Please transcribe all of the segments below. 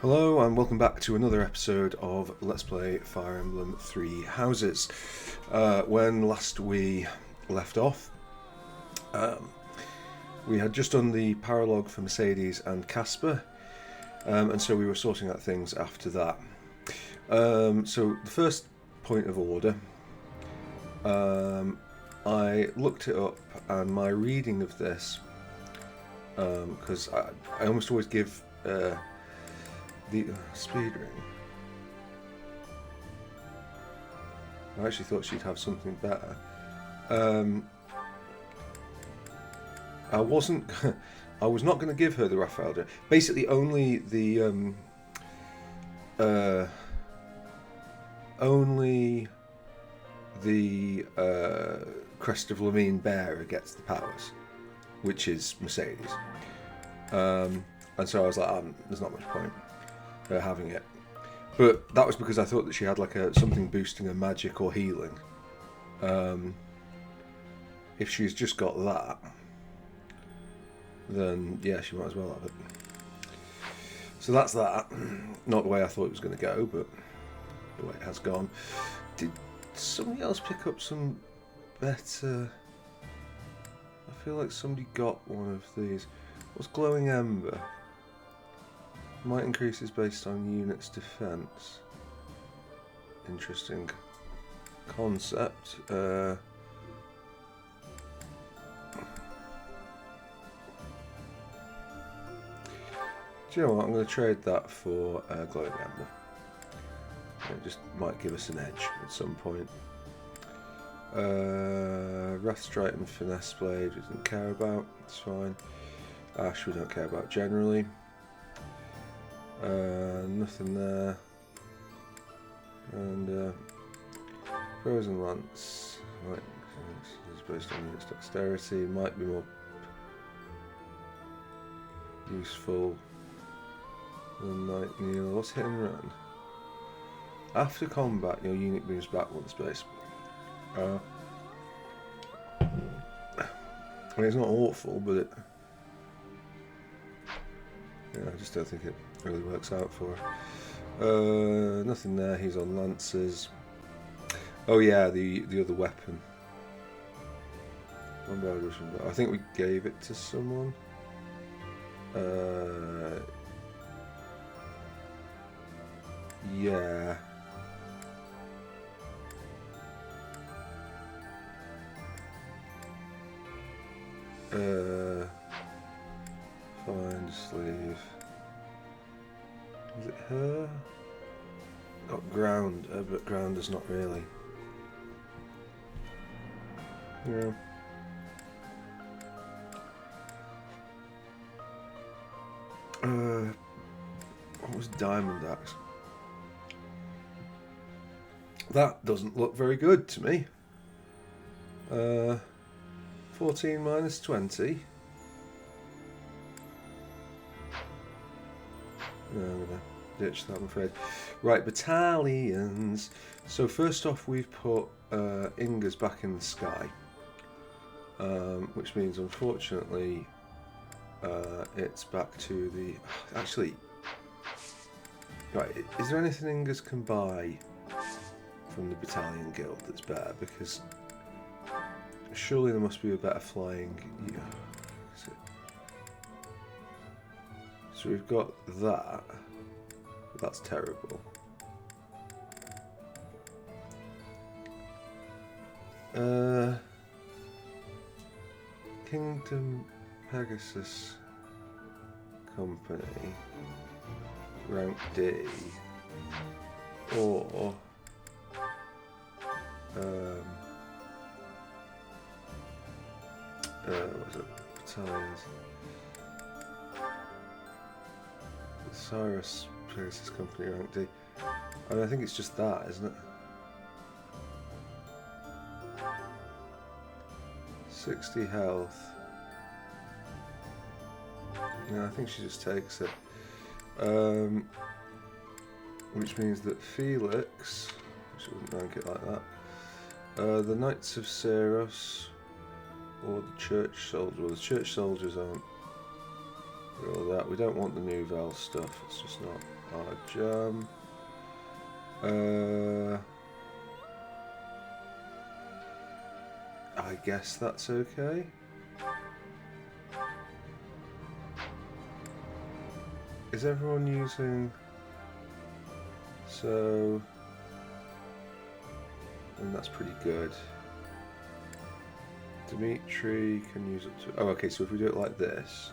Hello and welcome back to another episode of Let's Play Fire Emblem Three Houses. When last we left off, we had just done the paralogue for Mercedes and Casper, and so we were sorting out things after that. So the first point of order, I looked it up, and my reading of this, because I almost always give the speed ring. I actually thought she'd have something better. I wasn't. I was not going to give her the Raphael. Basically, only the Crest of Lamine bearer gets the powers, which is Mercedes. And so I was like, there's not much point having it, but that was because I thought that she had like something boosting her magic or healing. If she's just got that, then yeah, she might as well have it. So that's that. Not the way I thought it was going to go, but the way it has gone. Did somebody else pick up some better? I feel like somebody got one of these. What's glowing ember? Might increases based on unit's defense. Interesting concept. Do you know what? I'm going to trade that for glowing ember. It just might give us an edge at some point. Wrathstrike and finesse blade we didn't care about. It's fine. Ash we don't care about generally. Nothing there. And frozen lance. Right, this is based on unit's dexterity. Might be more useful than Night Needle. What's hit and run? After combat, your unit moves back one space. I mean, it's not awful, but it. Yeah, I just don't think it really works out for her. Nothing there. He's on lances. Oh yeah, the other weapon. I think we gave it to someone. Yeah. Find sleeve. Is it her? Got ground, but ground is not really. Yeah. What was Diamond Axe? That doesn't look very good to me. 14 minus 20. No, I'm going to ditch that, I'm afraid. Right, battalions. So first off, we've put Inga's back in the sky. Which means, unfortunately, it's back to the... Actually, right, is there anything Inga's can buy from the Battalion Guild that's better? Because surely there must be a better flying... Yeah. So we've got that, but that's terrible. Kingdom Pegasus Company, rank D, or what was it? Battalions. Cyrus Pegasus Company, rank D. I mean, I think it's just that, isn't it? 60 health. Yeah, I think she just takes it. Which means that Felix, she wouldn't rank it like that. The Knights of Ceros, or the Church Soldiers. Well, the Church Soldiers aren't All that. We don't want the Nouvelle stuff. It's just not our jam. I guess that's okay. Is everyone using... So... And that's pretty good. Dimitri can use up to... Oh, okay, so if we do it like this...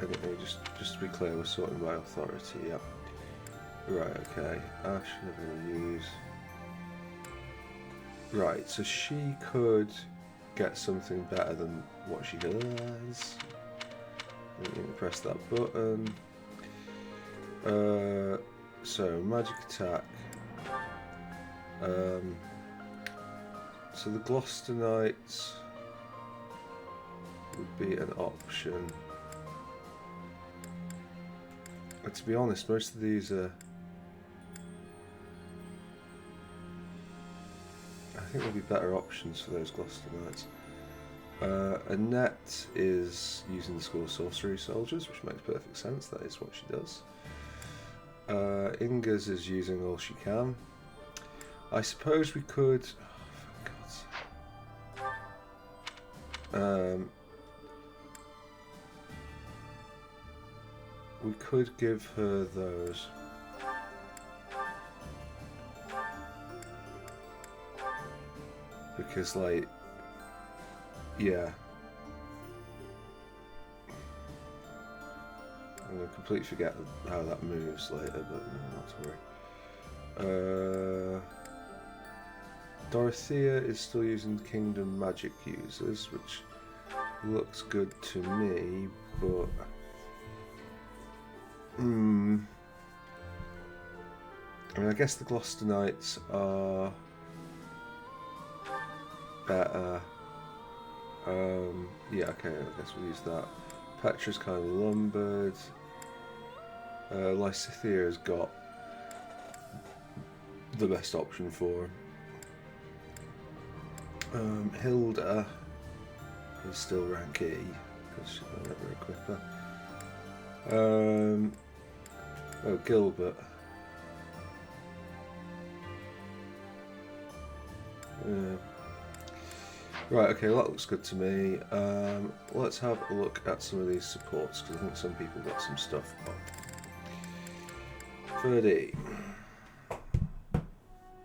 Okay, just to be clear, we're sorting by authority, yep. Right, okay. Ash, never use... Right, so she could get something better than what she has. You can press that button. So magic attack. So the Gloucester Knights would be an option. But to be honest, most of these are... I think there'll be better options for those Gloucester Knights. Annette is using the School of Sorcery Soldiers, which makes perfect sense. That is what she does. Inga's is using all she can. I suppose we could... Oh, for God's sake. We could give her those. Because, like, yeah. I'm going to completely forget how that moves later, but no, not to worry. Dorothea is still using Kingdom Magic users, which looks good to me, but... I mean, I guess the Gloucester Knights are... better. Yeah, okay, I guess we'll use that. Petra's kind of lumbered. Lysithea has got the best option for him. Hilda is still rank E because she'll never equip her. Oh, Gilbert. Right, okay, well, that looks good to me. Let's have a look at some of these supports, because I think some people got some stuff on. 30.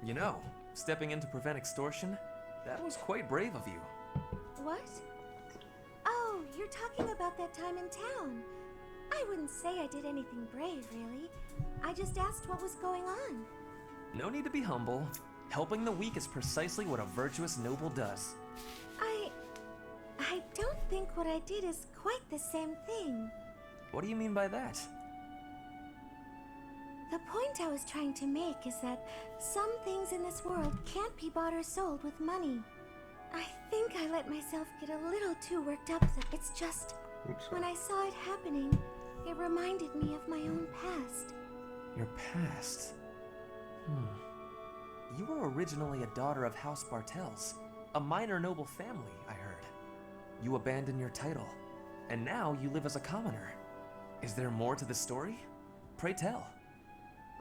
You know, stepping in to prevent extortion, that was quite brave of you. What? Oh, you're talking about that time in town. I wouldn't say I did anything brave, really. I just asked what was going on. No need to be humble. Helping the weak is precisely what a virtuous noble does. I don't think what I did is quite the same thing. What do you mean by that? The point I was trying to make is that some things in this world can't be bought or sold with money. I think I let myself get a little too worked up. It's just, when I saw it happening, it reminded me of my own past. Your past? You were originally a daughter of House Bartels, a minor noble family, I heard. You abandoned your title, and now you live as a commoner. Is there more to the story? Pray tell.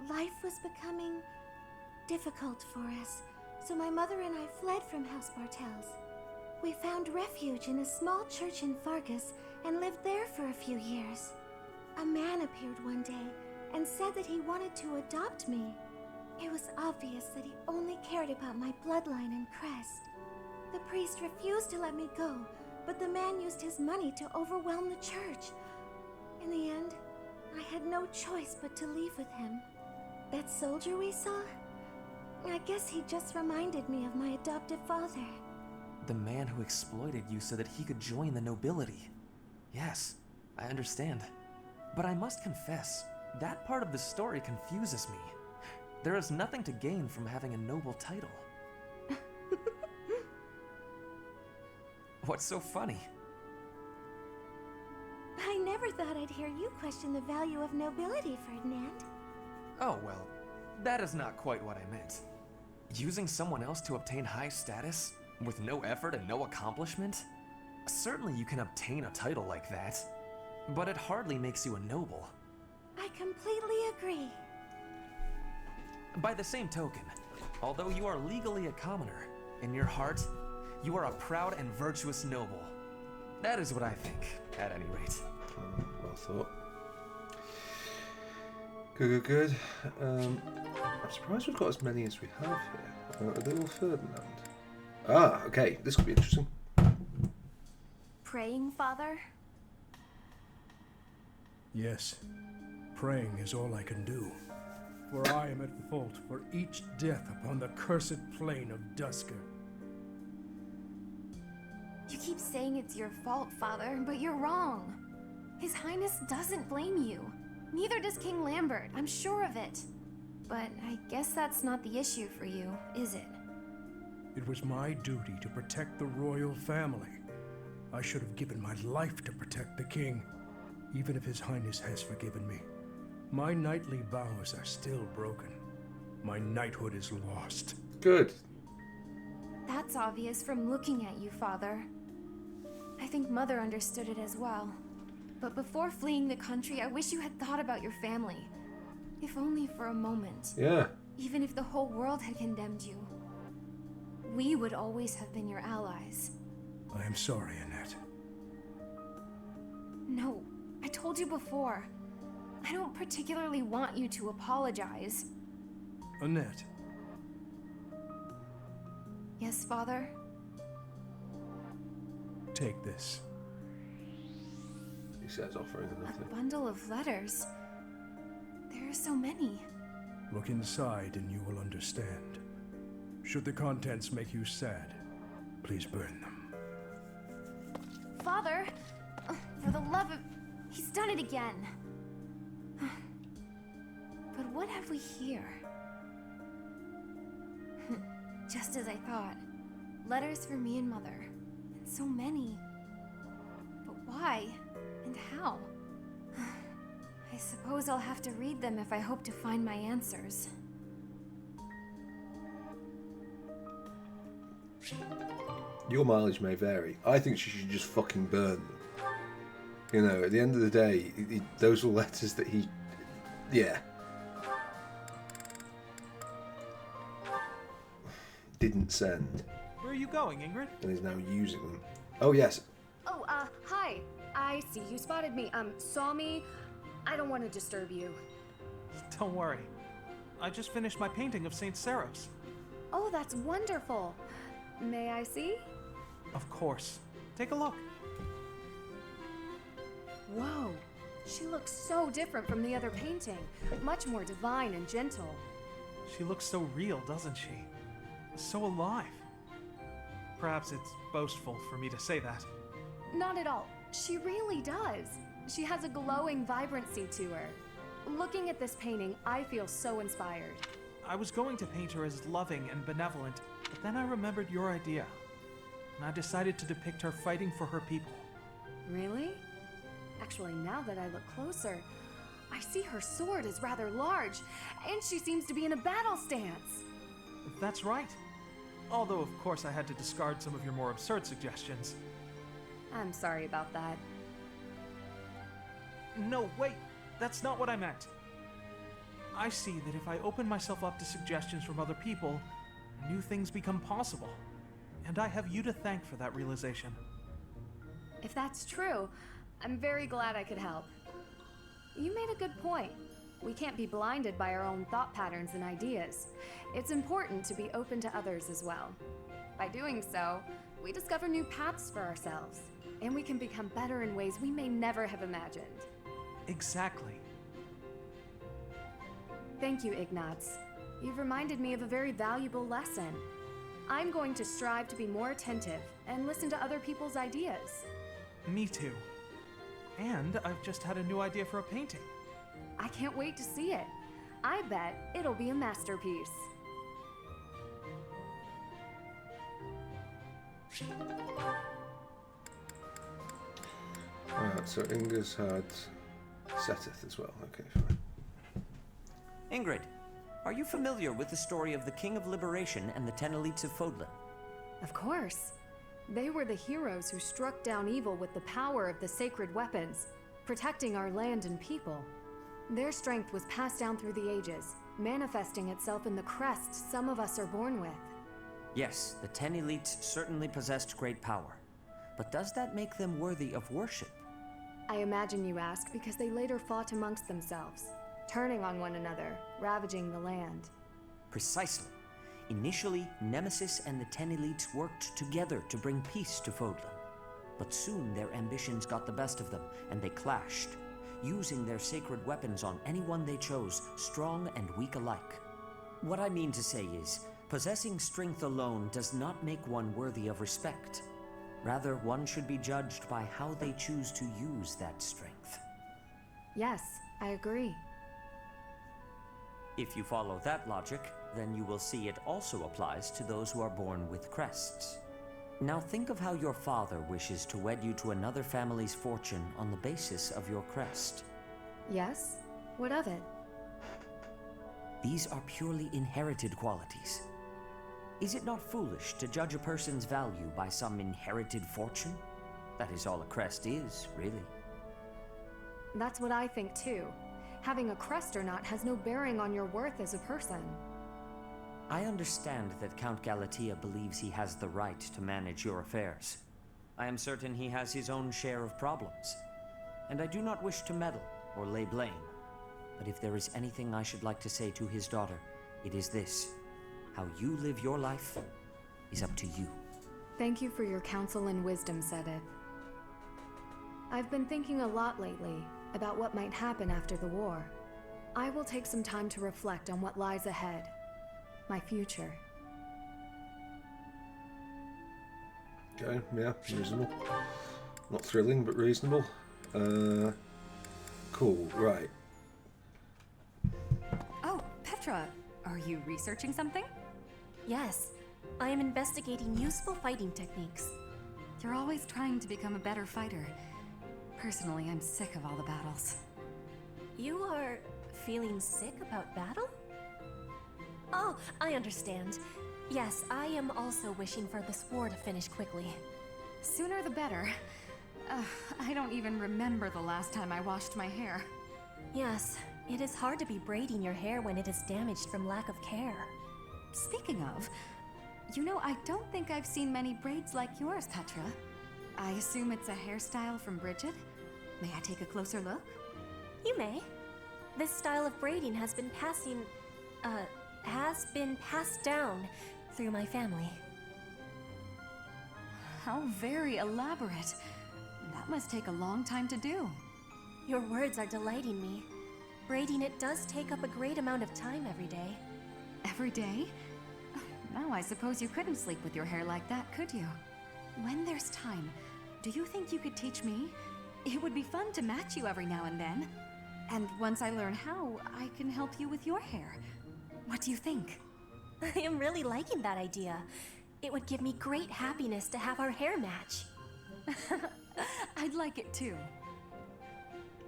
Life was becoming difficult for us, so my mother and I fled from House Bartels. We found refuge in a small church in Fargus and lived there for a few years. A man appeared one day and said that he wanted to adopt me. It was obvious that he only cared about my bloodline and crest. The priest refused to let me go, but the man used his money to overwhelm the church. In the end, I had no choice but to leave with him. That soldier we saw? I guess he just reminded me of my adoptive father. The man who exploited you so that he could join the nobility. Yes, I understand. But I must confess, that part of the story confuses me. There is nothing to gain from having a noble title. What's so funny? I never thought I'd hear you question the value of nobility, Ferdinand. Oh, well, that is not quite what I meant. Using someone else to obtain high status, with no effort and no accomplishment? Certainly you can obtain a title like that, but it hardly makes you a noble. I completely agree. By the same token, although you are legally a commoner, in your heart, you are a proud and virtuous noble. That is what I think, at any rate. Well thought. Good. I'm surprised we've got as many as we have here. A little Ferdinand. Ah, okay. This could be interesting. Praying, Father? Yes, praying is all I can do. For I am at fault for each death upon the cursed plain of Dusker. You keep saying it's your fault, Father, but you're wrong. His Highness doesn't blame you. Neither does King Lambert, I'm sure of it. But I guess that's not the issue for you, is it? It was my duty to protect the royal family. I should have given my life to protect the king, even if His Highness has forgiven me. My knightly vows are still broken. My knighthood is lost. Good. That's obvious from looking at you, Father. I think Mother understood it as well. But before fleeing the country, I wish you had thought about your family. If only for a moment. Yeah. Even if the whole world had condemned you. We would always have been your allies. I am sorry, Annette. No, I told you before. I don't particularly want you to apologize. Annette, Yes, Father? take this. He says, offering her A nothing. bundle of letters. There are so many. Look inside and you will understand. Should the contents make you sad, please burn them. Father! For the love of... He's done it again. But what have we here? Just as I thought. Letters for me and Mother. And so many. But why? And how? I suppose I'll have to read them if I hope to find my answers. Your mileage may vary. I think she should just fucking burn them. You know, at the end of the day, those were letters that he... Yeah. Didn't send. Where are you going, Ingrid? And is now using them. Oh, yes. Oh, hi. I see you spotted me. Saw me. I don't want to disturb you. Don't worry. I just finished my painting of St. Saros. Oh, that's wonderful. May I see? Of course. Take a look. Whoa. She looks so different from the other painting. Much more divine and gentle. She looks so real, doesn't she? So alive. Perhaps it's boastful for me to say that. Not at all. She really does. She has a glowing vibrancy to her. Looking at this painting, I feel so inspired. I was going to paint her as loving and benevolent, but then I remembered your idea. And I decided to depict her fighting for her people. Really? Actually, now that I look closer, I see her sword is rather large, and she seems to be in a battle stance. That's right. Although, of course, I had to discard some of your more absurd suggestions. I'm sorry about that. No, wait! That's not what I meant. I see that if I open myself up to suggestions from other people, new things become possible. And I have you to thank for that realization. If that's true, I'm very glad I could help. You made a good point. We can't be blinded by our own thought patterns and ideas. It's important to be open to others as well. By doing so, we discover new paths for ourselves, and we can become better in ways we may never have imagined. Exactly. Thank you, Ignaz. You've reminded me of a very valuable lesson. I'm going to strive to be more attentive and listen to other people's ideas. Me too. And I've just had a new idea for a painting. I can't wait to see it. I bet it'll be a masterpiece. Alright, so Inga's had Seteth as well. Okay, fine. Ingrid, are you familiar with the story of the King of Liberation and the 10 elites of Fodlan? Of course. They were the heroes who struck down evil with the power of the sacred weapons. protecting our land and people. Their strength was passed down through the ages, manifesting itself in the crest some of us are born with. Yes, the 10 elites certainly possessed great power. But does that make them worthy of worship? I imagine you ask because they later fought amongst themselves, turning on one another, ravaging the land. Precisely. Initially, Nemesis and the 10 elites worked together to bring peace to Fodlan. But soon their ambitions got the best of them, and they clashed, using their sacred weapons on anyone they chose, strong and weak alike. What I mean to say is, possessing strength alone does not make one worthy of respect. Rather, one should be judged by how they choose to use that strength. Yes, I agree. If you follow that logic, then you will see it also applies to those who are born with crests. Now think of how your father wishes to wed you to another family's fortune on the basis of your crest. Yes? What of it? These are purely inherited qualities. Is it not foolish to judge a person's value by some inherited fortune? That is all a crest is, really. That's what I think too. Having a crest or not has no bearing on your worth as a person. I understand that Count Galatea believes he has the right to manage your affairs. I am certain he has his own share of problems, and I do not wish to meddle or lay blame. But if there is anything I should like to say to his daughter, it is this. How you live your life is up to you. Thank you for your counsel and wisdom, Sedith. I've been thinking a lot lately about what might happen after the war. I will take some time to reflect on what lies ahead. My future. Okay, yeah, reasonable. Not thrilling, but reasonable. Cool, right. Oh, Petra, are you researching something? Yes, I am investigating useful fighting techniques. You're always trying to become a better fighter. Personally, I'm sick of all the battles. You are feeling sick about battle? Oh, I understand. Yes, I am also wishing for this war to finish quickly. Sooner the better. I don't even remember the last time I washed my hair. Yes, it is hard to be braiding your hair when it is damaged from lack of care. Speaking of, you know, I don't think I've seen many braids like yours, Petra. I assume it's a hairstyle from Bridget? May I take a closer look? You may. This style of braiding has been passed down through my family. How very elaborate. That must take a long time to do. Your words are delighting me. Braiding it does take up a great amount of time every day. Every day? Now I suppose you couldn't sleep with your hair like that, could you? When there's time, do you think you could teach me? It would be fun to match you every now and then. And once I learn how, I can help you with your hair. What do you think? I am really liking that idea. It would give me great happiness to have our hair match. I'd like it too.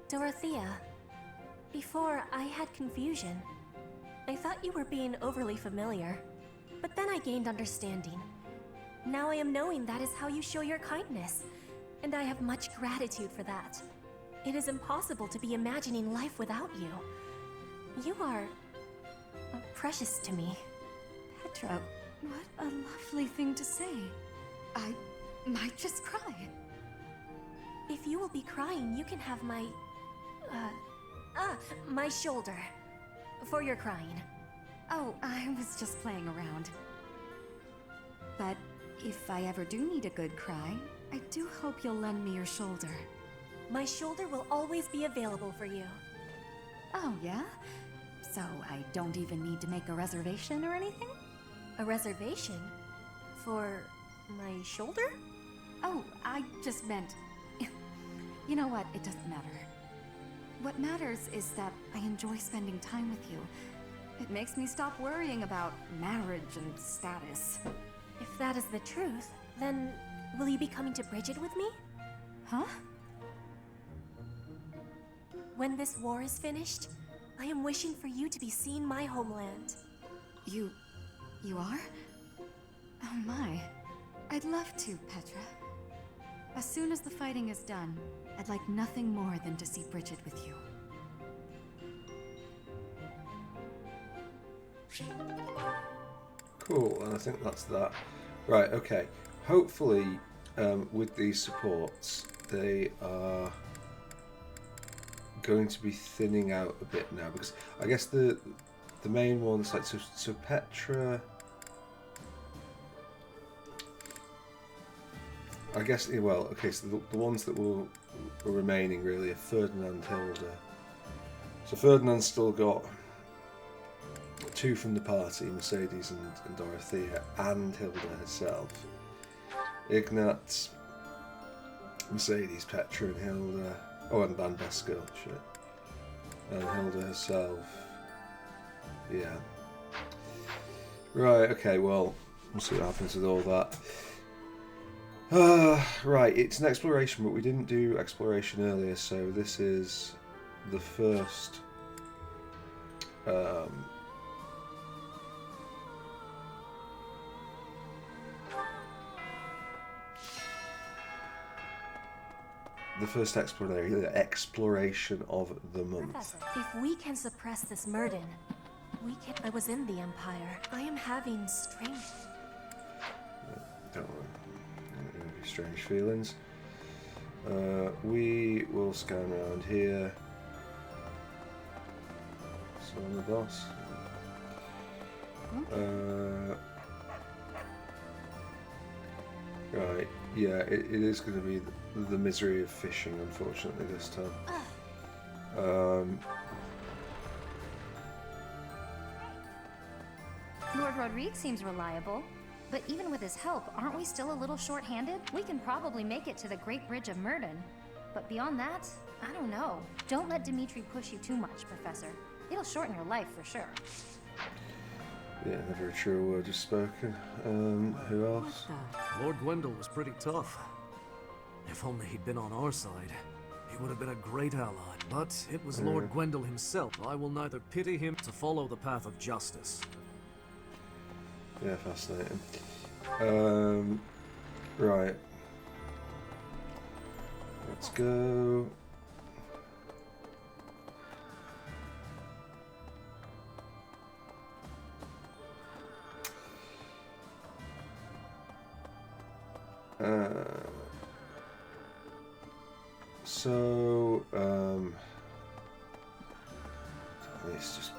Dorothea, before I had confusion. I thought you were being overly familiar, but then I gained understanding. Now I am knowing that is how you show your kindness, and I have much gratitude for that. It is impossible to be imagining life without you. You are precious to me. Petra, what a lovely thing to say. I might just cry. If you will be crying, you can have my shoulder. For your crying. Oh, I was just playing around. But if I ever do need a good cry, I do hope you'll lend me your shoulder. My shoulder will always be available for you. Oh, yeah? So I don't even need to make a reservation or anything? A reservation? For my shoulder? Oh, I just meant... You know what? It doesn't matter. What matters is that I enjoy spending time with you. It makes me stop worrying about marriage and status. If that is the truth, then will you be coming to Bridget with me? Huh? When this war is finished, I am wishing for you to be seeing my homeland. You are? Oh my. I'd love to, Petra. As soon as the fighting is done, I'd like nothing more than to see Bridget with you. Cool, and I think that's that. Right, okay. Hopefully, with these supports, they are going to be thinning out a bit now, because I guess the main ones, like so Petra, I guess, well, okay, so the ones that were remaining really are Ferdinand, Hilda. So Ferdinand's still got 2 from the party, Mercedes and Dorothea, and Hilda herself. Ignat, Mercedes, Petra, and Hilda. Oh, and Beskil, shit. And Hilda herself. Yeah. Right, okay, well, we'll see what happens with all that. Right, it's an exploration, but we didn't do exploration earlier, so this is the first exploration of the month. Professor, if we can suppress this Murden, we can. I was in the Empire. I am having strange. Don't worry. Strange feelings. We will scan around here. So on the boss. Right, yeah, it is going to be the misery of fishing, unfortunately, this time. Lord Rodrigue seems reliable. But even with his help, aren't we still a little short-handed? We can probably make it to the Great Bridge of Murden. But beyond that, I don't know. Don't let Dimitri push you too much, Professor. It'll shorten your life for sure. Yeah, never a true word is spoken. Who else? Lord Gwendol was pretty tough. If only he'd been on our side, he would have been a great ally. But it was Lord Gwendol himself. I will neither pity him to follow the path of justice. Yeah, fascinating. Right. Let's go. It's just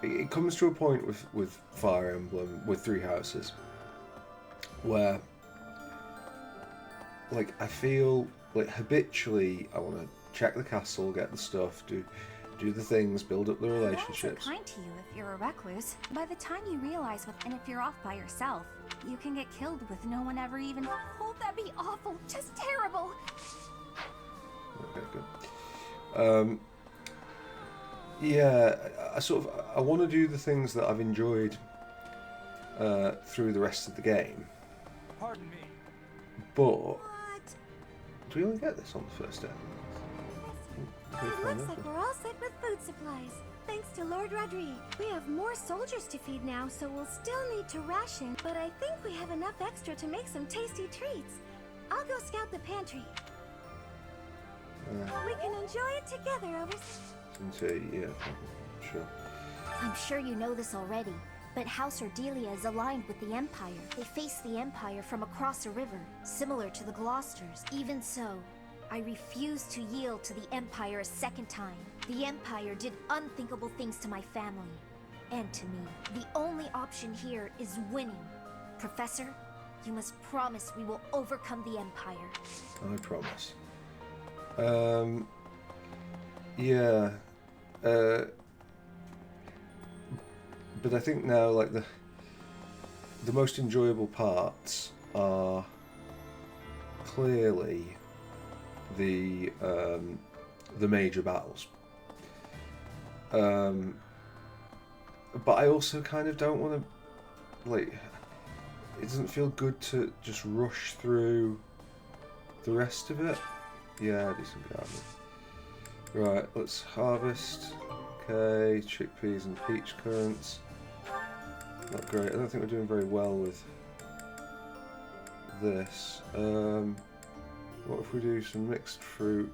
it comes to a point with Fire Emblem, with Three Houses, where like I feel like habitually I want to check the castle, get the stuff, do the things, build up the relationships. So kind to you if you're a recluse. By the time you realize and if you're off by yourself, you can get killed with no one ever even. Oh, that'd be awful, just terrible. Okay, good. Yeah, I want to do the things that I've enjoyed through the rest of the game. Pardon me. But What? do we only get this on the first day? It looks like we're all set with food supplies. Thanks to Lord Rodrigue. We have more soldiers to feed now, so we'll still need to ration. But I think we have enough extra to make some tasty treats. I'll go scout the pantry. We can enjoy it together over... Yeah, sure. I'm sure you know this already, but House Ordelia is aligned with the Empire. They face the Empire from across a river, similar to the Gloucesters. Even so, I refuse to yield to the Empire a second time. The Empire did unthinkable things to my family, and to me. The only option here is winning. Professor, you must promise we will overcome the Empire. I promise. Yeah. But I think now, like, the most enjoyable parts are clearly the major battles. But I also kind of don't want to, like, it doesn't feel good to just rush through the rest of it. Yeah, do some gardening. Right, let's harvest. okay. Chickpeas and peach currants. Not great. I don't think we're doing very well with this. What if we do some mixed fruit?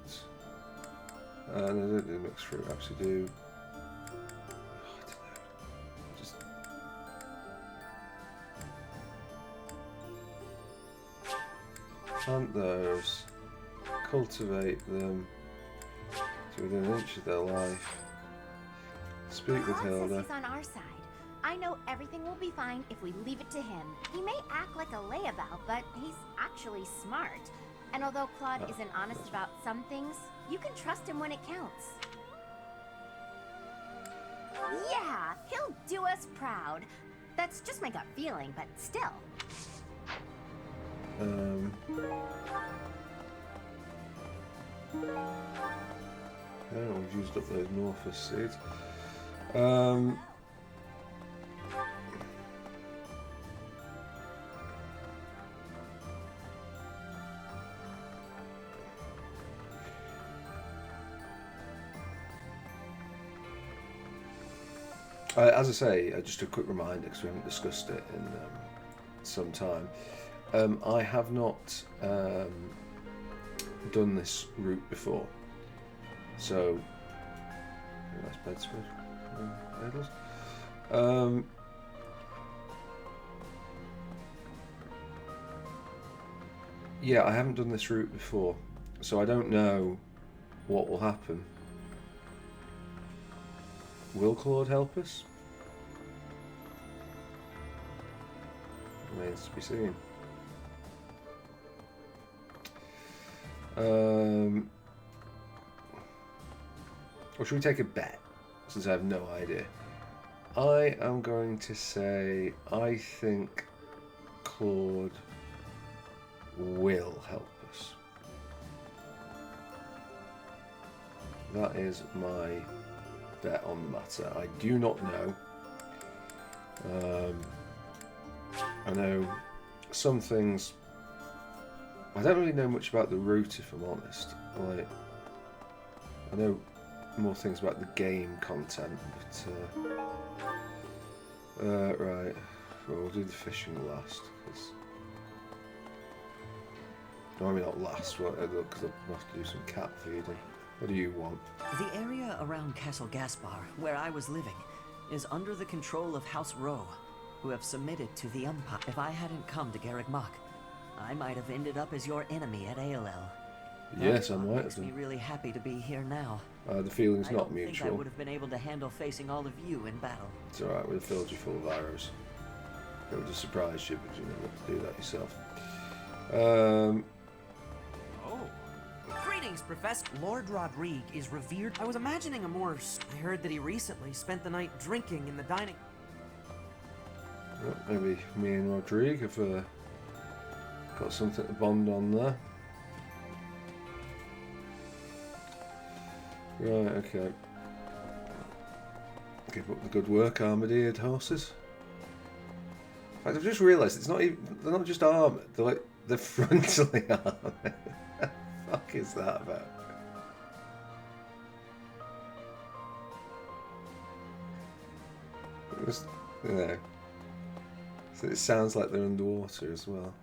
No, I don't do mixed fruit. I actually do. I don't know. Just plant those. Cultivate them to within an inch of their life. Speak with Claude says Hilda. he's on our side. I know everything will be fine if we leave it to him. He may act like a layabout, but he's actually smart. And although Claude isn't honest about some things, you can trust him when it counts. Yeah, he'll do us proud. That's just my gut feeling, but still. Yeah, we've used up those Northus seeds. As I say, just a quick reminder because we haven't discussed it in some time. I have not done this route before, so that's bedspread. Yeah, I haven't done this route before, so I don't know what will happen. Will Claude help us? Remains to be seen. Or should we take a bet, since I have no idea? I am going to say I think Claude will help us. That is my bet on the matter. I do not know. I know some things. I don't really know much about the route, if I'm honest. Like, I know more things about the game content, but right. Well, we'll do the fishing last. No, I mean not last. Because I'll have to do some cat feeding. What do you want? The area around Castle Gaspar, where I was living, is under the control of House Rowe, who have submitted to the Empire. If I hadn't come to Garreg Mach, I might have ended up as your enemy at ALL. Yes, I might have makes me done. really happy to be here now. The feeling's I not don't think I mutual. would have been able to handle facing all of you in battle. It's alright, we've filled you full of arrows. It would have surprised you because you never got to do that yourself. Greetings, Professor. Lord Rodrigue is revered. I was imagining a more. I heard that he recently spent the night drinking in the dining. Well, maybe me and Rodrigue have got something to bond on there. Right, okay. Keep up the good work, armored horses. In fact, I've just realised it's not even. They're not just armoured. They're frontally armoured. What the fuck is that about? Just, so it sounds like they're underwater as well.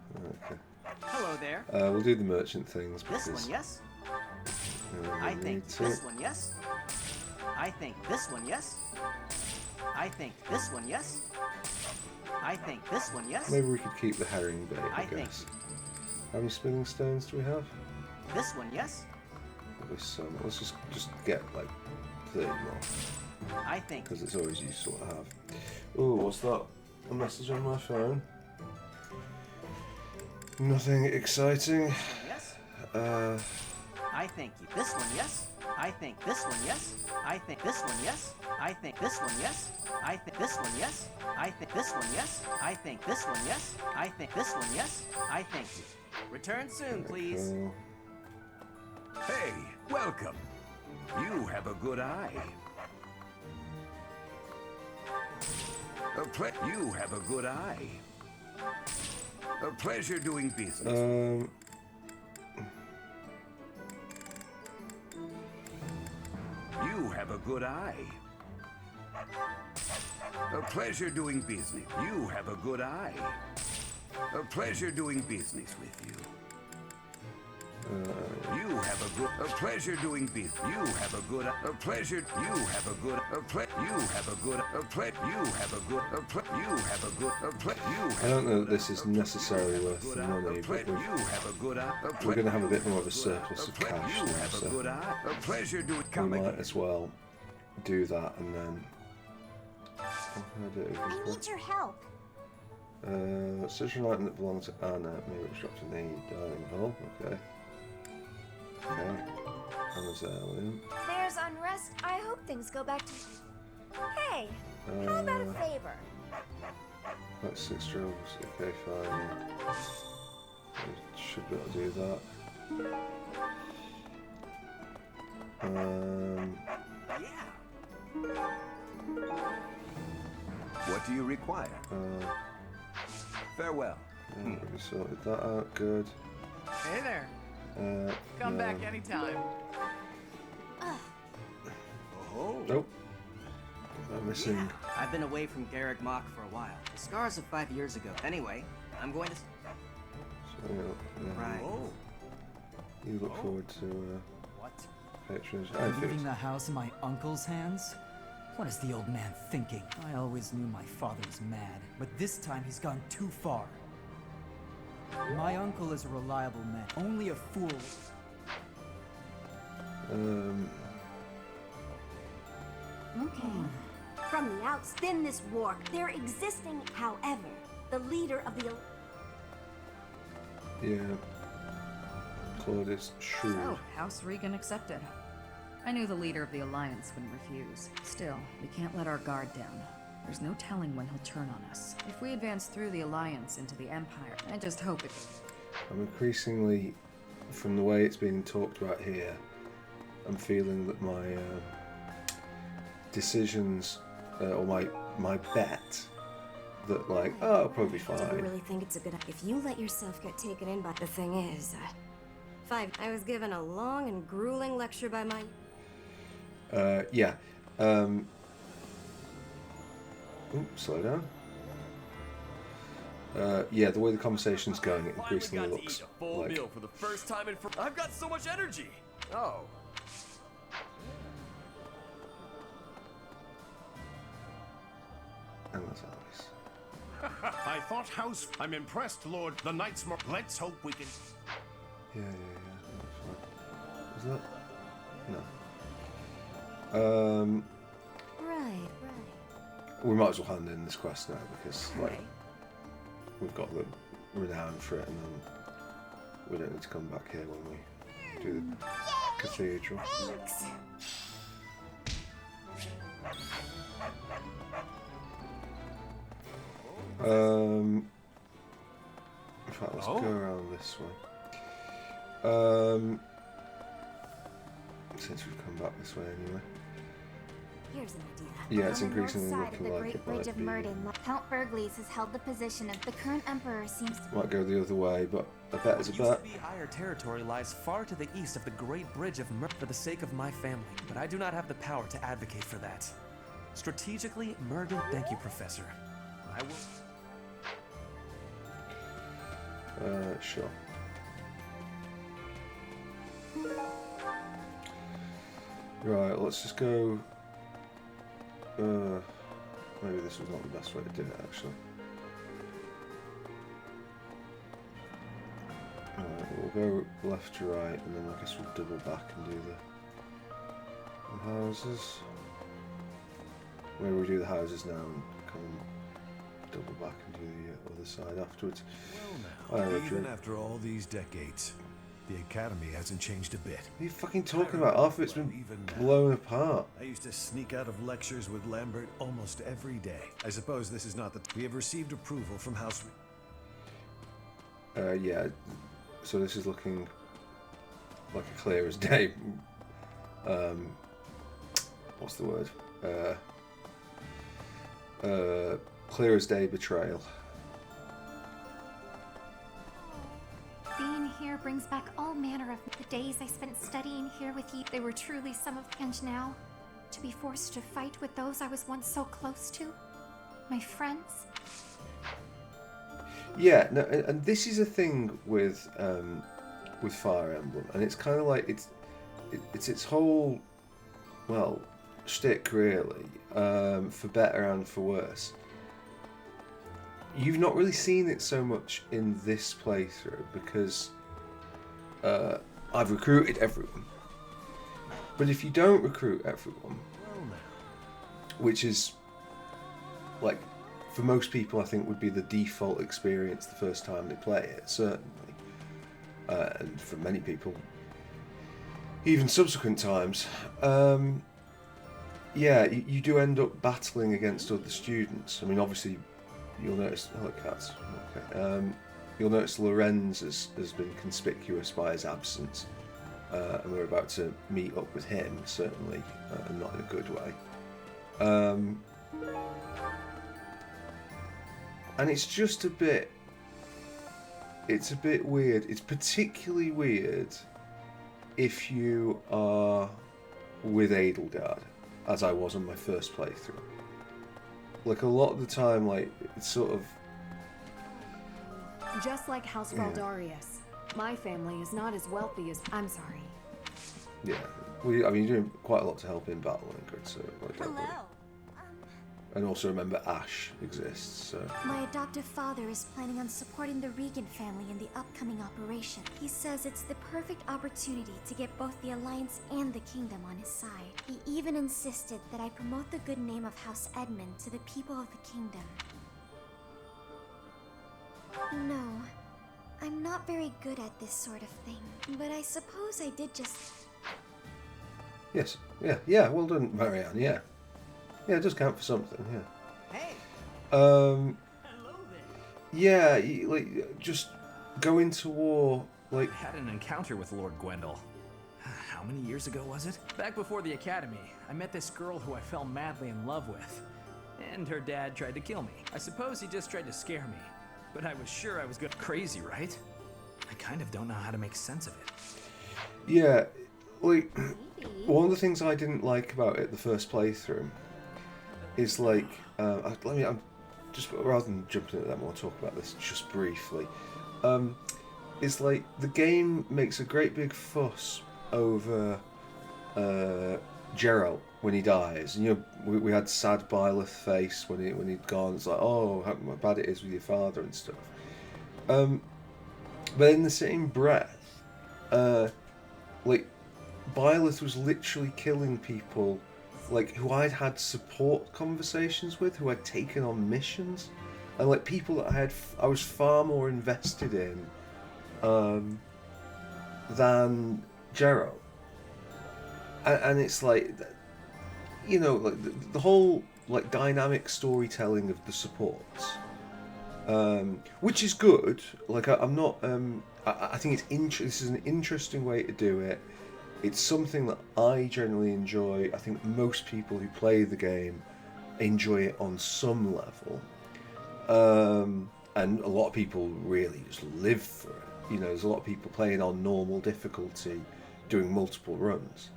Okay. Hello there. We'll do the merchant things because This one, yes? we I need think to. this one, yes? I think this one, yes? I think this one, yes? I think this one, yes? Maybe we could keep the herring bait, I I think- guess. How many spinning stones do we have? This one, yes? Probably some. Let's just get like 30 more, I think. because it's always useful to have. Oh, what's that? A message on my phone? Nothing exciting. Yes? I think this one, yes? I think this one, yes? I think this one, yes? I think this one, yes? I think this one, yes? I think this one, yes? I think this one, yes? I think this one, yes? I think. Return soon, please. Cool. Hey, welcome. You have a good eye. You have a good eye. A pleasure doing business. You have a good eye. A pleasure doing business. You have a good eye. A pleasure doing business with you. You have a good. A pleasure doing business. You have a good. A pleasure. You have a good. A ple. You have a good. A ple. You have a good. A ple. You have a good. A ple. You have. I don't know that this is necessarily worth the money, but we're going to have a bit more of a surplus of cash now, so we might as well do that and then. What can I do? I need your help. Such an item that belongs to Anna, maybe it's dropped in the dining hall. Okay. Okay. Anna's there, William. There's unrest. I hope things go back to... Hey, how about a favor? That's 6 drills. Okay, fine. I should be able to do that. What do you require? Farewell. Yeah, we sorted that out. Good. Hey there. Come back anytime. Oh. Nope. I'm missing. I've been away from Garrick Mock for a while. The scars of 5 years ago. Anyway, I'm going to... So, yeah. Right. Oh. You look forward to What? patronage. Leaving the house in my uncle's hands? What is the old man thinking? I always knew my father was mad, but this time he's gone too far. My uncle is a reliable man. Only a fool. Okay. From the outs, then this war. They're existing, however. The leader of the... Yeah. Claudius shrewd. So, House Regan accepted. I knew the leader of the Alliance wouldn't refuse. Still, we can't let our guard down. There's no telling when he'll turn on us. If we advance through the Alliance into the Empire, I just hope it... I'm increasingly, from the way it's being talked about here, I'm feeling that my decisions, or my bet, that like, oh, it'll probably be I fine. really think it's a good... If you let yourself get taken in by... The thing is, I was given a long and grueling lecture by my... Yeah. Slow down. Yeah, the way the conversation's going, it increasingly looks a full like... meal for the first time in... I've got so much energy! Oh. And that's Alice. I thought House... I'm impressed, Lord. The Knights... Let's hope we can... Yeah, that's fine. Is that... No. Right. We might as well hand in this quest now, because, like, we've got the renown for it, and then we don't need to come back here when we do the cathedral. Thanks. In fact, let's go around this way. Since we've come back this way anyway. Here's an idea. Yeah, it's On the north increasingly side looking of the like Great it Bridge might of be. Murden, Count Burgles has held the position of the current emperor seems to... Might go the other way, but a bet is a What used bet. to be higher territory lies far to the east of the Great Bridge of Murden for the sake of my family, but I do not have the power to advocate for that. Strategically, Murden... Thank you, Professor. I will... Sure. Right, let's just go... maybe this was not the best way to do it, actually. We'll go left to right, and then I guess we'll double back and do the houses. Maybe we do the houses now and come and double back and do the other side afterwards. Well now, even after all these decades, the Academy hasn't changed a bit. What are you fucking talking about? Half of it's been blown apart. I used to sneak out of lectures with Lambert almost every day. I suppose this is not the... We have received approval from House... Yeah, so this is looking like a clear as day. What's the word? Clear as day betrayal. Being here brings back all manner of the days I spent studying here with you. They were truly some of... And now, To be forced to fight with those I was once so close to? My friends? Yeah, no, and this is a thing with Fire Emblem, and it's kind of like it's its whole, well, shtick really, for better and for worse. You've not really seen it so much in this playthrough because I've recruited everyone. But if you don't recruit everyone, which is, like, for most people I think would be the default experience the first time they play it, certainly. And for many people, even subsequent times, yeah, you do end up battling against other students. I mean, obviously, you'll notice... Oh, cats. Okay. You'll notice Lorenz has been conspicuous by his absence. And we're about to meet up with him, certainly, and not in a good way. And it's just a bit... It's a bit weird. It's particularly weird if you are with Edelgard, as I was on my first playthrough. Like, a lot of the time, like, it's sort of... Just like House Valdarius, my family is not as wealthy as... I'm sorry. Yeah, well, I mean, you're doing quite a lot to help in battle, Ingrid, so... Like, Hello. And also remember Ash exists, so... My adoptive father is planning on supporting the Regan family in the upcoming operation. He says it's the perfect opportunity to get both the Alliance and the Kingdom on his side. He even insisted that I promote the good name of House Edmund to the people of the Kingdom. No, I'm not very good at this sort of thing, but I suppose I did just... Yes, yeah, well done, Marianne, yeah. Yeah, it does count for something, yeah. Hey! Yeah, like, just go into war, like... I had an encounter with Lord Gwendol. How many years ago was it? Back before the academy, I met this girl who I fell madly in love with. And her dad tried to kill me. I suppose he just tried to scare me. But I was sure I was good. Crazy, right? I kind of don't know how to make sense of it. Yeah, like, one of the things I didn't like about it the first playthrough is like, I'm just, rather than jumping into that, I want to talk about this just briefly. Is like, the game makes a great big fuss over Geralt when he dies. And, you know, we had sad Byleth face when he'd gone. It's like, oh, how bad it is with your father and stuff. But in the same breath, like, Byleth was literally killing people, like, who I'd had support conversations with, who I'd taken on missions, and like people that I was far more invested in than Geralt. And it's like, you know, like the whole like dynamic storytelling of the supports, which is good. Like, I'm not. I think this is an interesting way to do it. It's something that I generally enjoy. I think most people who play the game enjoy it on some level. And a lot of people really just live for it. You know, there's a lot of people playing on normal difficulty, doing multiple runs.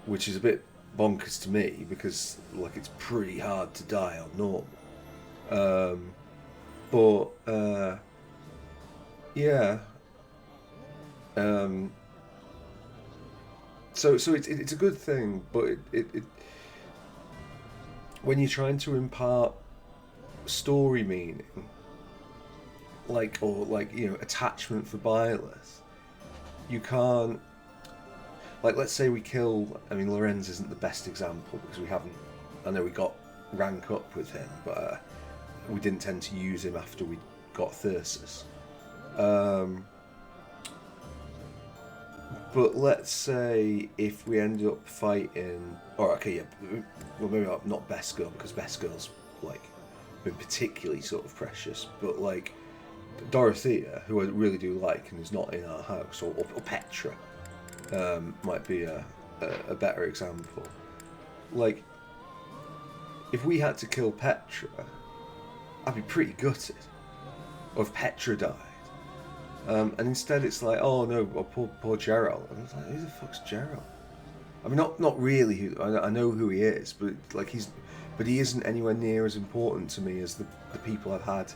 Which is a bit bonkers to me because, like, it's pretty hard to die on normal. Yeah. So it's a good thing, but it when you're trying to impart story meaning, or you know, attachment for Byleth, you can't. Like, let's say we kill. I mean, Lorenz isn't the best example because we haven't. I know we got rank up with him, but we didn't tend to use him after we got Thyrsus. But let's say if we ended up fighting, or okay, yeah, well maybe not Best Girl because Best Girl's like been particularly sort of precious, but like Dorothea, who I really do like and is not in our house, or Petra, might be a better example. Like, if we had to kill Petra, I'd be pretty gutted. Or if Petra died. And instead it's like, oh no, poor Geralt. And I was like, who the fuck's Geralt? I mean, not really. I know who he is, but like he isn't anywhere near as important to me as the people I've had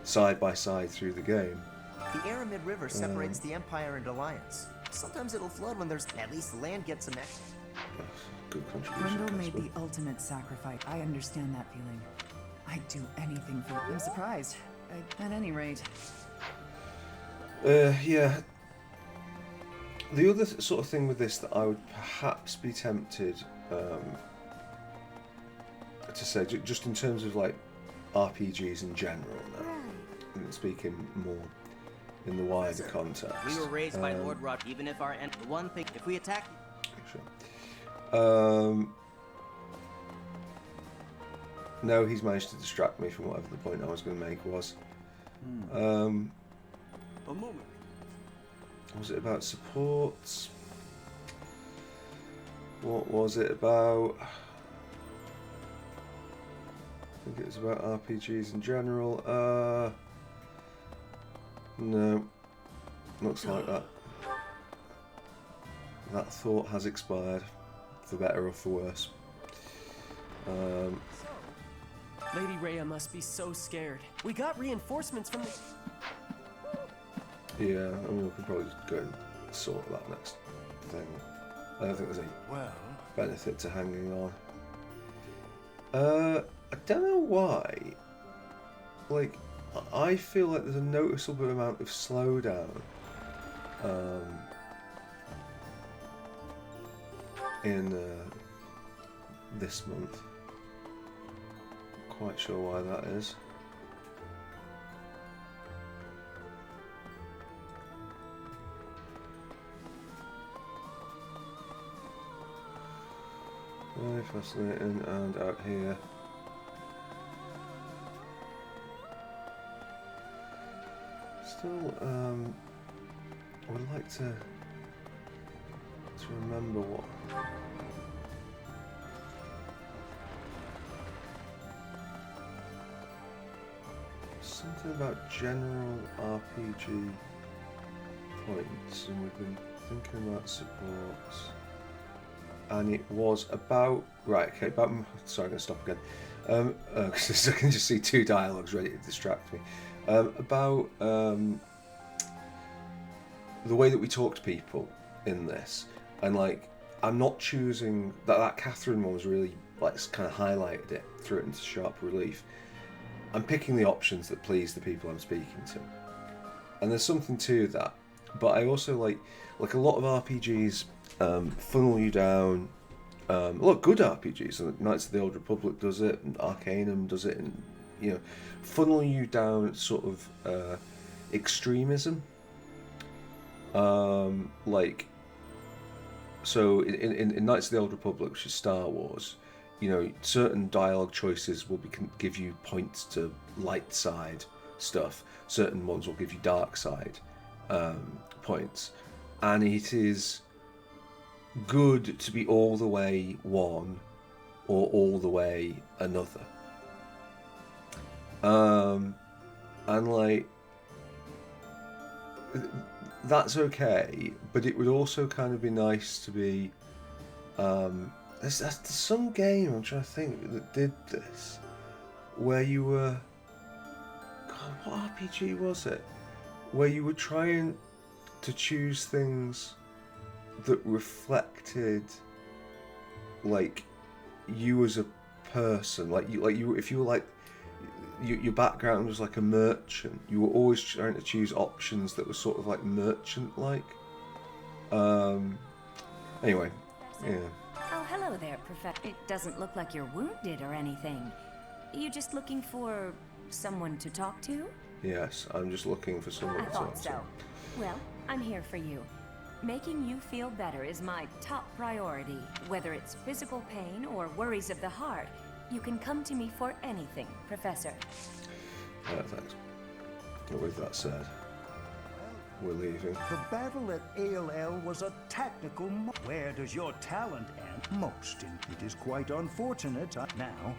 side by side through the game. The Aramid River separates the Empire and Alliance. Sometimes it'll flood when there's at least the land gets some extra. Good contribution. Brundle made the ultimate sacrifice. I understand that feeling. I'd do anything for. I'm surprised. At any rate. Yeah. The other sort of thing with this that I would perhaps be tempted to say, just in terms of like RPGs in general now, and speaking more in the wider context. We were raised by Lord Rod, even if our end. One thing, if we attack. Sure. No, he's managed to distract me from whatever the point I was going to make was. A moment. Was it about supports? What was it about? I think it was about RPGs in general. No. Looks like that. That thought has expired, for better or for worse. Lady Rhea must be so scared. We got reinforcements from the... Yeah, I mean, we can probably just go and sort that next thing. I don't think there's any benefit to hanging on. I don't know why. Like, I feel like there's a noticeable amount of slowdown in this month. Not quite sure why that is. Very fascinating, and out here. Still, I would like to remember what. Something about general RPG points, and we've been thinking about supports. And it was about sorry, I'm going to stop again because I can just see two dialogues ready to distract me. About the way that we talk to people in this, and like I'm not choosing that Catherine one was really like kind of highlighted it, threw it into sharp relief. I'm picking the options that please the people I'm speaking to, and there's something to that. But I also like a lot of RPGs funnel you down. Look, good RPGs. Knights of the Old Republic does it, and Arcanum does it, and funnel you down sort of extremism. Like, so in Knights of the Old Republic, which is Star Wars, certain dialogue choices will give you points to light side stuff. Certain ones will give you dark side points, and it is good to be all the way one or all the way another. And like that's okay, but it would also kind of be nice to be there's some game I'm trying to think that did this where you were, God, what RPG was it, where you were trying to choose things that reflected like you as a person, like you if you were like your background was like a merchant, you were always trying to choose options that were sort of like merchant like. Anyway, yeah. Oh, hello there, Professor. It doesn't look like you're wounded or anything. You just looking for someone to talk to? Yes, I'm just looking for someone I to talk thought to. so. Well, I'm here for you. Making you feel better is my top priority. Whether it's physical pain or worries of the heart, you can come to me for anything, Professor. Thanks. With that said, we're leaving. The battle at ALL was a tactical. Where does your talent end? Most. It is quite unfortunate now.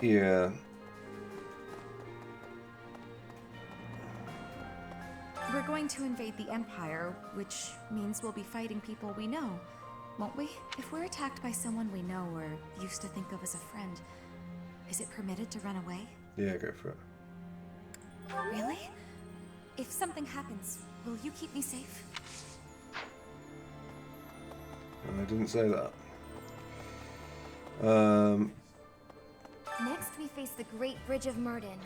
Yeah. going to invade the Empire, which means we'll be fighting people we know, won't we? If we're attacked by someone we know or used to think of as a friend, is it permitted to run away? Yeah, go for it. Really? If something happens, will you keep me safe? I didn't say that. Next, we face the Great Bridge of Murden.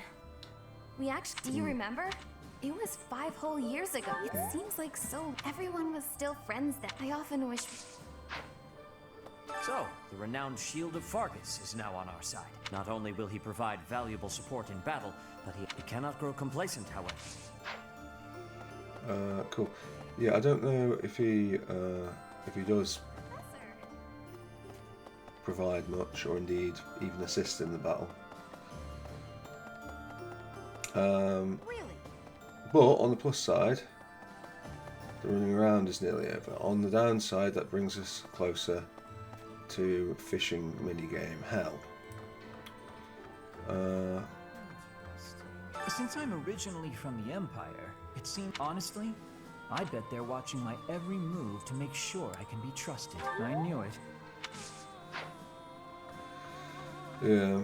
We actually... Do you remember? It was 5 whole years ago. It seems like so... Everyone was still friends then. I often wish... So, the renowned Shield of Fargus is now on our side. Not only will he provide valuable support in battle, but he cannot grow complacent, however. Cool. Yeah, I don't know if he does provide much, or indeed even assist in the battle. But on the plus side, the running around is nearly over. On the downside, that brings us closer to fishing minigame hell. Since I'm originally from the Empire, it seems, honestly, I bet they're watching my every move to make sure I can be trusted. I knew it. Yeah.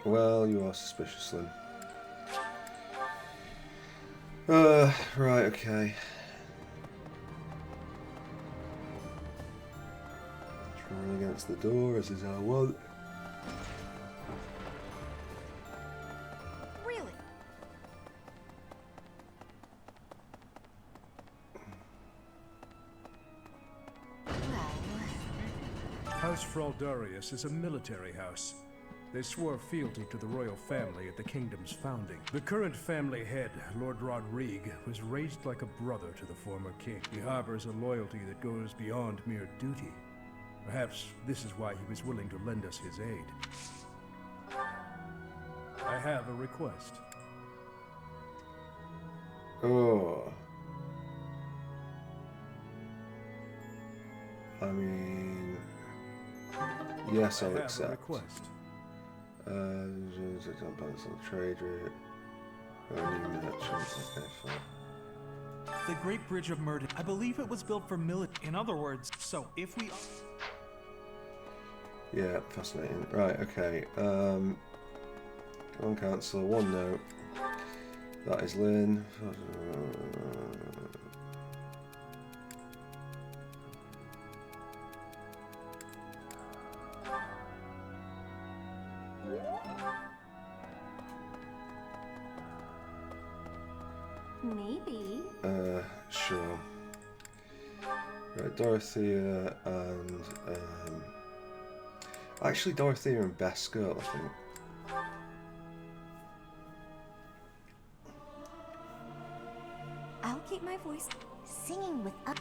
Well, you are suspicious then. Right, okay. Run against the door, as is our want. Really? House Fraldarius is a military house. They swore fealty to the royal family at the kingdom's founding. The current family head, Lord Rodrigue, was raised like a brother to the former king. He harbors a loyalty that goes beyond mere duty. Perhaps this is why he was willing to lend us his aid. I have a request. Oh. I mean... Yes, I'll accept. A request. Balance on the trade route. New merchants. Okay, fine. The Great Bridge of Murden. I believe it was built for military. In other words, so if we... Yeah, fascinating. Right, okay. One council, one note. That is Lynn. Maybe. Sure. Right, Dorothea and actually Dorothea and Best Girl, I think. I'll keep my voice singing with up.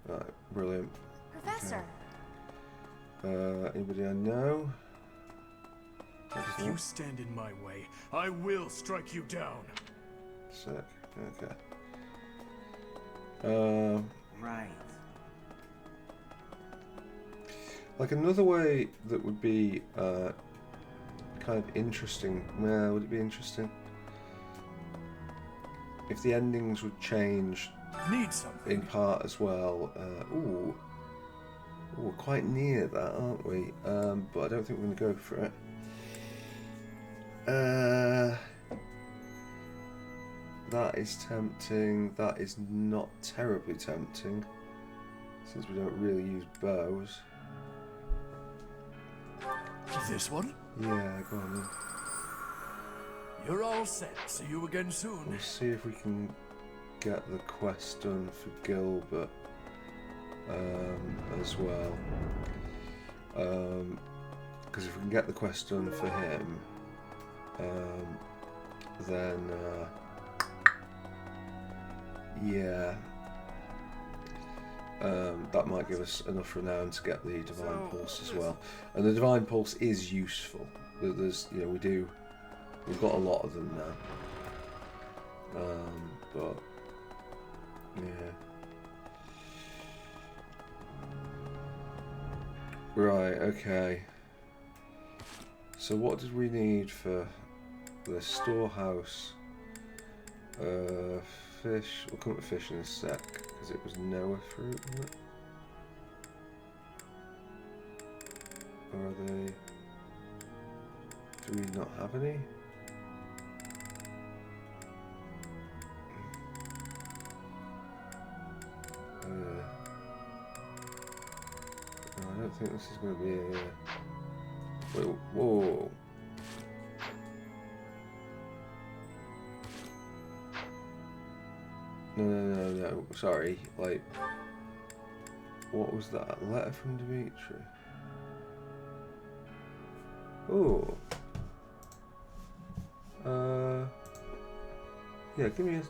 Right, brilliant. Professor. Okay. Anybody I know? If you stand in my way, I will strike you down. Sick. Okay. Right. Like another way that would be kind of interesting. Well, would it be interesting if the endings would change? Need something in part as well. Ooh, we're quite near that, aren't we? But I don't think we're going to go for it. That is tempting. That is not terribly tempting, since we don't really use bows. This one? Yeah, go on then. You're all set. See you again soon. We'll see if we can get the quest done for Gilbert as well. Because if we can get the quest done for him, then yeah, that might give us enough renown to get the Divine Pulse as well. And the Divine Pulse is useful. There's, you know, we've got a lot of them now. But yeah. Right, okay. So what did we need for the storehouse? Fish. We'll come to fish in a sec because it was Noah fruit, wasn't it? Or are they? Do we not have any? No, I don't think this is going to be a... Wait, whoa. No. Sorry. Like, what was that? A letter from Dimitri? Oh. Yeah. Give me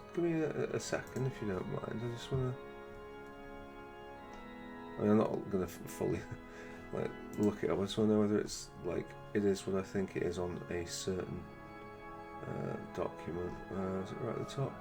a second if you don't mind. I just wanna. I mean, I'm not gonna fully like look it up. I just wanna know whether it's like it is what I think it is on a certain document. Is it right at the top?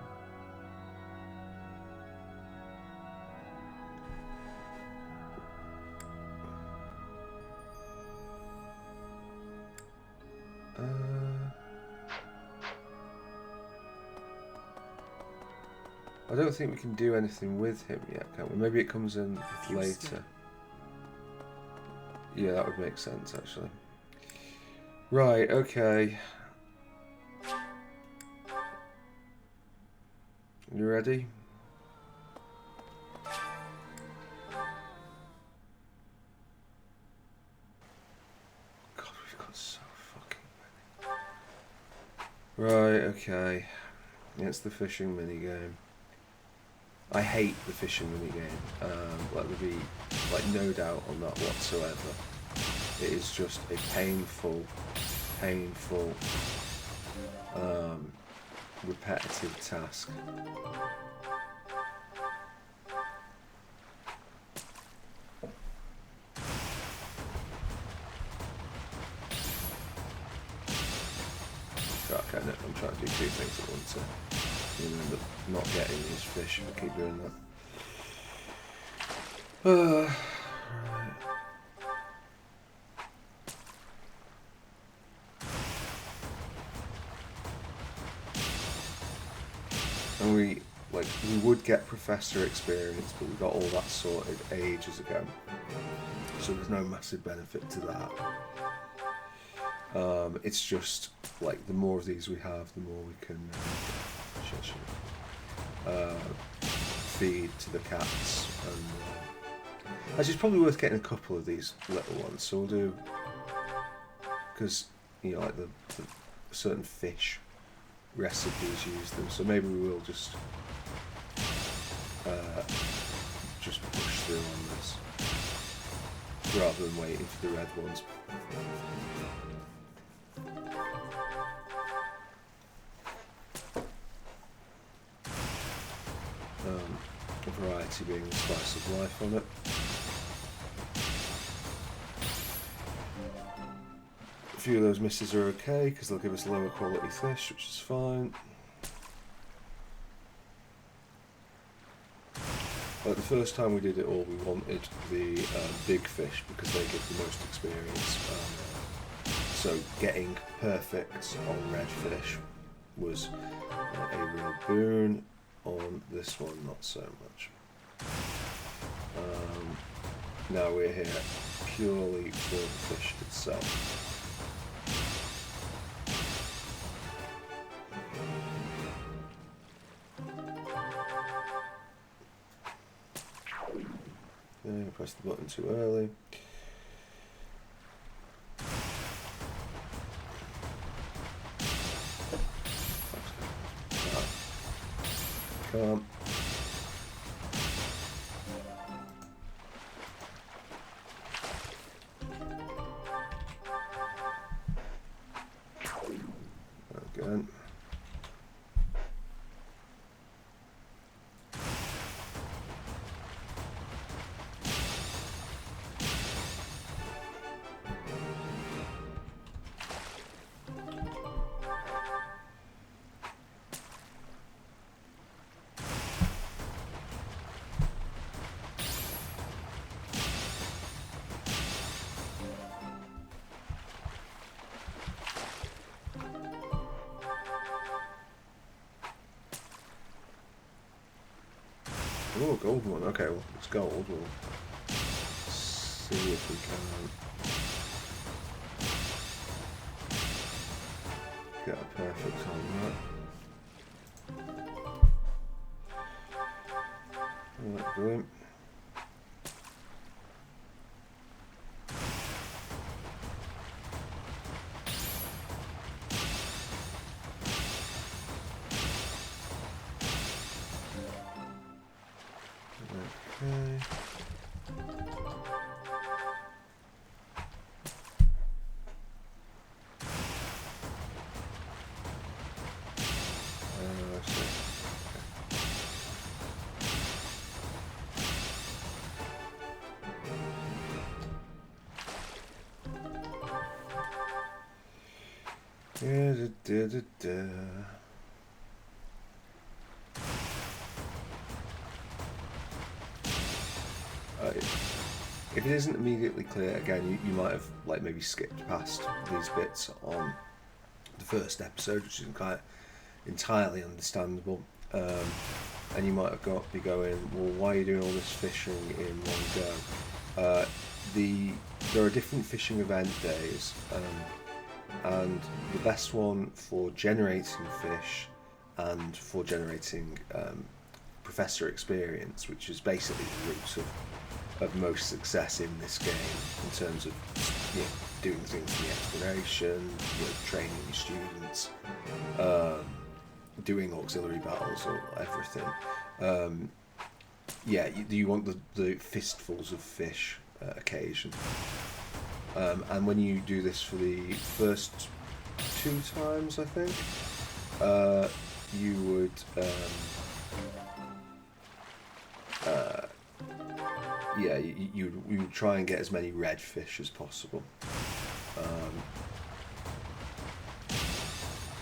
I don't think we can do anything with him yet, can we? Maybe it comes in later. Yeah, that would make sense, actually. Right, okay. You ready? God, we've got so fucking many. Right, okay. It's the fishing minigame. I hate the fishing minigame. Let there be like no doubt on that whatsoever. It is just a painful, repetitive task. Okay, no, I'm trying to do two things at once. You'll end up not getting these fish if I keep doing that. Right. And we would get professor experience, but we got all that sorted ages ago. So there's no massive benefit to that. It's just like the more of these we have, the more we can feed to the cats. And actually, it's probably worth getting a couple of these little ones. So we'll do, because you know, like the certain fish recipes use them. So maybe we will just push through on this rather than waiting for the red ones. Variety being the spice of life on it. A few of those misses are okay because they'll give us lower quality fish, which is fine. Like the first time we did it all, we wanted the big fish because they give the most experience. So getting perfect on red fish was a real boon. On this one, not so much. Now we're here purely for the fish itself. Yeah, press the button too early. Come on. Again. Oh, gold one. Okay, well, it's gold. We'll see if we can get a perfect on that. Alright, brilliant. Okay. I see. Yeah, if it isn't immediately clear, again, you might have like maybe skipped past these bits on the first episode, which is kind of entirely understandable. And you might have be going, well, why are you doing all this fishing in one go? There are different fishing event days, and the best one for generating fish and for generating professor experience, which is basically the root of most success in this game in terms of doing things in the exploration, training your students, doing auxiliary battles or everything. You want the fistfuls of fish occasion. And when you do this for the first 2 times, I think, you would you would try and get as many red fish as possible,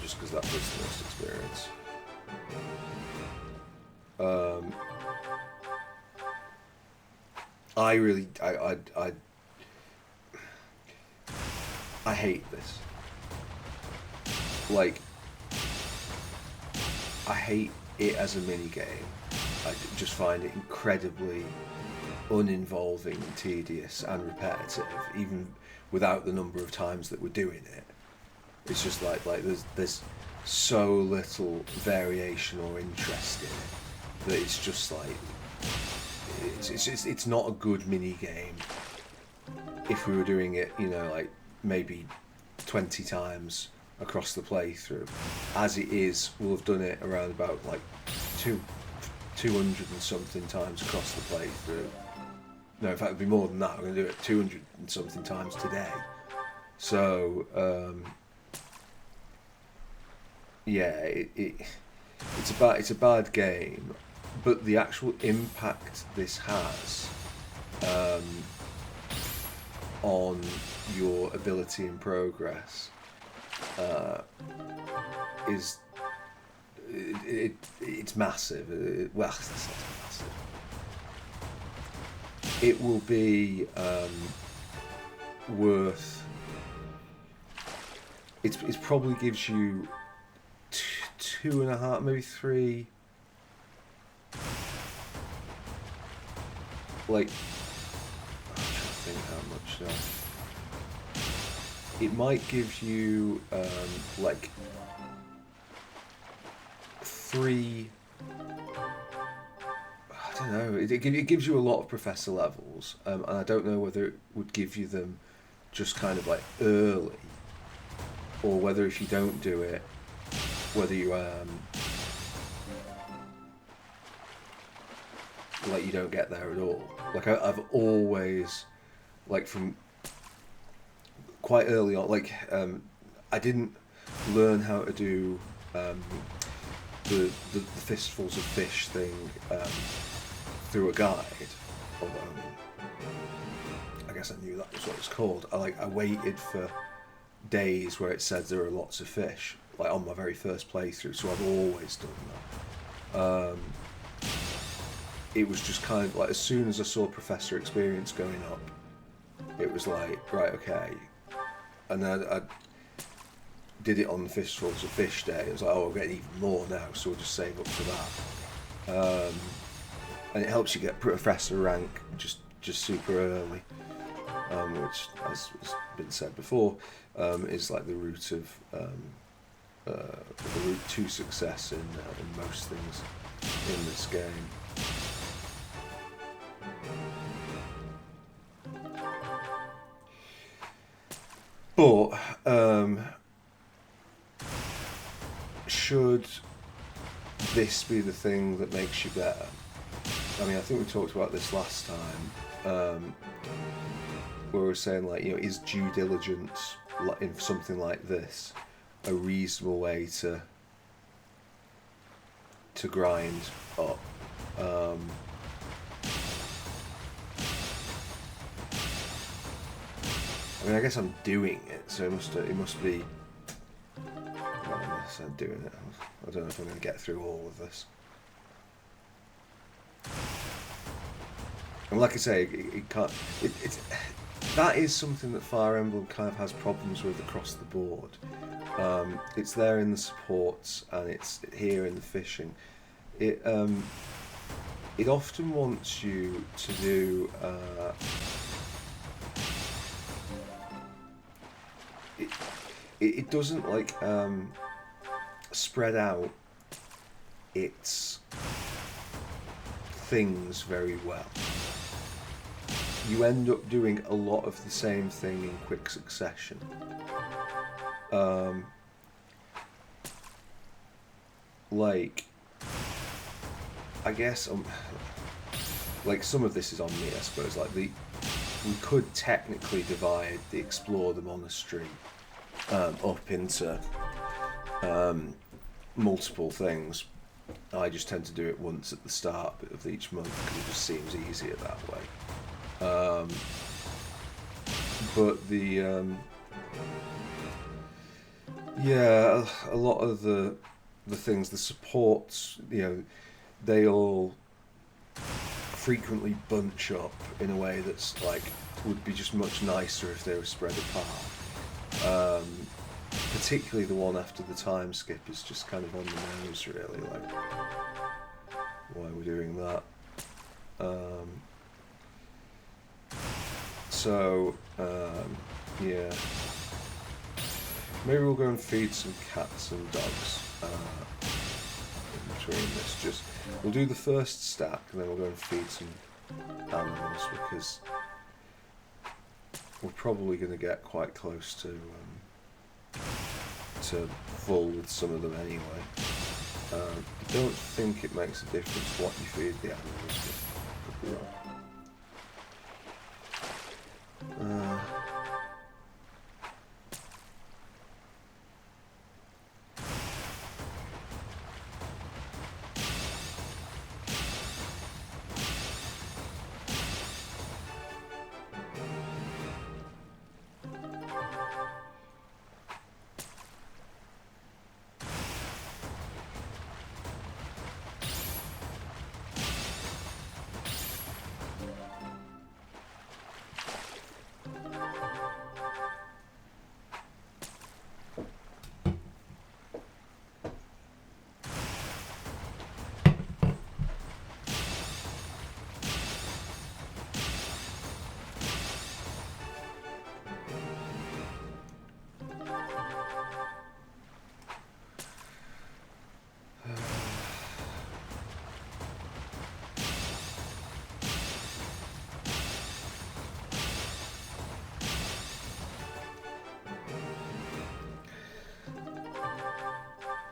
just because that gives the most experience. I hate this. Like, I hate it as a mini game. I just find it incredibly uninvolving and tedious and repetitive, even without the number of times that we're doing it. It's just like there's so little variation or interest in it that it's just like it's not a good mini game. If we were doing it, like maybe 20 times across the playthrough, as it is, we'll have done it around about like 200 and something times across the playthrough. No, in fact, it'd be more than that. We're going to do it 200 and something times today. So, it's a bad game, but the actual impact this has on your ability and progress it's massive. Well, that's not massive. It will be worth. It probably gives you 2.5, maybe 3. Like, I'm trying to think how much. It might give you like 3. I don't know. It gives you a lot of professor levels, and I don't know whether it would give you them just kind of like early, or whether if you don't do it, whether you like you don't get there at all. Like I've always, like from quite early on, like I didn't learn how to do the fistfuls of fish thing through a guide, although I guess I knew that was what it's called. I waited for days where it said there are lots of fish, like on my very first playthrough, so I've always done that. It was just kind of like, as soon as I saw professor experience going up, it was like, right, okay. And then I did it on the fistfuls of fish day. It was like, oh, I'll get even more now, so we'll just save up for that. and it helps you get professor rank just super early, which, as has been said before, is like the route to success in most things in this game. But should this be the thing that makes you better? I mean, I think we talked about this last time, where we were saying, like, you know, is due diligence in something like this a reasonable way to grind up? I mean, I guess I'm doing it, so it must be. Well, unless I'm doing it, I don't know if I'm going to get through all of this. And like I say, it can't. That is something that Fire Emblem kind of has problems with across the board. It's there in the supports, and it's here in the fishing. It often wants you to do. It doesn't like spread out its things very well. You end up doing a lot of the same thing in quick succession. Like, I guess like some of this is on me, I suppose. Like we could technically divide the Explore the Monastery up into multiple things. I just tend to do it once at the start of each month because it just seems easier that way. But the yeah, a lot of the things, the supports, you know, they all frequently bunch up in a way that's like would be just much nicer if they were spread apart. Particularly the one after the time skip is just kind of on the nose, really. Like, why we're doing that. Yeah. Maybe we'll go and feed some cats and dogs in between this. We'll do the first stack and then we'll go and feed some animals because we're probably going to get quite close to full with some of them anyway. I don't think it makes a difference what you feed the animals.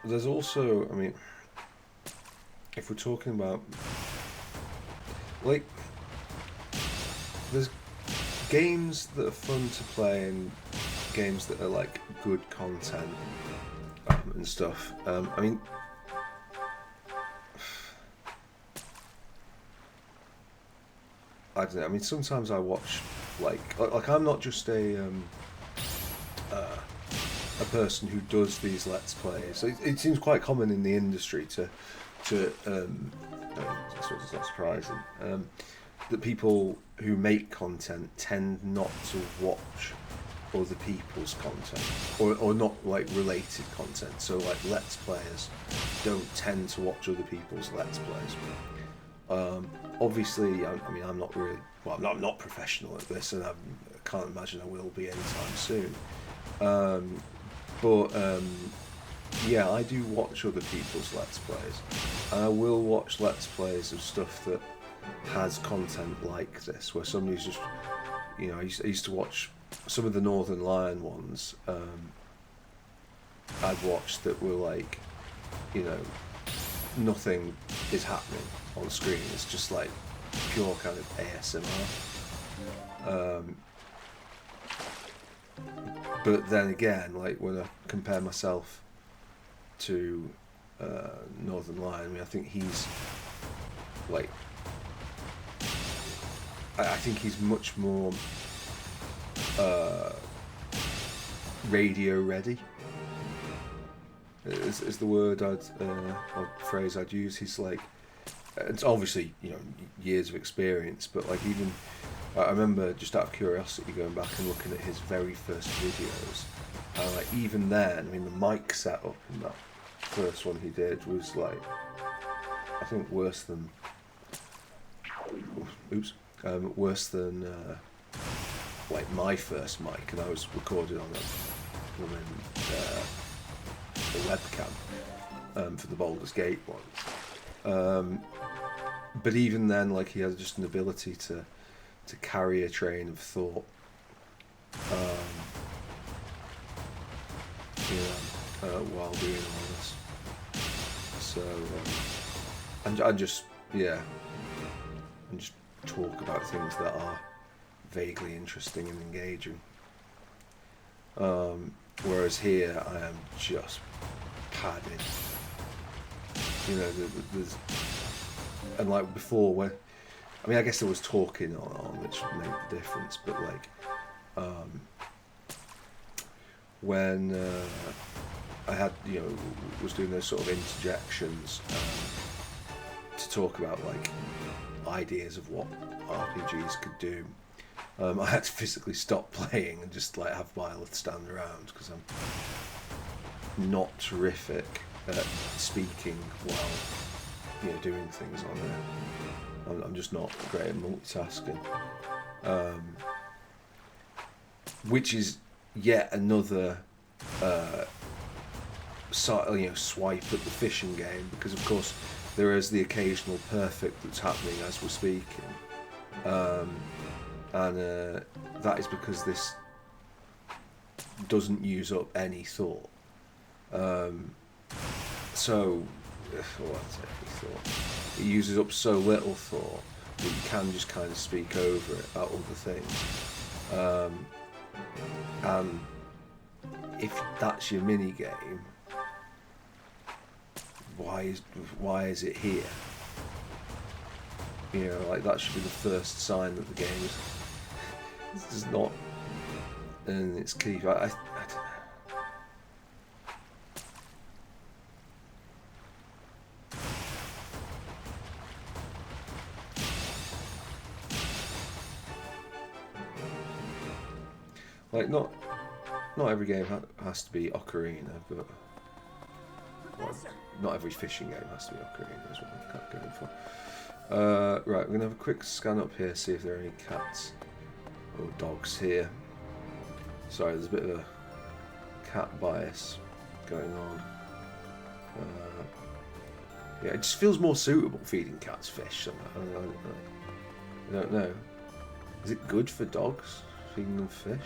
There's also, I mean, if we're talking about, like, there's games that are fun to play and games that are, like, good content and stuff. I mean, I don't know, I mean, sometimes I watch, like I'm not just a person who does these Let's Plays. It seems quite common in the industry to I suppose it's not surprising, that people who make content tend not to watch other people's content, or not like related content. So like Let's Players don't tend to watch other people's Let's Plays. Obviously, I mean, I'm not really, well, I'm not professional at this, and I can't imagine I will be anytime soon. Yeah, I do watch other people's Let's Plays, and I will watch Let's Plays of stuff that has content like this, where somebody's just, you know, I used to watch some of the Northern Lion ones. I'd watched that were like, you know, nothing is happening on screen. It's just like pure kind of ASMR. But then again, like when I compare myself to Northern Lion, I mean, I think he's like, I think he's much more radio ready. Is the word or phrase I'd use. He's like, it's obviously, you know, years of experience, but like, even I remember, just out of curiosity, going back and looking at his very first videos, and like, even then, I mean, the mic setup in that first one he did was like, I think worse than like my first mic, and I was recorded on a webcam for the Baldur's Gate ones. But even then, like, he has just an ability to carry a train of thought. While doing all this. So, and just talk about things that are vaguely interesting and engaging. Whereas here, I am just padded. You know, there's, and like before, where, I mean, I guess there was talking on which made the difference, but like, when I had, you know, was doing those sort of interjections to talk about like ideas of what RPGs could do, I had to physically stop playing and just like have Violet stand around, because I'm not terrific at speaking while, you know, doing things on there. I'm just not great at multitasking, which is yet another swipe at the fishing game, because of course there is the occasional perfect that's happening as we're speaking, and that is because this doesn't use up any thought. It uses up so little thought that you can just kind of speak over it about other things. And if that's your mini game, why is it here? You know, like, that should be the first sign that the game is not in its keep. I don't know. Like, not every game has to be Ocarina, but not every fishing game has to be Ocarina, is what I'm kind of going for. Right, we're going to have a quick scan up here, see if there are any cats or dogs here. Sorry, there's a bit of a cat bias going on. Yeah, it just feels more suitable feeding cats fish. I don't know. Is it good for dogs, feeding them fish?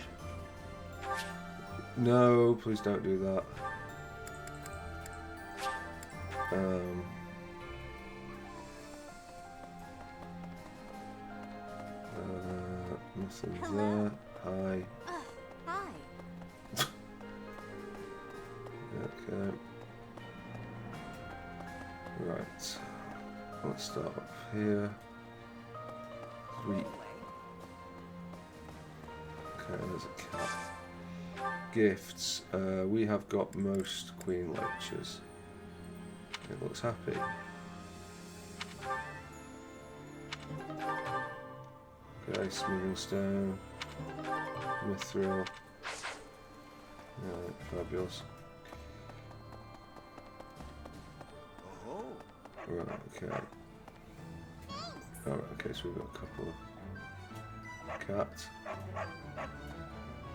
No, please don't do that. Nothing there. Hi. Hi. Okay. Right. Let's start up here. Sweet. Okay, there's a cat. Gifts. We have got most Queen Lectures. It looks happy. Okay, Smoothing Stone. Mithril. Right, fabulous. Right, okay. Alright, okay, so we've got a couple of cats.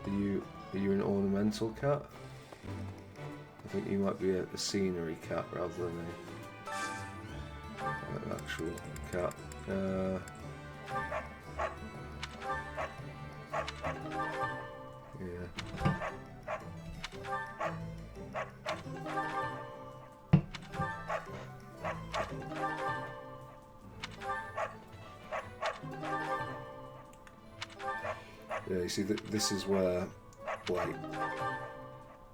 Are you an ornamental cat? I think you might be a scenery cat rather than an actual cat. Yeah. Yeah, you see, this is where, like,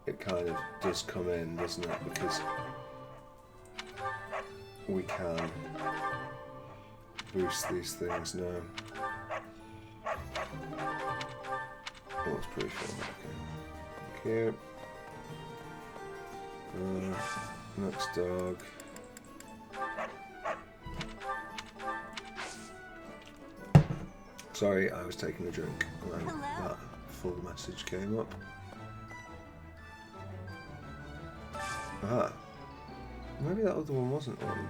it kind of does come in, doesn't it? Because we can boost these things now. Oh, it's pretty fun. Okay. Next dog. Sorry, I was taking a drink when that full message came up. Ah, maybe that other one wasn't on.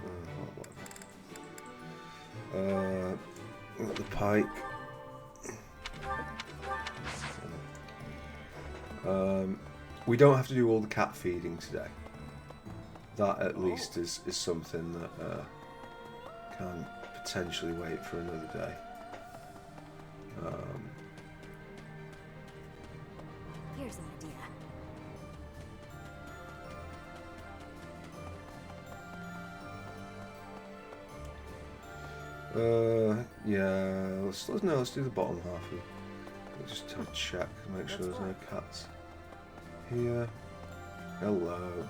Got the pike. We don't have to do all the cat feeding today. That at least is something that can potentially wait for another day. Here's an idea. Yeah. Let's do the bottom half. We'll just check to make sure there's no cats here. Hello.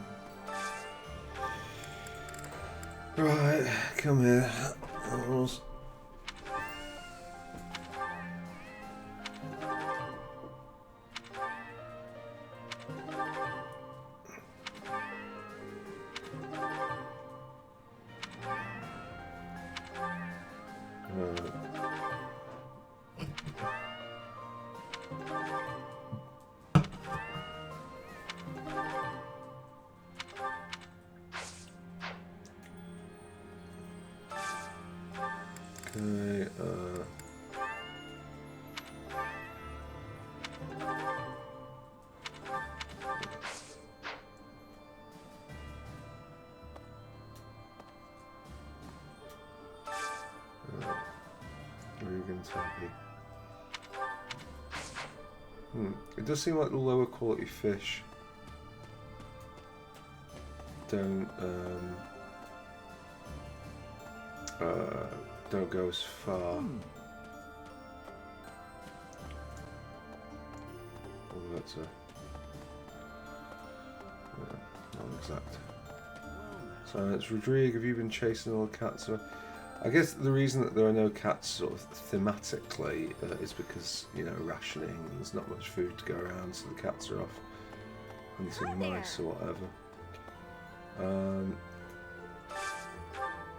Right, come here. Animals. Okay, where are you going to take me? It does seem like the lower quality fish don't go as far. Oh, that's non-exact. So it's Rodrigue. Have you been chasing all the cats? I guess the reason that there are no cats, sort of thematically, is because, you know, rationing. And there's not much food to go around, so the cats are off hunting mice or whatever.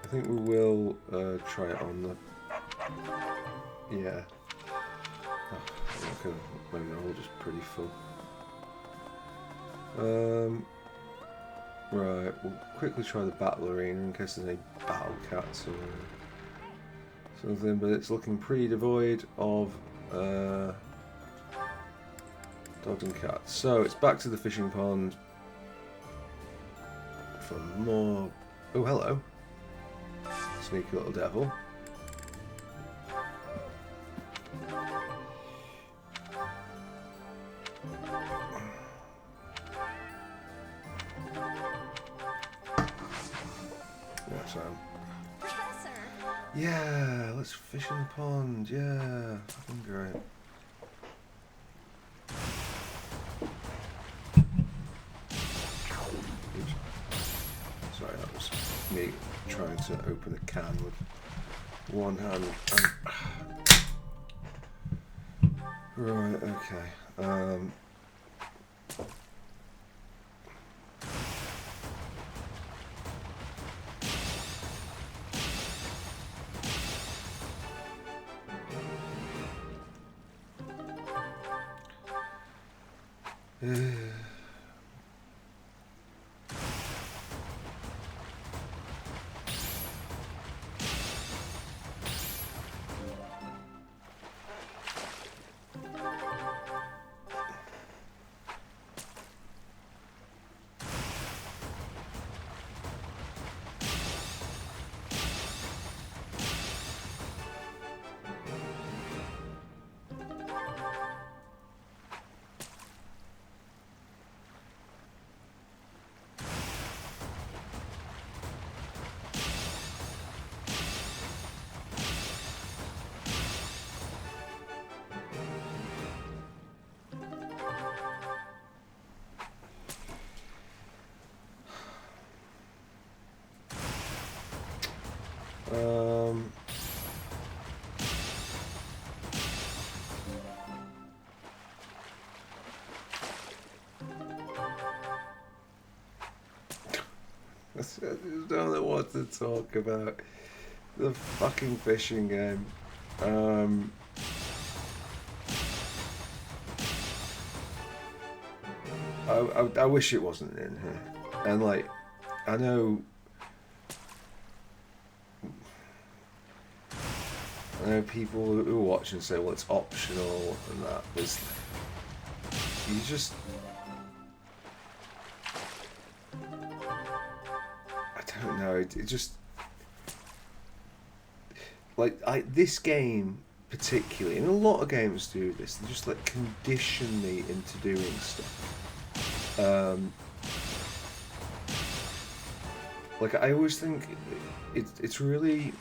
I think we will try it on the. Yeah. Oh, okay. Maybe they're all just pretty full. Right, we'll quickly try the battle arena in case there's any battle cats or something, but it's looking pretty devoid of dogs and cats. So it's back to the fishing pond for more. Oh, hello. Sneaky little devil. Yeah, let's fish in the pond. Yeah, fucking great. Oops. Sorry, that was me trying to open a can with one hand. Right, okay. don't know what to talk about. The fucking fishing game. I wish it wasn't in here. And like, I know people who are watching say, well, it's optional and that. But you just, I don't know. It just, like, this game particularly, and a lot of games do this. They just like condition me into doing stuff. Like, I always think it's really.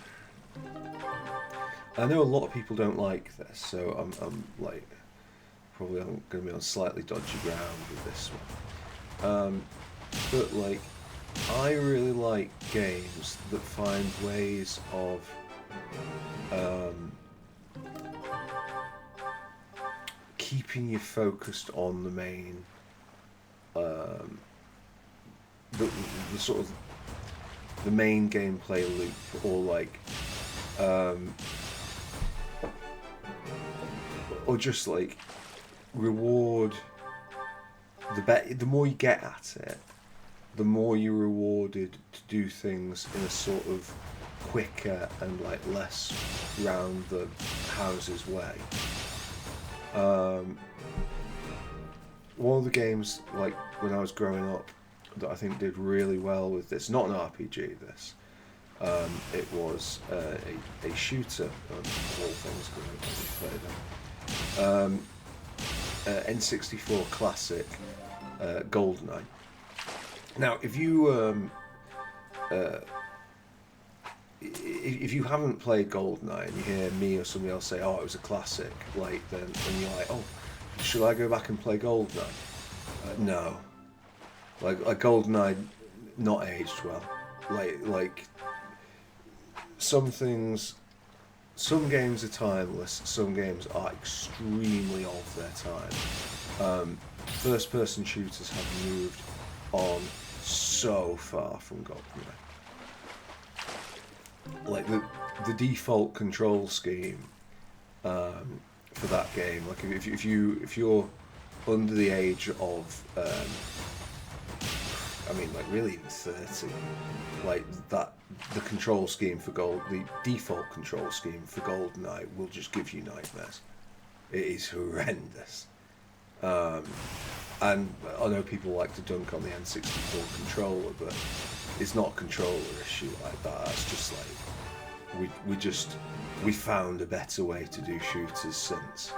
I know a lot of people don't like this, so I'm like probably I'm going to be on slightly dodgy ground with this one. But like, I really like games that find ways of keeping you focused on the main, the sort of the main gameplay loop, or like, or just like reward the more you get at it, the more you're rewarded to do things in a sort of quicker and like less round the houses way. One of the games, like when I was growing up, that I think did really well with this, not an RPG, this, it was a shooter, of all things, because I played them. N64 classic, GoldenEye. Now, if you haven't played GoldenEye and you hear me or somebody else say, "Oh, it was a classic," like then you're like, "Oh, should I go back and play GoldenEye?" No. Like GoldenEye, not aged well. Like some things, some games are timeless. Some games are extremely of their time. First-person shooters have moved on so far from GoldenEye. Like the default control scheme for that game. Like if you're under the age of I mean, like really even 30, like that, the control scheme for the default control scheme for GoldenEye will just give you nightmares. It is horrendous. And I know people like to dunk on the N64 controller, but it's not a controller issue like that. It's just like we found a better way to do shooters since,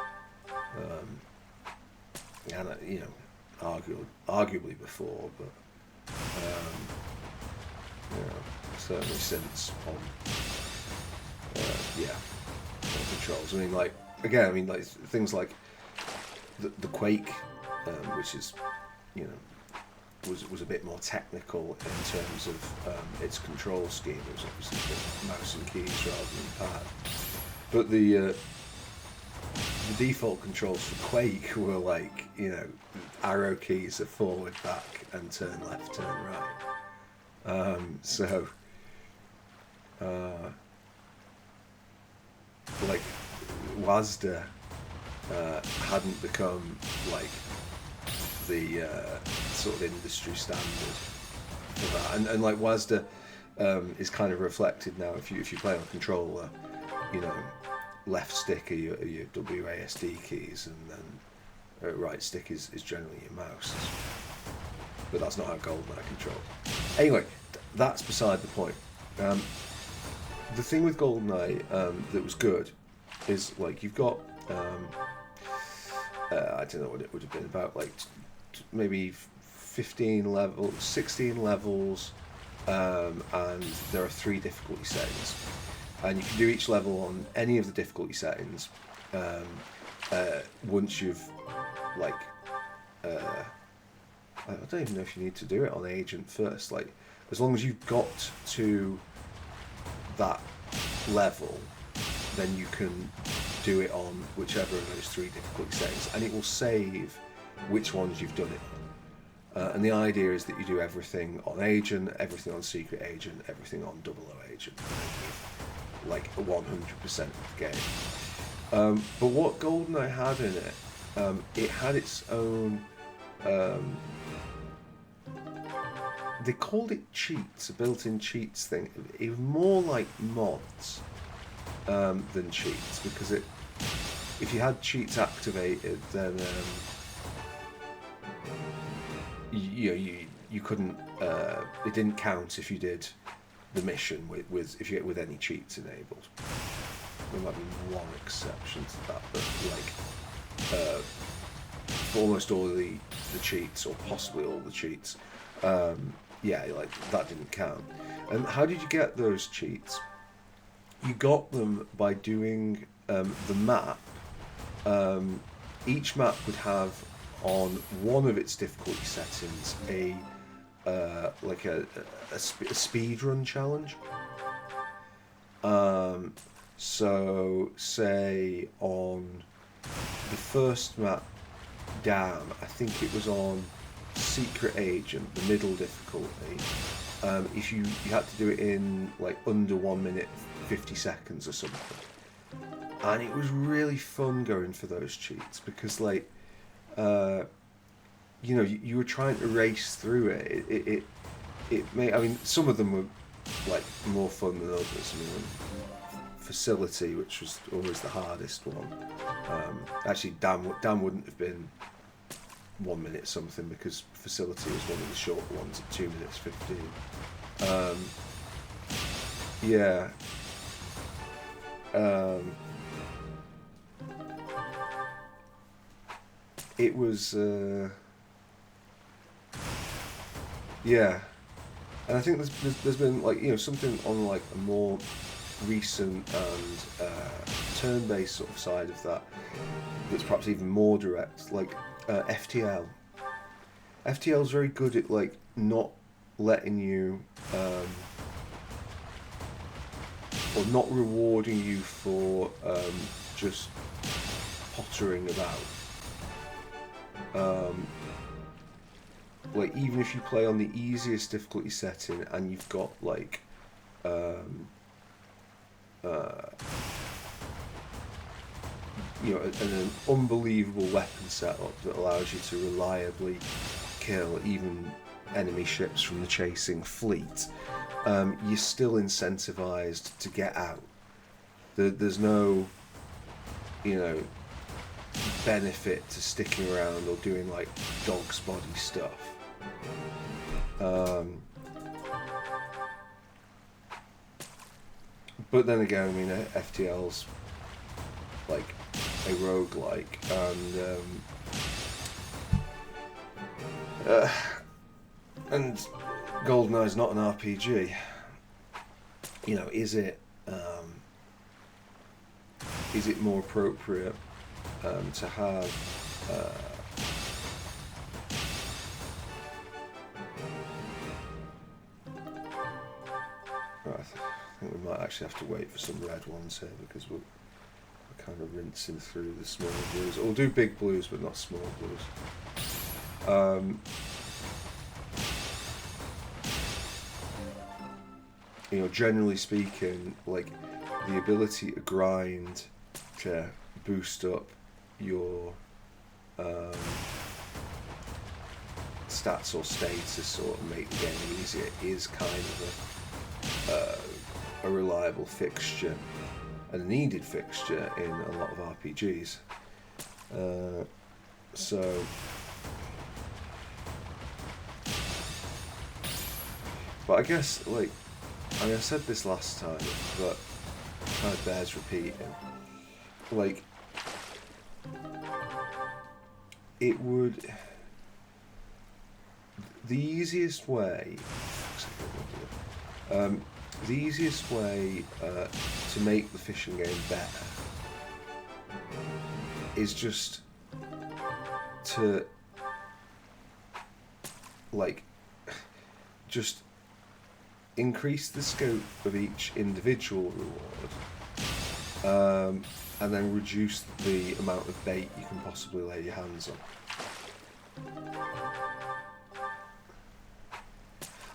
and you know, arguably before, but. You know, certainly since on controls. I mean, like again, I mean, like things like the Quake, which is, you know, was a bit more technical in terms of its control scheme. It was obviously the mouse and keys rather than pad. But the default controls for Quake were like, you know, arrow keys are forward, back, and turn left, turn right. Like WASD hadn't become like the sort of industry standard for that, and like WASD is kind of reflected now. If you play on a controller, you know, left stick are your WASD keys, and then right stick is generally your mouse. But that's not how GoldenEye controls. Anyway, that's beside the point. The thing with GoldenEye that was good is like you've got I don't know what it would have been, about like maybe 16 levels, and there are 3 difficulty settings, and you can do each level on any of the difficulty settings once you've like I don't even know if you need to do it on Agent first. Like, as long as you've got to that level, then you can do it on whichever of those 3 difficulty settings, and it will save which ones you've done it And the idea is that you do everything on Agent, everything on Secret Agent, everything on 00 Agent, like 100% of the game. But what GoldenEye had in it, it had its own. They called it cheats, a built-in cheats thing. It was more like mods than cheats, because if you had cheats activated, then you couldn't. It didn't count if you did the mission with any cheats enabled. There might be one exception to that, but like for almost all of the cheats, or possibly all the cheats, yeah, like that didn't count. And how did you get those cheats? You got them by doing the map. Each map would have on one of its difficulty settings like a speedrun challenge. So say on the first map down, I think it was on Secret Agent, the middle difficulty, if you had to do it in like under 1 minute 50 seconds or something. And it was really fun going for those cheats, because like you were trying to race through it. It made, I mean, some of them were like more fun than others. I mean, Facility, which was always the hardest one. Actually, Dan wouldn't have been 1 minute something, because Facility was one of the short ones at 2 minutes 15. Yeah. It was yeah, and I think there's been like, something on like a more recent and turn-based sort of side of that that's perhaps even more direct, like FTL. FTL is very good at like not letting you or not rewarding you for just pottering about. Like, even if you play on the easiest difficulty setting and you've got like an unbelievable weapon setup that allows you to reliably kill even enemy ships from the chasing fleet, you're still incentivized to get out. There's no, benefit to sticking around or doing like dog's body stuff. But then again, I mean, FTL's like a roguelike, and GoldenEye's not an RPG. Is it more appropriate to have I think we might actually have to wait for some red ones here, because we're kind of rinsing through the small blues. We'll do big blues, but not small blues. Generally speaking, like the ability to grind to boost up your stats or status or make the game easier is kind of a reliable fixture, and a needed fixture in a lot of RPGs. But I guess, like, I mean, I said this last time, but it kind of bears repeating. Like, it would... The easiest way to make the fishing game better is just to, like, just increase the scope of each individual reward, and then reduce the amount of bait you can possibly lay your hands on.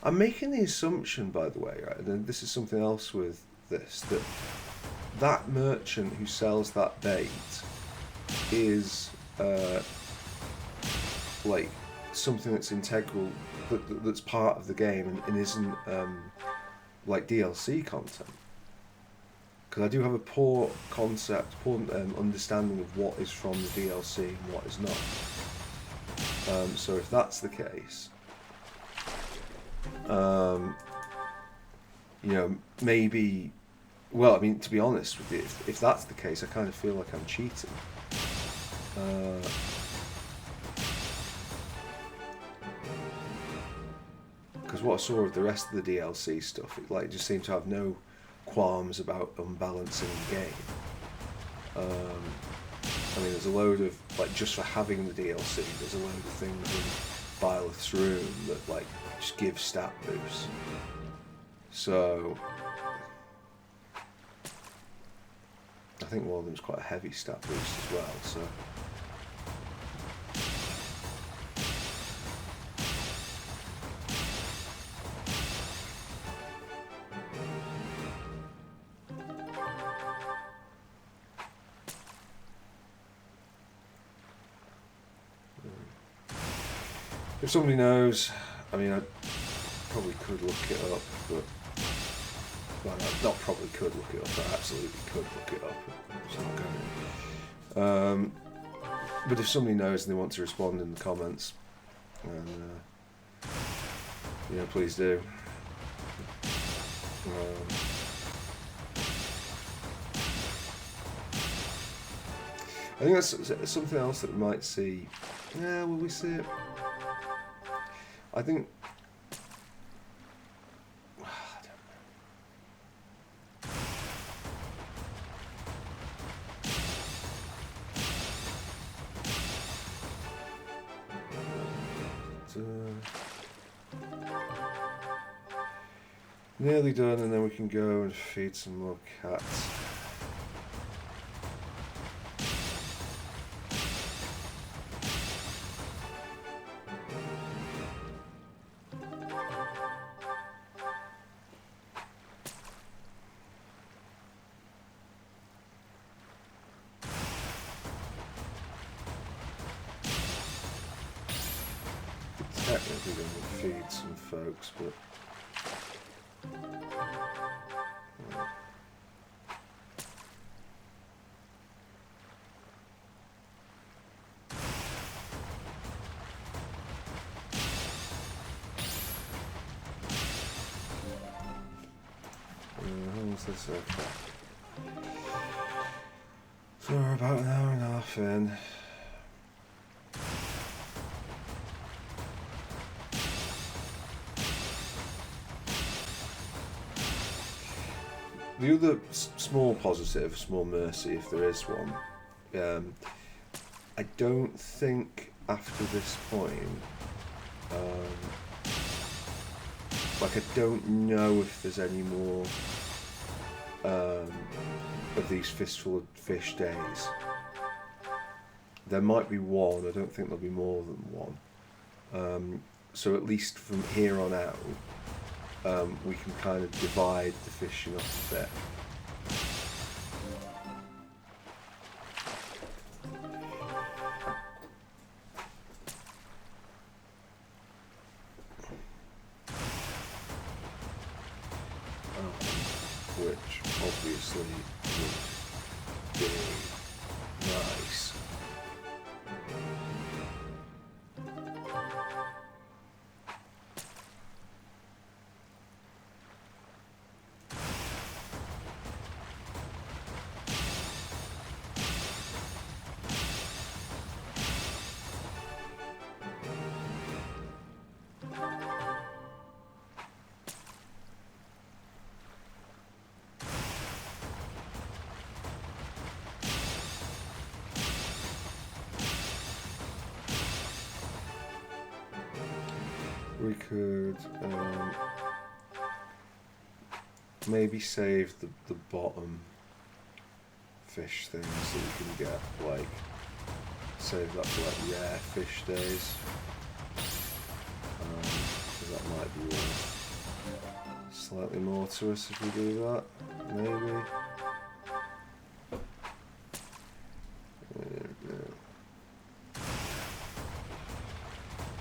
I'm making the assumption, by the way, right, and this is something else with this, that merchant who sells that bait is like something that's integral, that's part of the game, and isn't like DLC content. Because I do have a poor understanding of what is from the DLC and what is not. So if that's the case, you know, maybe, well, I mean, to be honest with you, if that's the case, I kind of feel like I'm cheating. Because what I saw of the rest of the DLC stuff, it just seemed to have no qualms about unbalancing the game. I mean, there's a load of, like, just for having the DLC, there's a load of things in Byleth's room that, like, just give stat boosts. So I think one of them's quite a heavy stat boost as well, so if somebody knows, I mean, I probably could look it up, but, well, I not probably could look it up, I absolutely could look it up. It's not going. But if somebody knows and they want to respond in the comments, and you know, please do. I think that's something else that we might see. Yeah, will we see it? I think. Nearly done, and then we can go and feed some more cats. Technically going to feed some folks, but how's this? Okay. So we're about an hour and a half in. The other small positive, small mercy, if there is one, I don't think after this point, like, I don't know if there's any more of these Fistful of Fish days. There might be one, I don't think there'll be more than one. So at least from here on out, we can kind of divide the fishing up a bit. Which obviously would be nice. We could maybe save the bottom fish things so we can get, like, save that for, like, rare fish days. 'Cause that might be worth slightly more to us if we do that, maybe.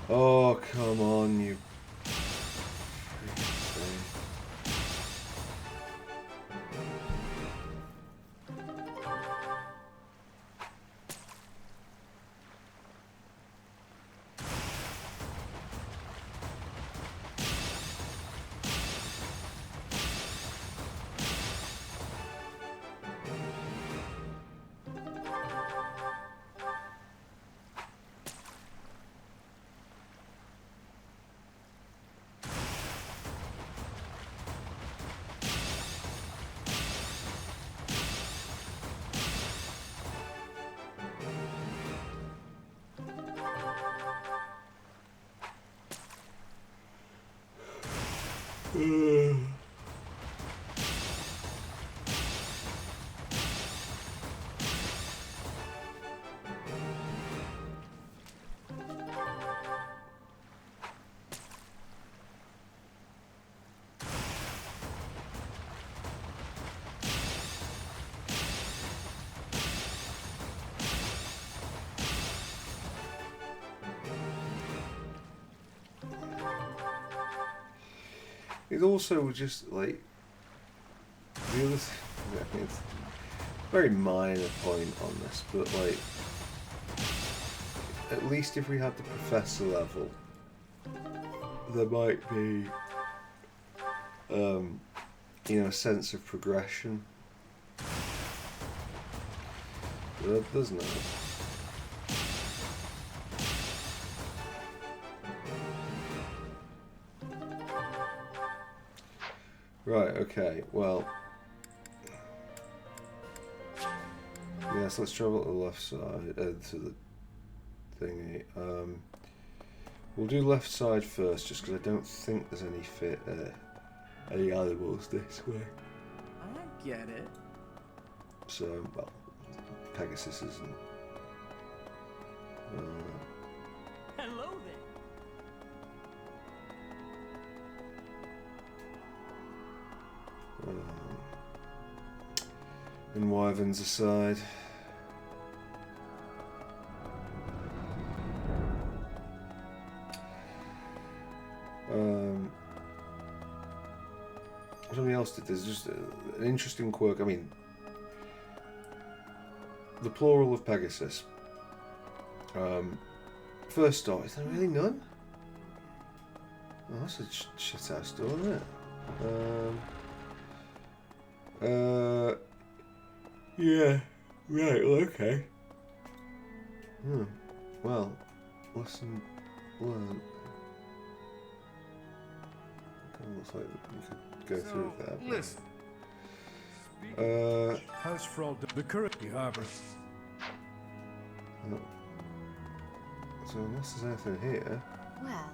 Oh, come on, you. It also just like the other thing, I mean, it's a very minor point on this, but like at least if we had the professor level, there might be you know, a sense of progression. But there's not. Right, okay, well, yes, let's travel to the left side, to the thingy. We'll do left side first, just because I don't think there's any animals this way. I get it. So, well, Pegasus isn't. Hello there. And wyverns aside. Something else that there's just an interesting quirk. I mean, the plural of Pegasus. First off, is there really none? Oh, that's a shit house door, isn't it? Yeah, right, well, okay. Well, lesson learned. Looks like we could go through that. Listen. House Frog, the current harbor. So unless there's anything here. Well.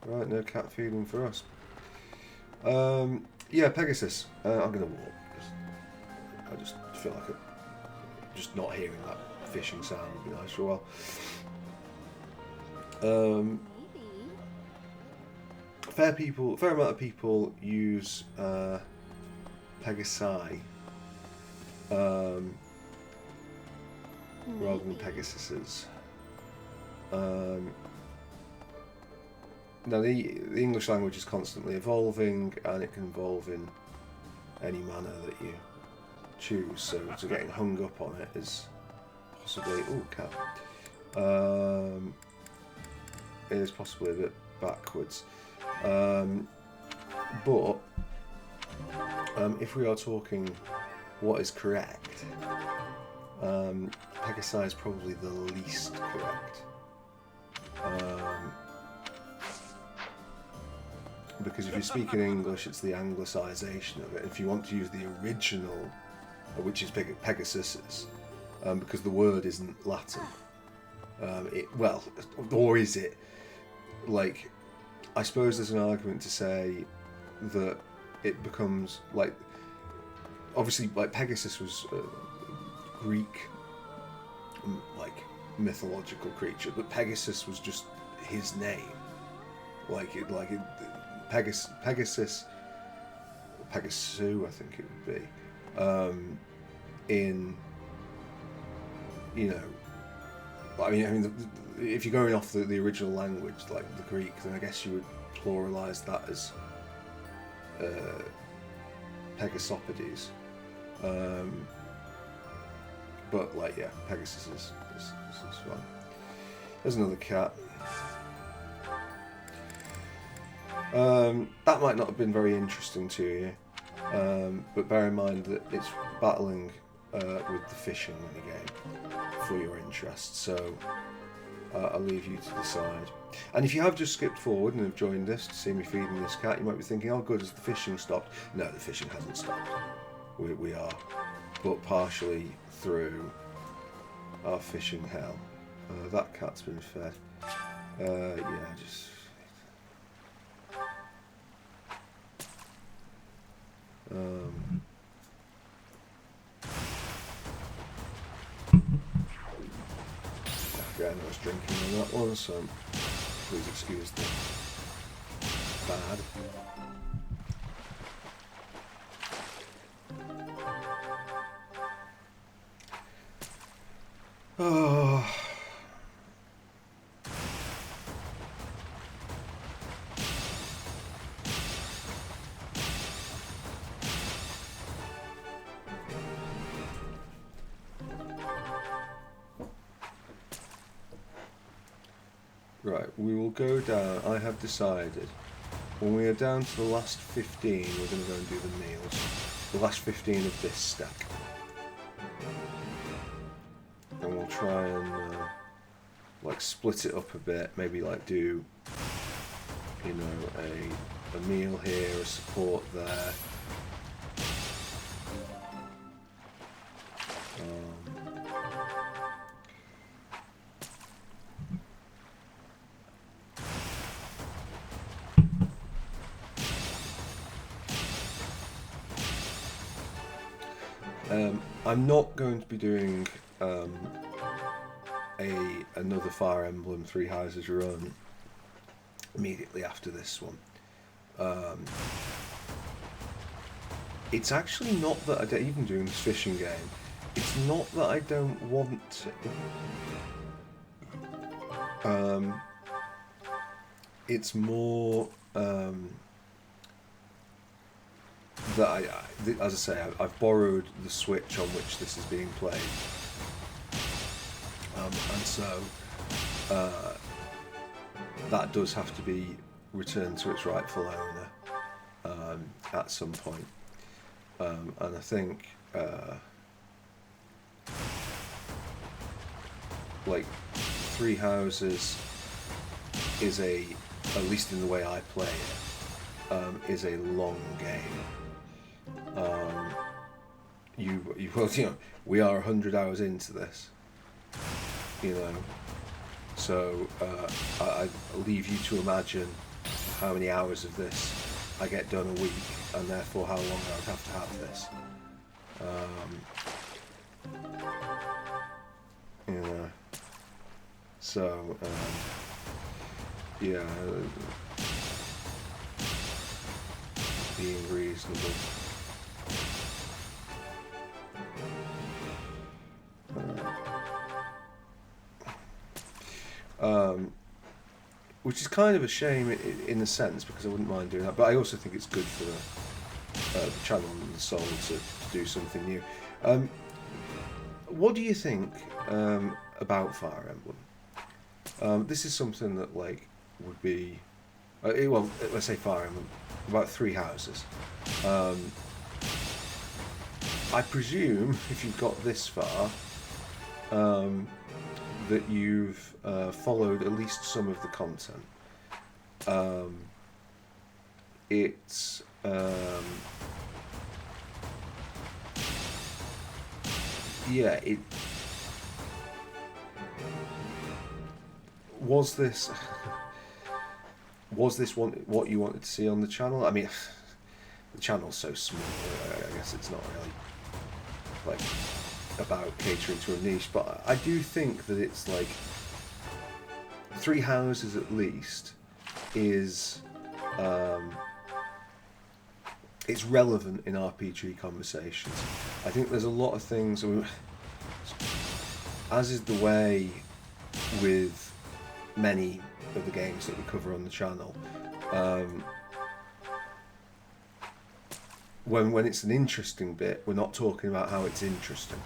Right, no cat feeding for us. Yeah, Pegasus. I'm gonna walk. I just feel like just not hearing that fishing sound would be nice for a while. Fair amount of people use Pegasi rather than Pegasuses. Now the English language is constantly evolving, and it can evolve in any manner that you choose. So getting hung up on it is possibly cat. It is possibly a bit backwards. But if we are talking what is correct, Pegasi is probably the least correct. Because if you speak in English, it's the anglicisation of it. If you want to use the original, which is Pegasus, because the word isn't Latin. Or is it? Like, I suppose there's an argument to say that it becomes like, obviously, like Pegasus was a Greek, like mythological creature, but Pegasus was just his name. Pegasus, I think it would be, in, you know, I mean, if you're going off the original language, like the Greek, then I guess you would pluralize that as Pegasopodes. But like, yeah, Pegasus is fine. There's another cat. That might not have been very interesting to you, but bear in mind that it's battling with the fishing minigame for your interest, so I'll leave you to decide. And if you have just skipped forward and have joined us to see me feeding this cat, you might be thinking, oh good, has the fishing stopped? No, the fishing hasn't stopped. We are but partially through our fishing hell. That cat's been fed. Yeah, just... Again, I was drinking on that one, so please excuse the bad. Oh. Right, we will go down. I have decided when we are down to the last 15, we're going to go and do the meals. The last 15 of this stack. And we'll try and like split it up a bit, maybe like do, you know, a meal here, a support there. I'm not going to be doing another Fire Emblem Three Houses run immediately after this one. It's actually not that I don't, even doing this fishing game, it's not that I don't want to. It's more that as I say, I've borrowed the Switch on which this is being played, and so that does have to be returned to its rightful owner at some point, and I think like Three Houses is at least in the way I play it, is a long game. We are 100 hours into this, you know, so I leave you to imagine how many hours of this I get done a week, and therefore how long I would have to have this. You know, so yeah, being reasonable. Which is kind of a shame in a sense, because I wouldn't mind doing that, but I also think it's good for the channel and the soul to do something new. What do you think about Fire Emblem? This is something that like would be, well, let's say Fire Emblem, about Three Houses. I presume if you've got this far, that you've followed at least some of the content. It's yeah, it was this what you wanted to see on the channel? I mean, the channel's so small, I guess it's not really like about catering to a niche, but I do think that it's like Three Houses at least is it's relevant in RPG conversations. I think there's a lot of things, as is the way with many of the games that we cover on the channel. When it's an interesting bit, we're not talking about how it's interesting.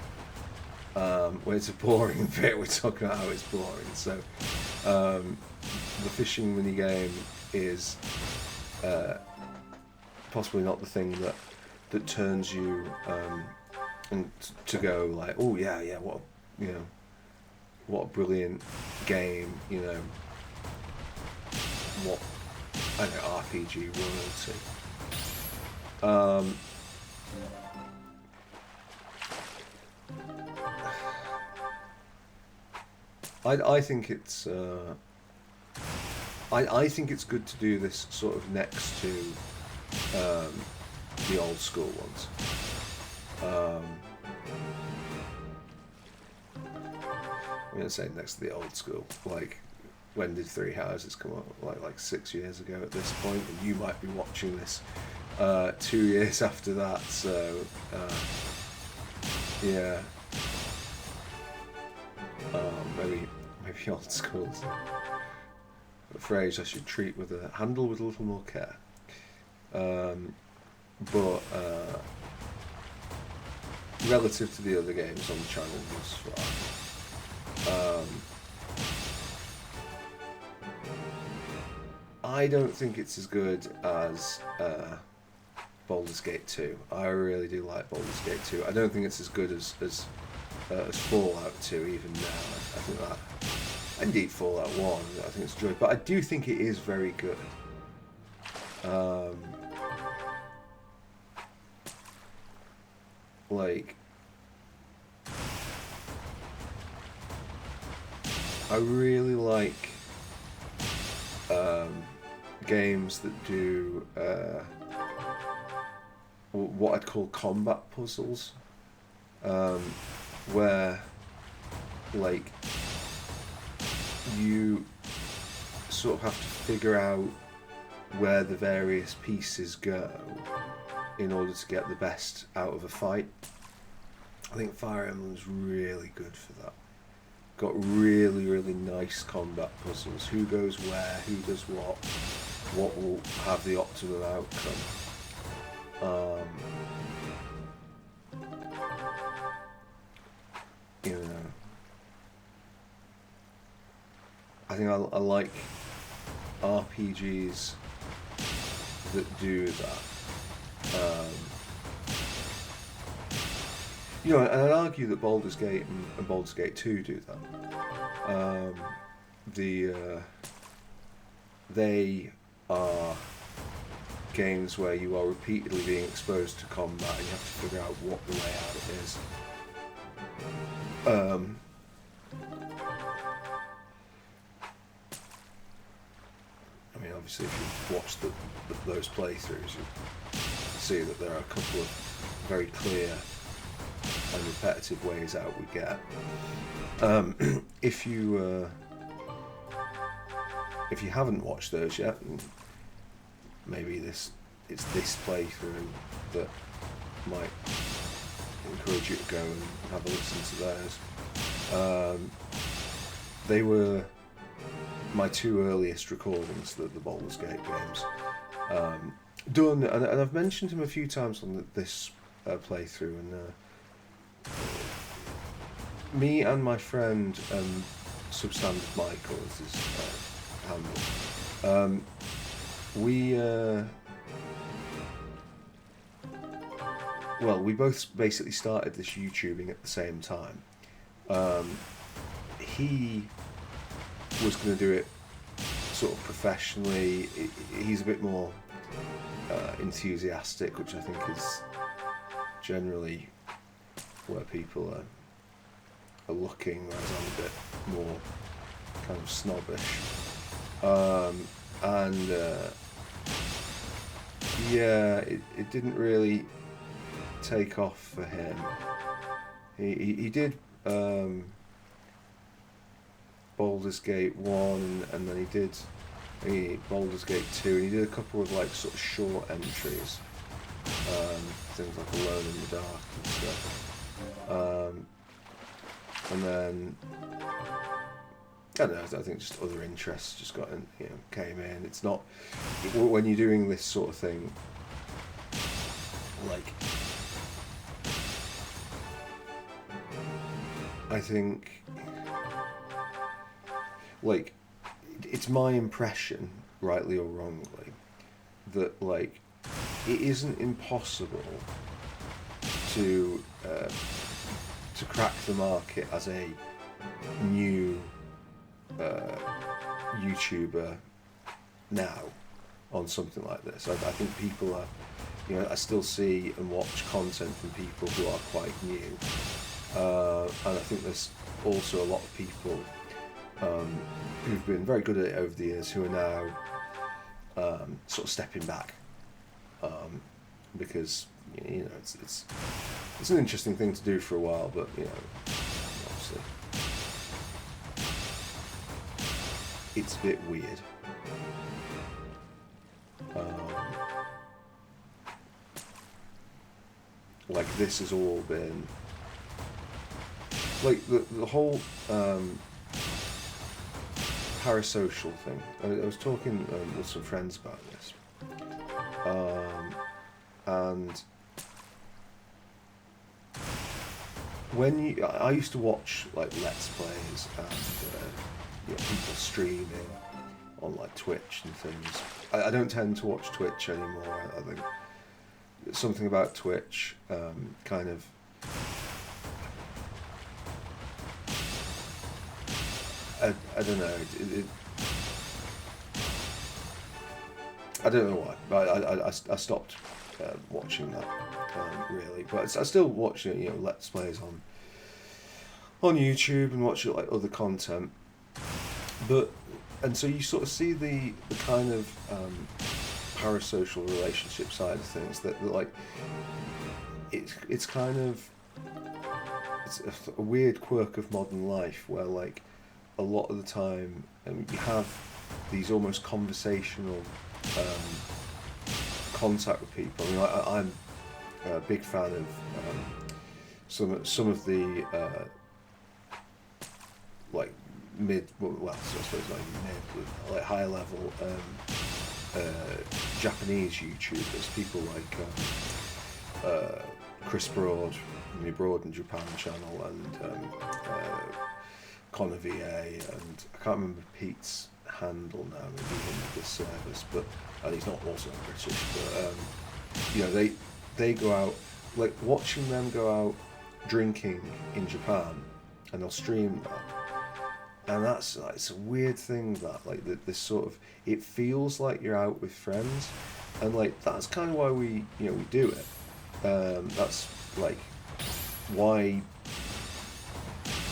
When it's a boring bit, we're talking about how it's boring. So the fishing minigame is possibly not the thing that turns you and to go like, oh yeah, what what a brilliant game, what RPG royalty. I think it's I think it's good to do this sort of next to the old school ones. I'm gonna say next to the old school. Like, when did Three Houses come up? Like 6 years ago at this point, and you might be watching this 2 years after that. So yeah, maybe old school's a phrase I should handle with a little more care. But relative to the other games on the channel thus far, I don't think it's as good as Baldur's Gate 2. I really do like Baldur's Gate 2. I don't think it's as good as Fallout 2 even now. I think that, indeed Fallout 1, I think it's enjoyed, but I do think it is very good. Like, I really like games that do what I'd call combat puzzles, where like you sort of have to figure out where the various pieces go in order to get the best out of a fight. I think Fire Emblem's really good for that. Got really, really nice combat puzzles. Who goes where, who does what will have the optimum outcome. I think I like RPGs that do that. And I'd argue that Baldur's Gate and Baldur's Gate 2 do that. They are games where you are repeatedly being exposed to combat and you have to figure out what the way out is. I mean, obviously, if you've watched those playthroughs, you see that there are a couple of very clear and repetitive ways out we get. If you haven't watched those yet, maybe it's this playthrough that might encourage you to go and have a listen to those. They were my two earliest recordings, the Baldur's Gate games, done, and I've mentioned him a few times on this playthrough, and me and my friend Substandard Michael is his handle. We both basically started this YouTubing at the same time. He was going to do it sort of professionally. He's a bit more enthusiastic, which I think is generally where people are looking, whereas I'm a bit more kind of snobbish. It didn't really take off for him. He did Baldur's Gate 1, and then he did Baldur's Gate 2, and he did a couple of like sort of short entries, things like Alone in the Dark and stuff. And then I don't know, I think just other interests just got in, came in. It's not when you're doing this sort of thing, like I think like it's my impression, rightly or wrongly, that like it isn't impossible to crack the market as a new YouTuber now on something like this. I think people are, I still see and watch content from people who are quite new, and I think there's also a lot of people who've been very good at it over the years who are now sort of stepping back, because it's an interesting thing to do for a while, but obviously it's a bit weird. Like this has all been like the whole parasocial thing. I was talking with some friends about this, and when I used to watch like Let's Plays and people streaming on like Twitch and things. I don't tend to watch Twitch anymore. I think something about Twitch kind of I don't know. I don't know why, but I stopped watching that really. But I still watch Let's Plays on YouTube and watch like other content. And so you sort of see the kind of parasocial relationship side of things that like it's kind of it's a weird quirk of modern life where like a lot of the time you have these almost conversational contact with people. I mean, I'm a big fan of some of the like so I suppose not even mid, but like higher level Japanese YouTubers, people like Chris Broad, from the Broad in Japan channel, and Connor VA, and I can't remember Pete's handle now, maybe him with this service, but and he's not also British, but they go out, like watching them go out drinking in Japan, and they'll stream that. And that's it's a weird thing that like this sort of, it feels like you're out with friends, and like that's kind of why we do it. That's like why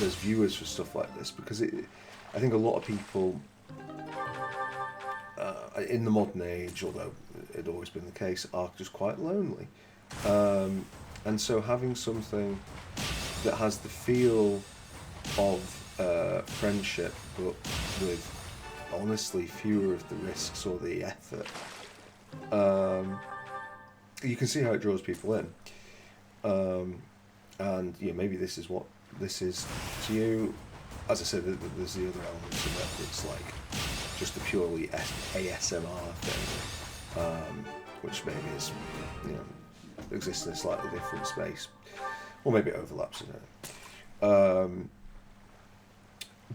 there's viewers for stuff like this, because I think a lot of people in the modern age, although it had always been the case, are just quite lonely, and so having something that has the feel of friendship, but with honestly fewer of the risks or the effort, you can see how it draws people in, and maybe this is what this is to you. As I said, there's the other elements of it that's like just a purely ASMR thing, which maybe is exists in a slightly different space, or maybe it overlaps in it.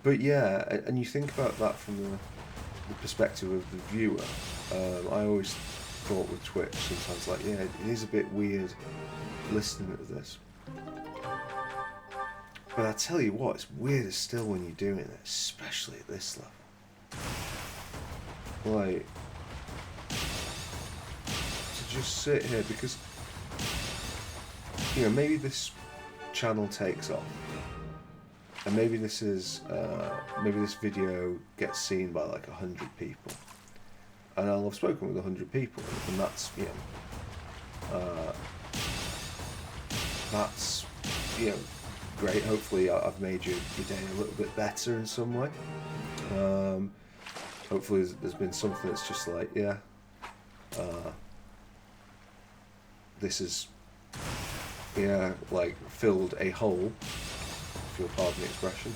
But yeah, and you think about that from the perspective of the viewer. I always thought with Twitch sometimes like, yeah, it is a bit weird listening to this. But I tell you what, it's weirder still when you're doing it, especially at this level. Like, to just sit here, because maybe this channel takes off. And maybe this is maybe this video gets seen by like 100 people, and I'll have spoken with 100 people, and that's that's great. Hopefully, I've made your day a little bit better in some way. hopefully there's been something that's just like, yeah, this is, yeah, like filled a hole, if you'll pardon the expression.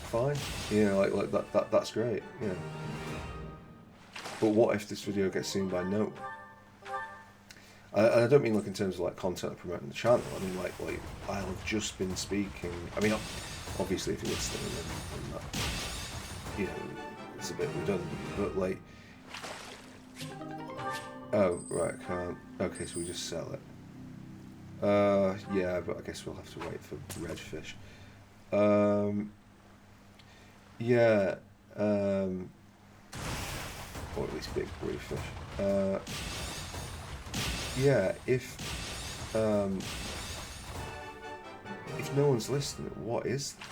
Fine, you know, like that's great, yeah. But what if this video gets seen by no one? I don't mean like in terms of like content of promoting the channel. I mean like I'll have just been speaking. I mean, obviously if you're listening, then that, you know, it's a bit redundant. But like, oh right, I can't. Okay, so we just sell it. Yeah, but I guess we'll have to wait for redfish. Yeah, or at least big blue fish. Yeah, if no one's listening, what is this?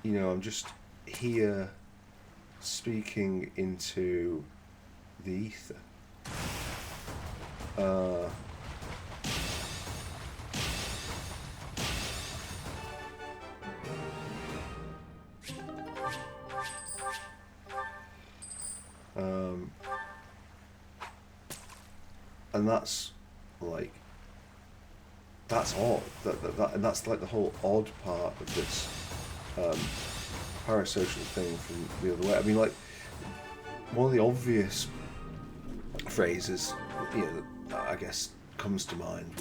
You know, I'm just here speaking into the ether. And that's like, that's odd. And that's like the whole odd part of this parasocial thing from the other way. I mean, like, one of the obvious phrases, you know, that I guess comes to mind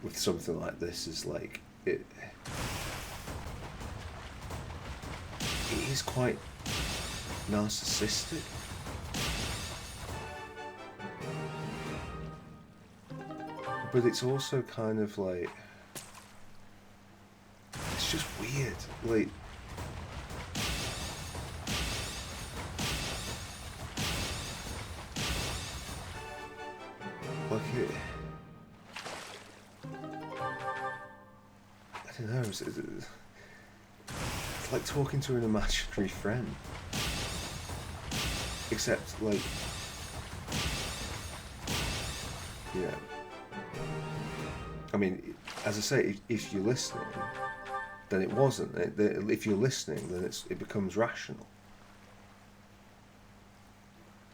with something like this is like it is quite narcissistic. But it's also kind of like, it's just weird. Like, it, I don't know, it's like talking to an imaginary friend. Except, like, yeah. I mean, as I say, if you're listening, then it wasn't. If you're listening, then it becomes rational.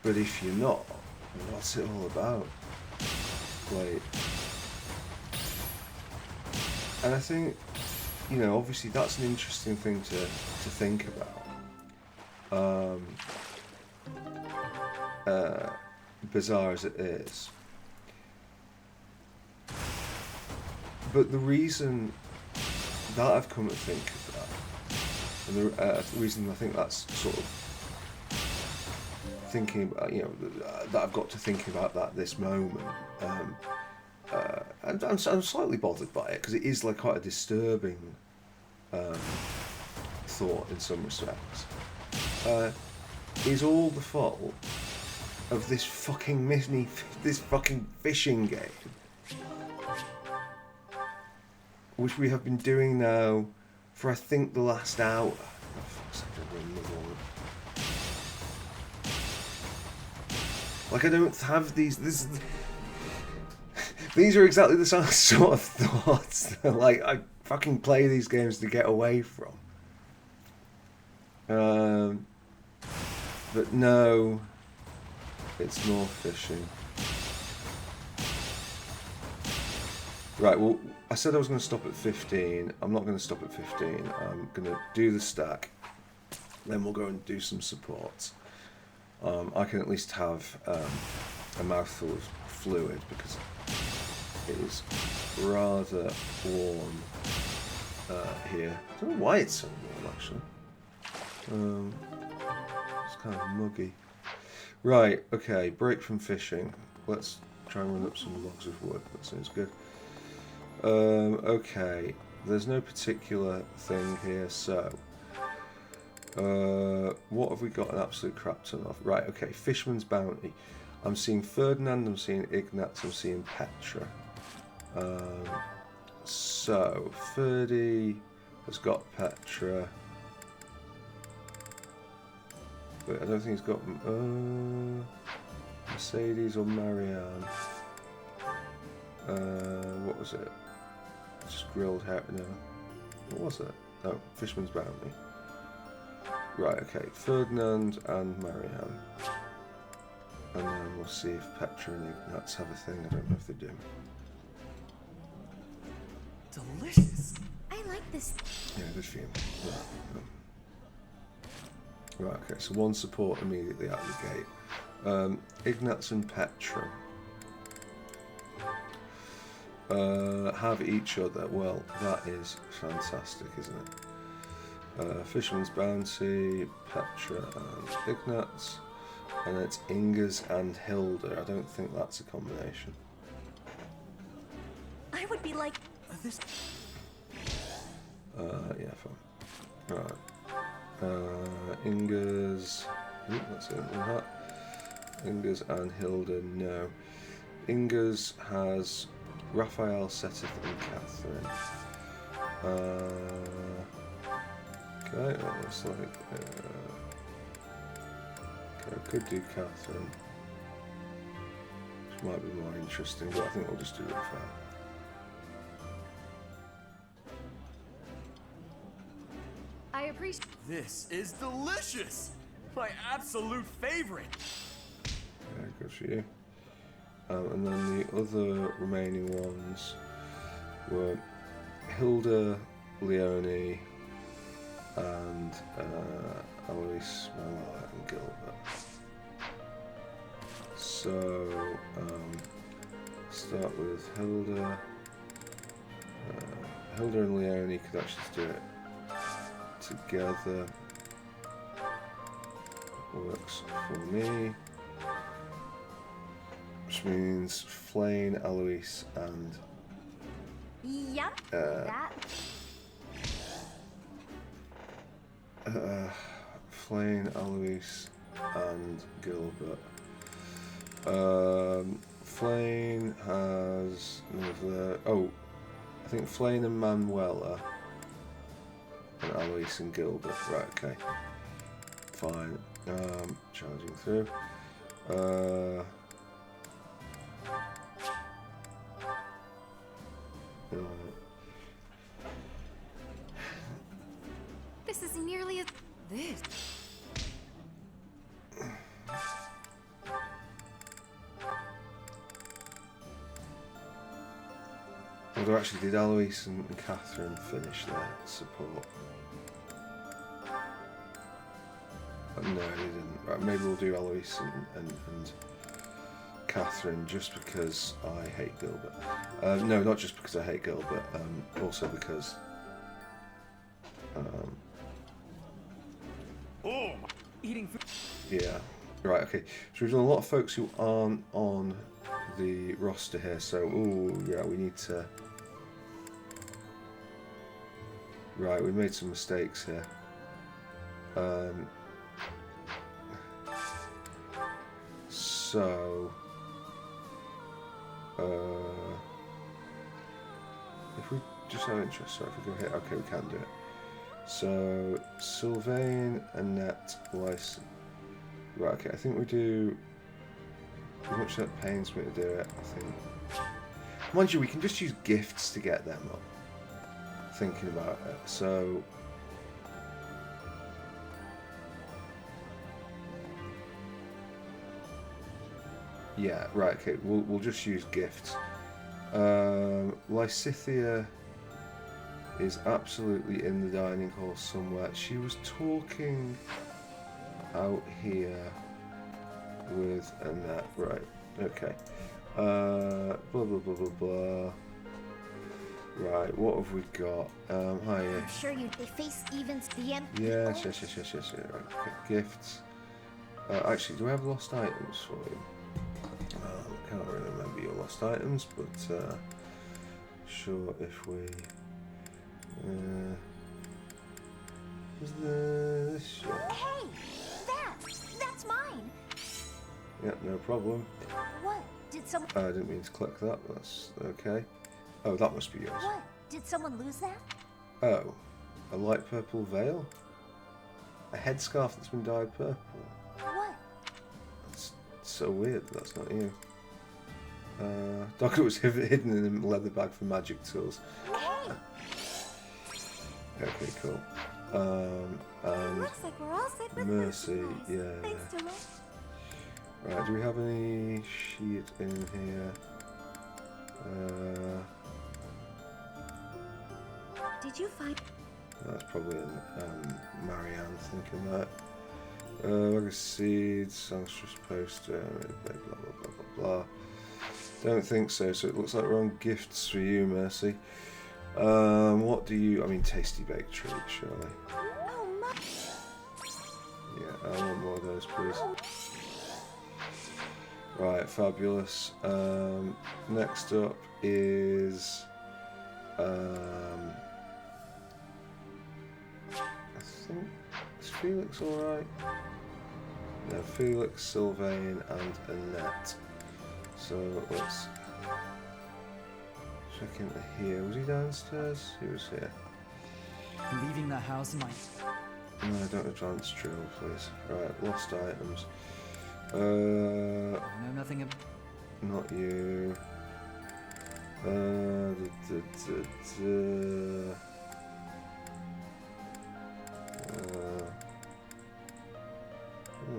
But if you're not, what's it all about? Like, and I think, you know, obviously that's an interesting thing to think about. Bizarre as it is. But the reason that I've come to think of that, and the reason I think that's sort of thinking about, you know, that I've got to thinking about that this moment, I'm slightly bothered by it, because it is like quite a disturbing thought in some respects, is all the fault of this fucking this fucking fishing game, which we have been doing now for I think the last hour. Oh, fuck's sake, I've got another one. Like, I don't have these are exactly the sort of thoughts that, like, I fucking play these games to get away from. But no, it's more fishing. Right, well, I said I was going to stop at 15. I'm not going to stop at 15. I'm going to do the stack. Then we'll go and do some supports. I can at least have a mouthful of fluid because it is rather warm here. I don't know why it's so warm, actually. It's kind of muggy. Right, okay, break from fishing. Let's try and run up some logs of wood. That sounds good. Okay, there's no particular thing here, so what have we got an absolute crap ton of? Right, okay, Fisherman's Bounty. I'm seeing Ferdinand, I'm seeing Ignatz, I'm seeing Petra. So, Ferdy has got Petra. But I don't think he's got Mercedes or Marianne. What was it? Just grilled hair. No. What was it? Oh, Fisherman's Bounty. Right, okay. Ferdinand and Marianne. And then we'll see if Petra and Ignatz have a thing. I don't know if they do. Delicious. I like this. Yeah, good for you. Right, okay, so one support immediately out of the gate. Ignatz and Petra have each other. Well, that is fantastic, isn't it? Fisherman's Bounty, Petra and Ignatz. And it's Inger's and Hilda. I don't think that's a combination. I would be like this. Yeah, fine. Right. Inger's. Ooh, that's it. That. Inger's and Hilda. No. Inger's has Raphael, Seteth, and Catherine. Okay, that looks like. Okay, I could do Catherine, which might be more interesting, but I think we'll just do Raphael. I appreciate. This is delicious! My absolute favorite! Yeah, good for you. And then the other remaining ones were Hilda, Leonie, and Eloise, Manuela, and Gilbert. So, start with Hilda. Hilda and Leonie could actually do it together. Works for me. Which means Flayn, Eloise, and yep, that. Flayn, Eloise, and Gilbert. Flayn has another. Oh, I think Flayn and Manuela, and Eloise and Gilbert. Right, okay. Fine. Charging through. This is nearly as this. Although actually, did Eloise and Catherine finish their support? No, they didn't. Right, maybe we'll do Eloise and Catherine just because I hate Gilbert. No, not just because I hate Gilbert. Also because. Oh, eating food. Yeah. Right. Okay. So we've done a lot of folks who aren't on the roster here. So, ooh, yeah, we need to. Right, we made some mistakes here. So, if we just have interest, so if we go here, okay, we can do it. So, Sylvain, Annette, Lyson. Right, okay, I think we do. As much as that pains me to do it, I think. Mind you, we can just use gifts to get them up. Thinking about it, so. Yeah, right, okay, we'll just use gifts. Lysithia is absolutely in the dining hall somewhere. She was talking out here with Annette, right, okay. Blah, blah, blah, blah, blah. Right, what have we got? Hi, yeah. I'm sure you. They face even the empty. Yes, right, okay. Gifts. Actually, do we have lost items for you? I can't really remember your lost items, but sure, if we is this shop? Hey, that's mine. Yep, no problem. What? Did someone? I didn't mean to click that. That's okay. Oh, that must be yours. What? Did someone lose that? Oh, a light purple veil. A headscarf that's been dyed purple. What? That's so weird. That's not you. Docker was hidden in a leather bag for magic tools. Hey! Okay, cool. And Looks like we're all set with Mercy, yeah. Thanks, Tomo. Right, do we have any sheet in here? Did you find? That's probably Marianne thinking that. Like seeds, songstress poster, blah blah blah blah blah. Don't think so. So it looks like we're on gifts for you, Mercy. What do you? I mean, tasty baked treat, surely. Oh my! Yeah, I want more of those, please. Right, fabulous. Next up is I think is Felix alright? No, Felix, Sylvain, and Annette. So let's check into here. Was he downstairs? He was here. Leaving the house in my... No, don't advance drill, please. Right, lost items. I know nothing of... Not you.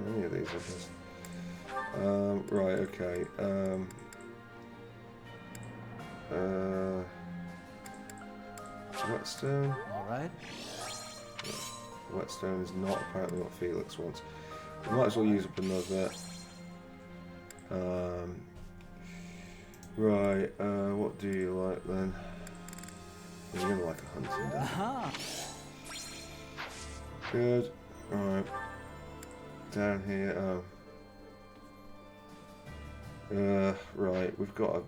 Any of these of us. Right, okay. Whetstone? Alright. Yeah. Whetstone is not apparently what Felix wants. We might as well use up another. Right, what do you like then? You're gonna like a hunting dog. Aha! Good. Alright. Down here, right, we've got a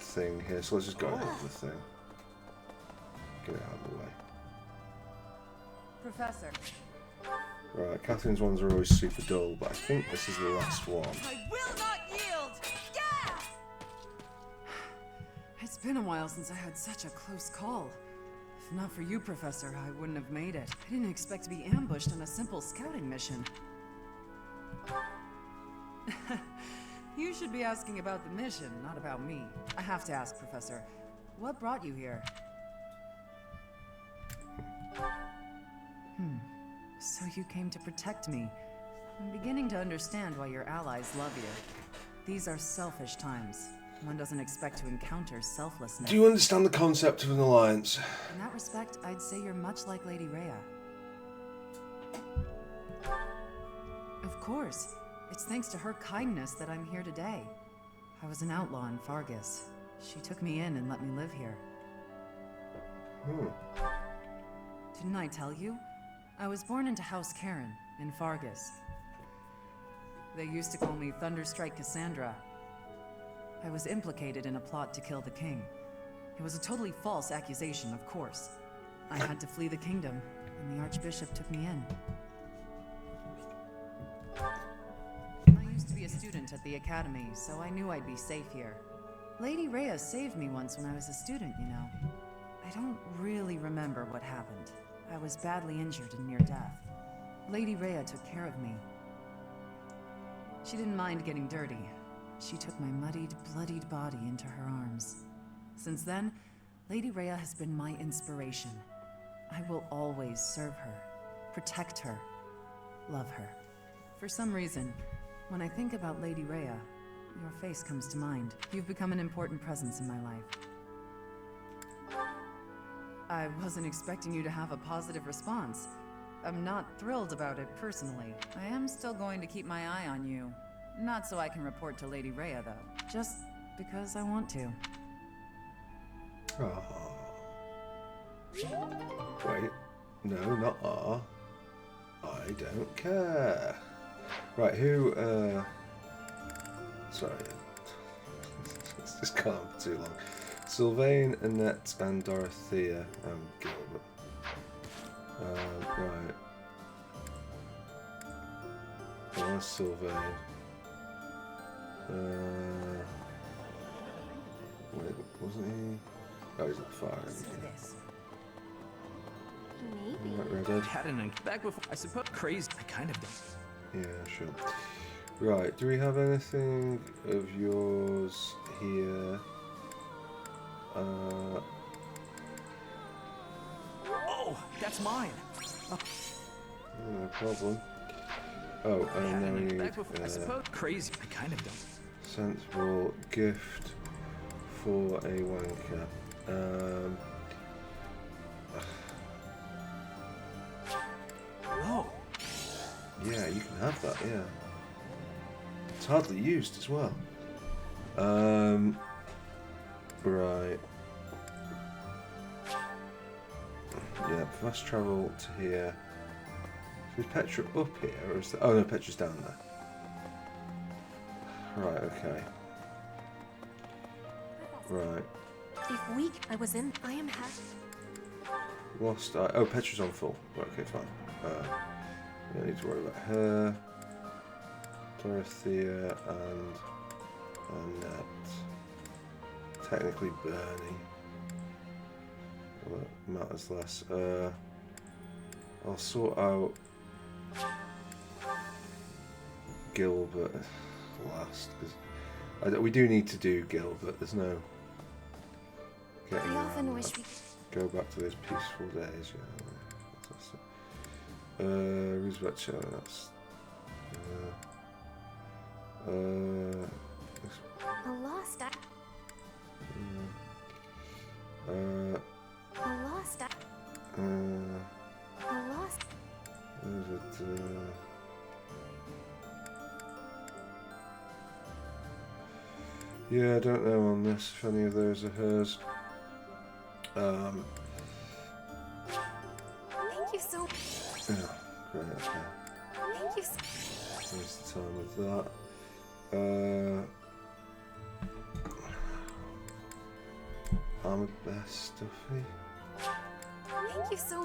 thing here, so let's just go ahead with the thing. Get it out of the way. Professor. Right, Catherine's ones are always super dull, but I think this is the last one. I will not yield! Yeah! It's been a while since I had such a close call. If not for you, Professor, I wouldn't have made it. I didn't expect to be ambushed on a simple scouting mission. You should be asking about the mission, not about me. I have to ask, Professor, what brought you here? So you came to protect me. I'm beginning to understand why your allies love you. These are selfish times. One doesn't expect to encounter selflessness. Do you understand the concept of an alliance? In that respect, I'd say you're much like Lady Rhea. Of course. It's thanks to her kindness that I'm here today. I was an outlaw in Fargus. She took me in and let me live here. Didn't I tell you? I was born into House Karen in Fargus. They used to call me Thunderstrike Cassandra. I was implicated in a plot to kill the king. It was a totally false accusation, of course. I had to flee the kingdom, and the Archbishop took me in. I used to be a student at the academy, so I knew I'd be safe here. Lady Rhea saved me once when I was a student, you know. I don't really remember what happened. I was badly injured and near death. Lady Rhea took care of me. She didn't mind getting dirty. She took my muddied, bloodied body into her arms. Since then, Lady Rhea has been my inspiration. I will always serve her, protect her, love her. For some reason, when I think about Lady Rhea, your face comes to mind. You've become an important presence in my life. I wasn't expecting you to have a positive response. I'm not thrilled about it personally. I am still going to keep my eye on you. Not so I can report to Lady Rhea, though. Just because I want to. Oh. Wait. No, not ah. I don't care. Right, who, sorry. It's just gone on for too long. Sylvain, Annette, and Dorothea, and Gilbert. Right. Where's Sylvain? Wait, wasn't he? Oh, he's at the far end. Maybe. Had an back before. I suppose crazy. I kind of don't. Yeah, sure. Right, do we have anything of yours here? Oh, that's it's mine. No problem. Oh, and now we need I suppose crazy. I kind of don't. sensible gift for a wanker. Oh. Yeah, you can have that. Yeah, it's hardly used as well. Right. Yeah, fast travel to here. So is Petra up here, or is oh no, Petra's down there. Right. Okay. Right. I was in. I am happy. Lost. Oh, Petra's on full. Right, okay, fine. Don't need to worry about her. Dorothea and Annette. Technically Bernie. Well, that matters less. I'll sort out Gilbert last, because we do need to do Gilbert. There's no getting I often around wish that. we. Go back to those peaceful days. Yeah, Roosevelt show. That's. A lost. A lost. A lost. Is it? Yeah, I don't know on this if any of those are hers. Thank you so. Yeah, great. Okay. Thank you. Waste the time with that. Armored best stuffy. Thank you so.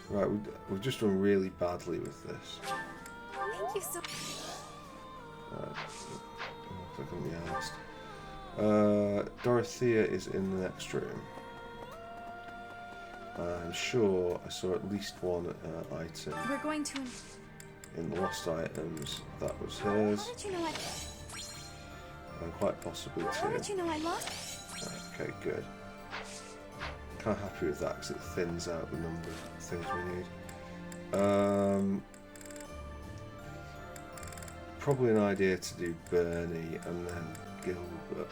Right, we've just done really badly with this. Thank you so. Looks like I'm being asked. Dorothea is in the next room. I'm sure I saw at least one item We're going to. in the lost items that was hers, How did you know I? and quite possibly How did two. you know I lost? Okay, good. Kind of happy with that because it thins out the number of things we need. Probably an idea to do Bernie and then Gilbert.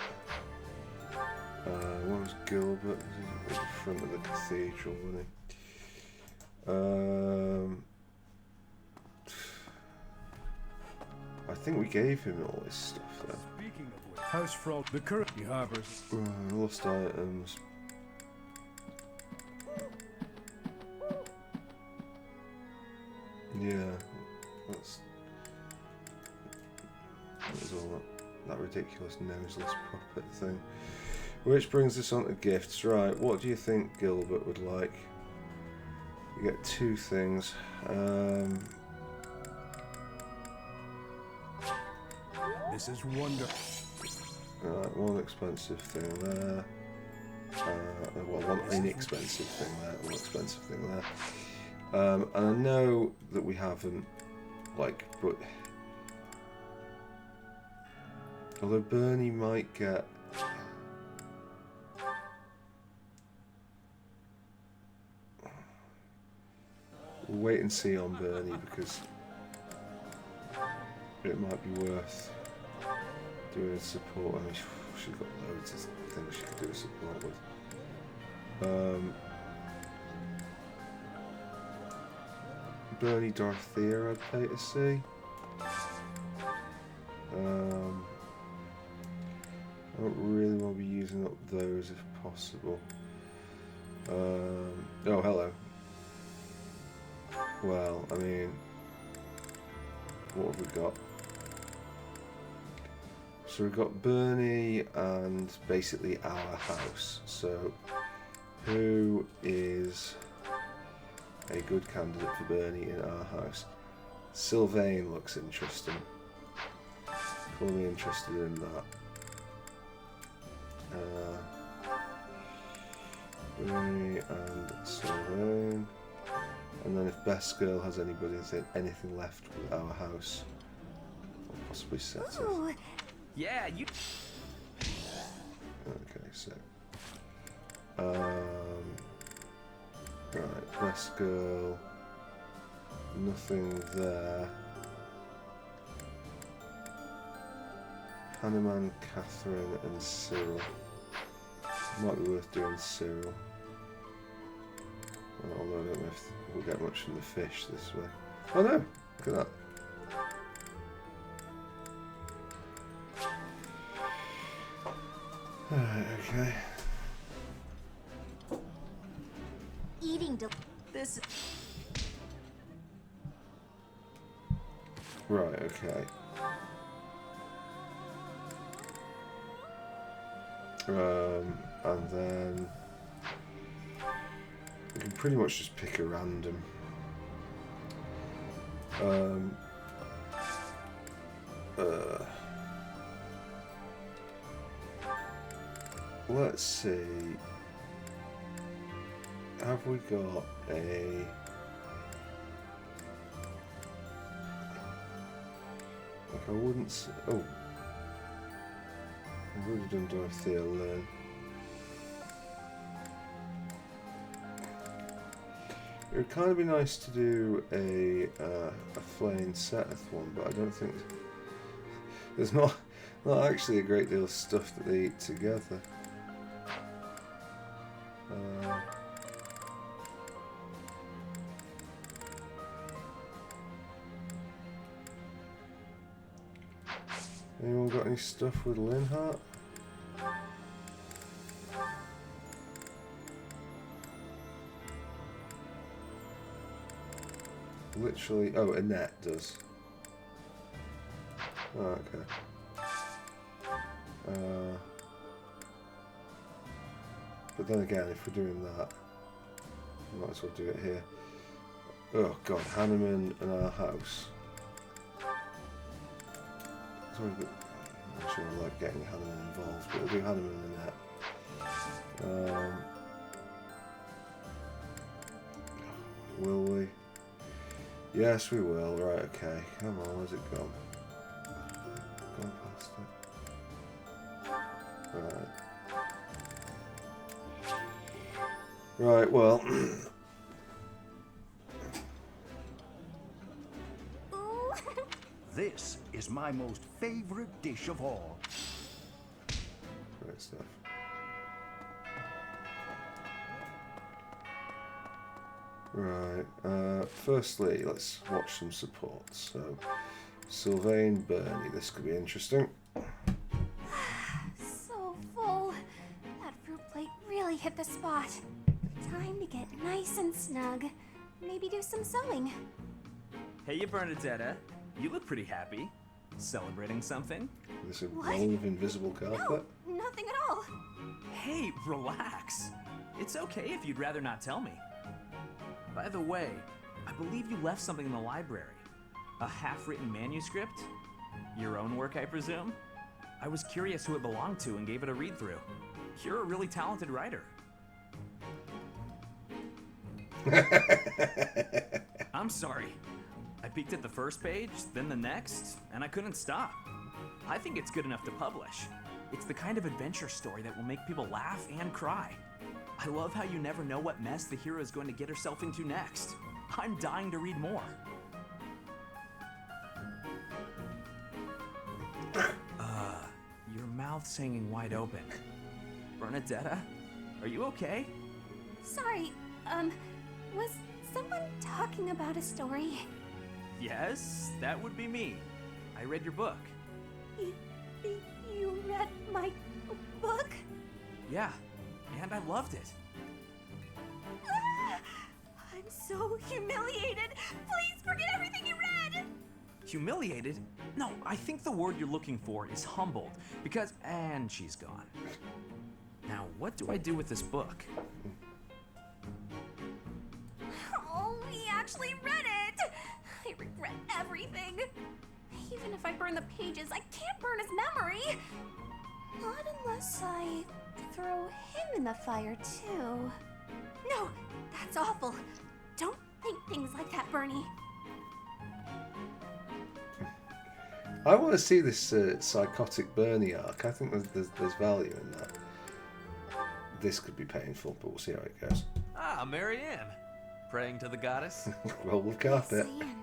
Where was Gilbert? He was at the front of the cathedral, wasn't he? I think we gave him all this stuff though. Speaking of which, House Frog, the current harbors. Lost items. Yeah, that was all that ridiculous noseless puppet thing. Which brings us on to gifts. Right, what do you think Gilbert would like? You get two things. This is wonderful. Right, one expensive thing there. Well, one inexpensive thing there, one expensive thing there. And I know that we haven't, but although Bernie might get. We'll wait and see on Bernie because it might be worth doing a support. I mean, she's got loads of things she could do a support with. Bernie Dorothea, I'd pay to see. I don't really want to be using up those if possible. Oh, hello. Well, I mean, what have we got? So we've got Bernie and basically our house. So, who is a good candidate for Bernie in our house? Sylvain looks interesting. Probably interested in that. Bernie and Sylvain. And then if Best Girl has anything left with our house, or possibly set it. Ooh. Yeah, you. Okay, so right, Glass Girl. Nothing there. Hanuman, Catherine, and Cyril. Might be worth doing Cyril. Although I don't know if we'll get much from the fish this way. Oh no! Look at that. Alright, okay. Eating this. Right, okay. And then we can pretty much just pick a random. Let's see. Have we got a... Like I wouldn't say... Oh. I've already done Dorothea Lynn. It would kind of be nice to do a Flaying Seth one, but I don't think... There's not actually a great deal of stuff that they eat together. Anyone got any stuff with Linhart? Literally, oh, Annette does. Oh, okay. But then again, if we're doing that, we might as well do it here. Oh god, Hanneman and our house. Sorry, but I'm not sure I like getting Hanneman involved, but we'll do Hanneman and Annette. Will we? Yes, we will. Right, okay. Come on, where's it gone? Gone past it. Right. Right, well. This is my most favorite dish of all. Great stuff. Right, firstly, let's watch some support. So, Sylvain, Bernie, this could be interesting. So full. That fruit plate really hit the spot. Time to get nice and snug. Maybe do some sewing. Hey, you Bernadetta. You look pretty happy. Celebrating something? This a roll of invisible carpet? No, nothing at all. Hey, relax. It's okay if you'd rather not tell me. By the way, I believe you left something in the library. A half-written manuscript? Your own work, I presume? I was curious who it belonged to and gave it a read-through. You're a really talented writer. I'm sorry. I peeked at the first page, then the next, and I couldn't stop. I think it's good enough to publish. It's the kind of adventure story that will make people laugh and cry. I love how you never know what mess the hero is going to get herself into next. I'm dying to read more. Your mouth's hanging wide open. Bernadetta, are you okay? Sorry, was someone talking about a story? Yes, that would be me. I read your book. You read my book? Yeah, and I loved it. I'm so humiliated. Please forget everything you read. Humiliated? No, I think the word you're looking for is humbled, because... And she's gone. Now, what do I do with this book? Oh, he actually read it. I regret everything. Even if I burn the pages, I can't burn his memory. Not unless I throw him in the fire, too. No, that's awful. Don't think things like that, Bernie. I want to see this psychotic Bernie arc. I think there's value in that. This could be painful, but we'll see how it goes. Ah, Marianne. praying to the goddess? Roll with carpet. Yes, I am.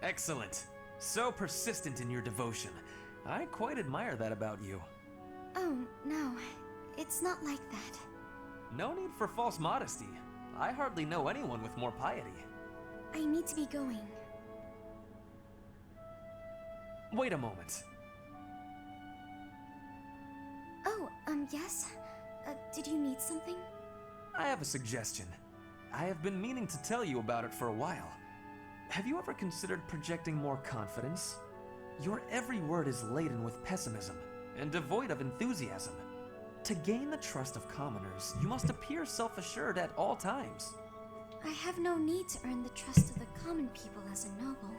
Excellent. So persistent in your devotion. I quite admire that about you. Oh, no. It's not like that. No need for false modesty. I hardly know anyone with more piety. I need to be going. Wait a moment. Oh, yes? Did you need something? I have a suggestion. I have been meaning to tell you about it for a while. Have you ever considered projecting more confidence? Your every word is laden with pessimism and devoid of enthusiasm. To gain the trust of commoners, you must appear self-assured at all times. I have no need to earn the trust of the common people as a noble.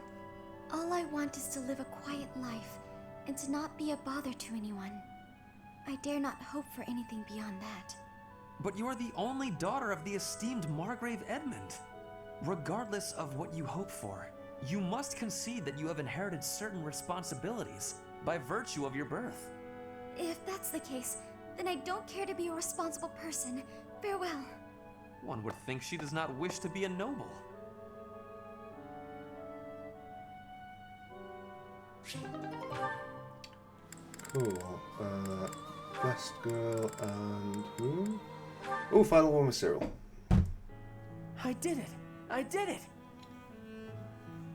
All I want is to live a quiet life and to not be a bother to anyone. I dare not hope for anything beyond that. But you are the only daughter of the esteemed Margrave Edmund. Regardless of what you hope for, you must concede that you have inherited certain responsibilities by virtue of your birth. If that's the case, then I don't care to be a responsible person. Farewell. One would think she does not wish to be a noble. Cool. Best girl and who? Oh, final one with Cyril. I did it! I did it!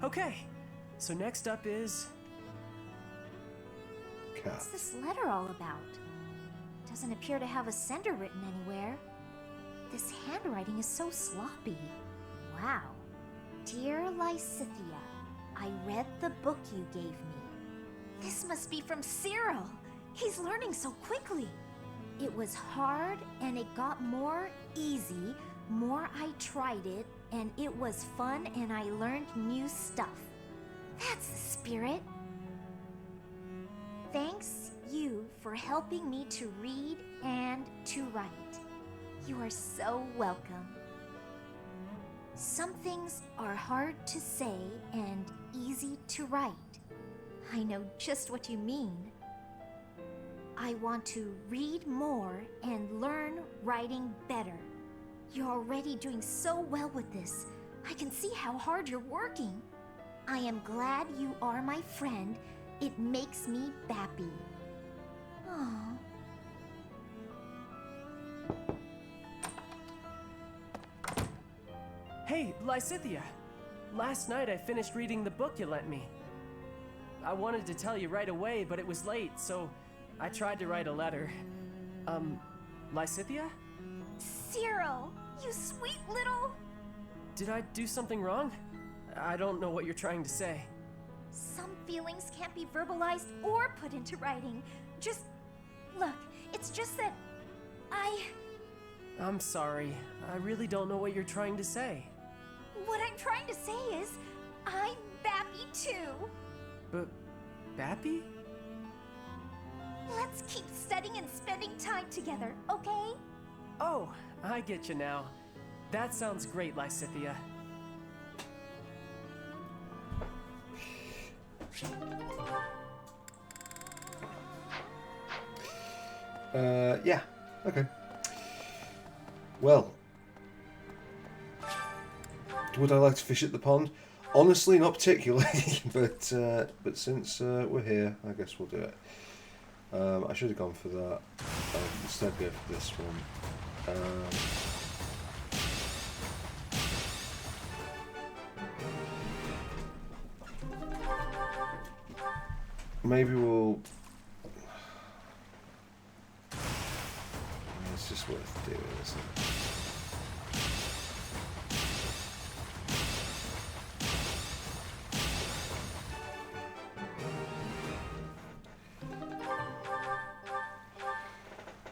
Okay, so next up is... What's this letter all about? Doesn't appear to have a sender written anywhere. This handwriting is so sloppy. Wow. Dear Lysithea, I read the book you gave me. This must be from Cyril. He's learning so quickly. It was hard and it got more easy. More I tried it, and it was fun and I learned new stuff. That's the spirit. Thanks you for helping me to read and to write. You are so welcome. Some things are hard to say and easy to write. I know just what you mean. I want to read more and learn writing better. You're already doing so well with this. I can see how hard you're working. I am glad you are my friend. It makes me happy. Aww. Hey, Lysithea! Last night I finished reading the book you lent me. I wanted to tell you right away, but it was late, so I tried to write a letter. Lysithea? Cyril, you sweet little... Did I do something wrong? I don't know what you're trying to say. Some feelings can't be verbalized or put into writing. Just... Look, it's just that... I'm sorry. I really don't know what you're trying to say. What I'm trying to say is, I'm happy too. But... Bappy? Let's keep studying and spending time together, okay? Oh, I get you now. That sounds great, Lysithea. Yeah, okay. Well, would I like to fish at the pond? Honestly, not particularly, but since we're here, I guess we'll do it. I should have gone for that. Instead, go for this one. Maybe we'll... It's just worth doing, isn't it?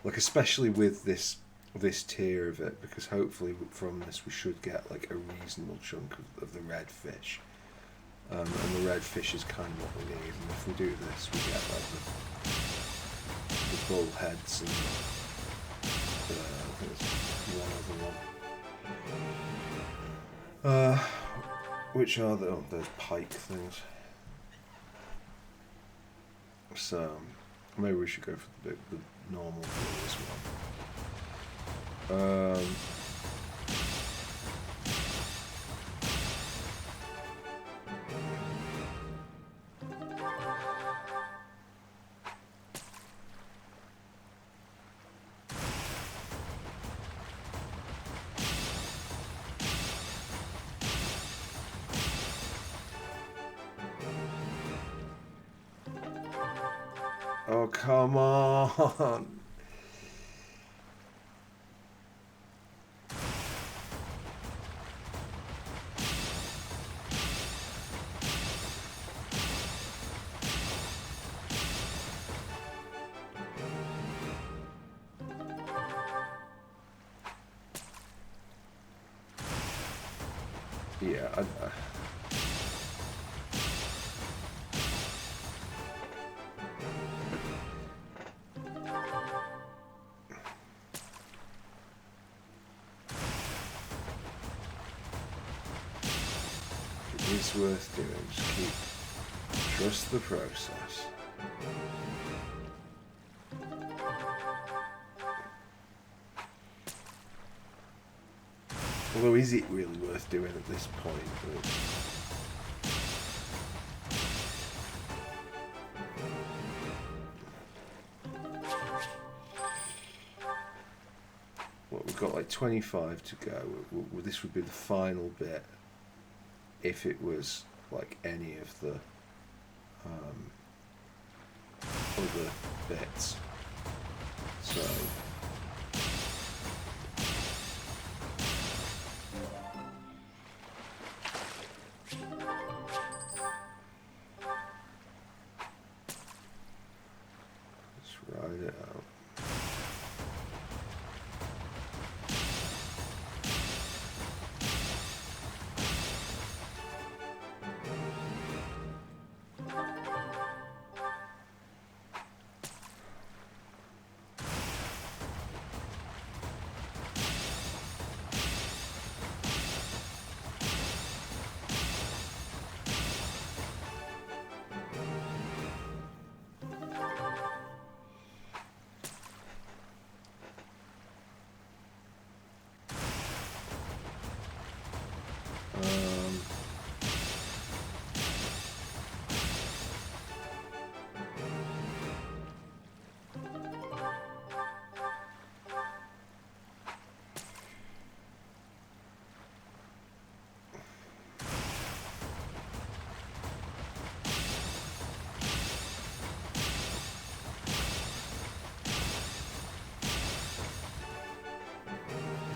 Like, especially with this tier of it, because hopefully from this we should get like a reasonable chunk of the red fish. And the red fish is kind of what we need, and if we do this we get like the bull heads and I think there's one other one. Which are those pike things. So maybe we should go for the normal for this one. Oh, come on. Yeah, it's worth doing. Just trust the process. Although, is it really worth doing at this point? Well, we've got like 25 to go. This would be the final bit if it was like any of the other bits. So let's ride it out.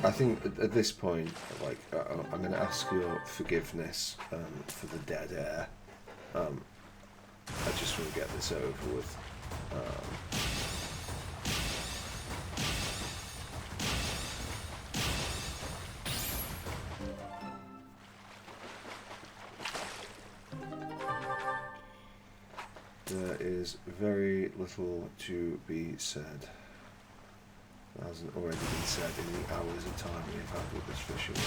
I think at this point, like, I'm going to ask your forgiveness for the dead air. I just want to get this over with. There is very little to be said. That hasn't already been said in the hours of time we've had with this fisherman.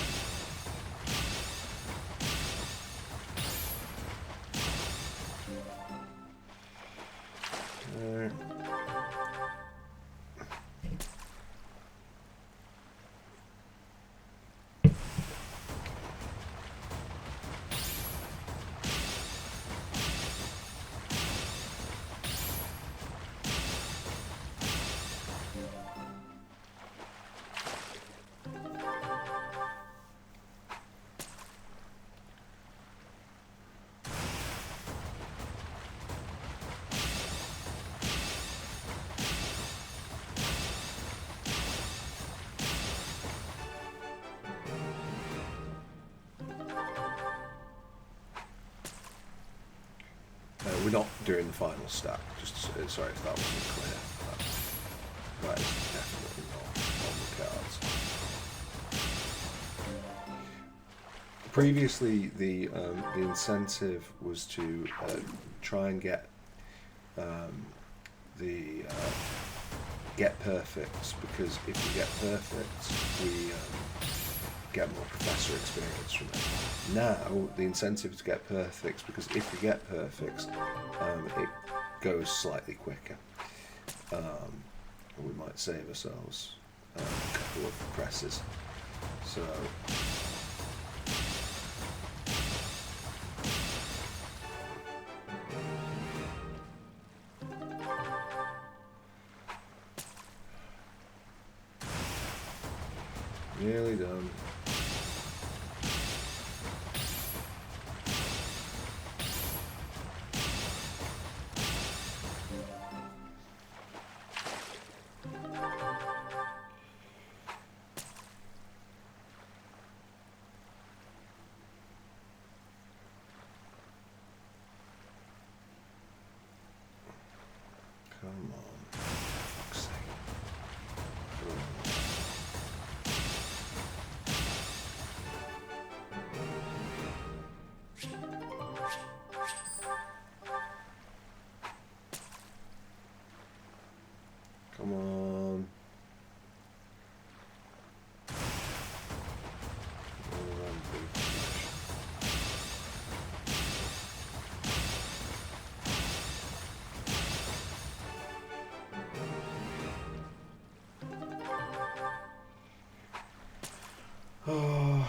We're not doing the final stack, just sorry if that wasn't clear. That is definitely not on the cards. Previously, the incentive was to try and get the get perfects, because if we get perfects, we get more professor experience from it. Now the incentive is to get perfects, because if we get perfects, it goes slightly quicker. We might save ourselves a couple of presses. So nearly done. Oh.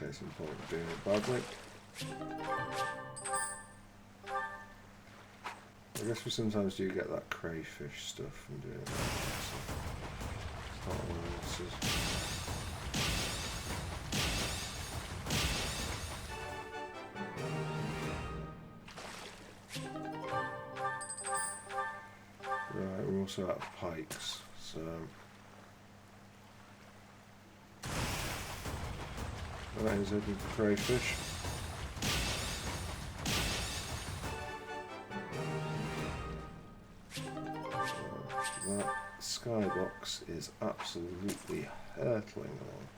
It's important doing it badly. I guess we sometimes do get that crayfish stuff from doing that, so it's not all losses. Right, we're also out of pikes, so that is open for crayfish. That skybox is absolutely hurtling along.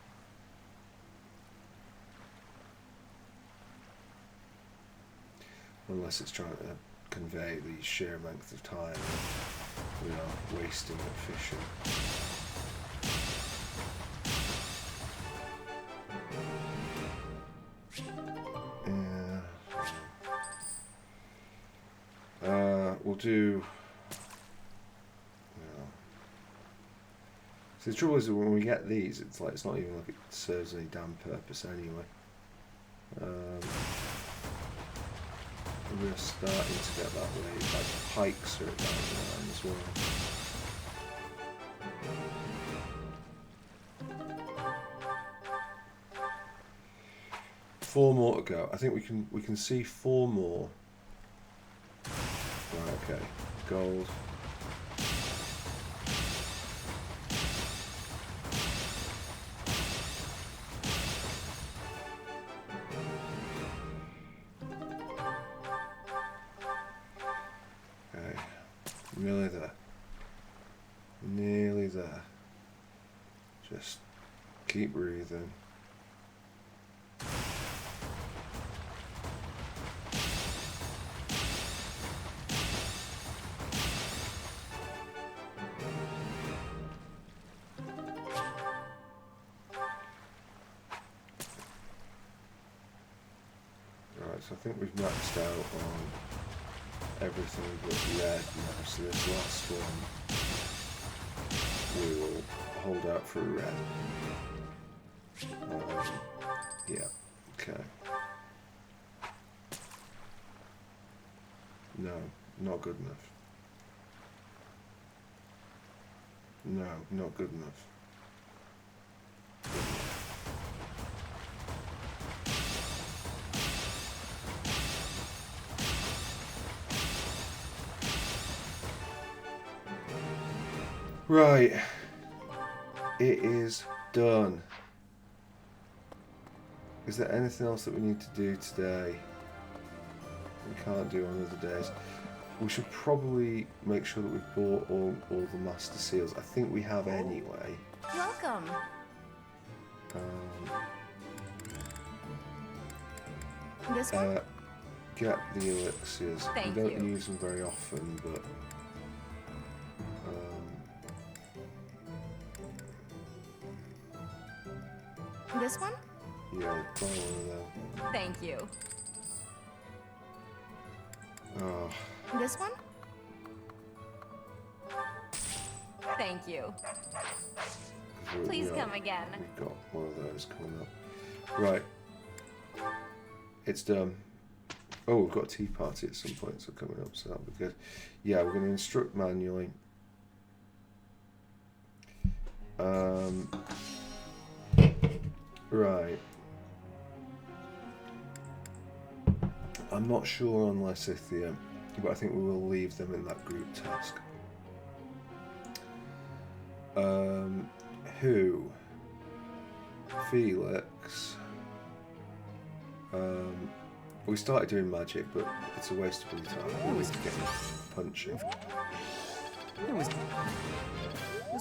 Unless it's trying to convey the sheer length of time we are wasting at fishing. We'll do. So the trouble is that when we get these, it's like it's not even like it serves any damn purpose anyway. We're starting to get that way. Like the pikes are down the line as well. Four more to go. I think we can see four more. Right, okay. Gold. Okay. Nearly there. Nearly there. Just keep breathing. So I think we've maxed out on everything but red now, so this last one we will hold out for red. Yeah, okay. No, not good enough. No, not good enough. Good enough. Right, it is done. Is there anything else that we need to do today? We can't do on other days. We should probably make sure that we've bought all the master seals. I think we have anyway. Welcome. This one? Get the elixirs. Thank we don't you. use them very often, but This one? yeah, buy one of them. Thank you. Oh, This one? Thank you. Please come again. We've got one of those coming up. Right. It's done. Oh, we've got a tea party at some point, so coming up, so that'll be good. Yeah, we're going to instruct manually. Right. I'm not sure on Lysithia, but I think we will leave them in that group task. Who? Felix. We started doing magic, but it's a waste of time. We need to get punching. It was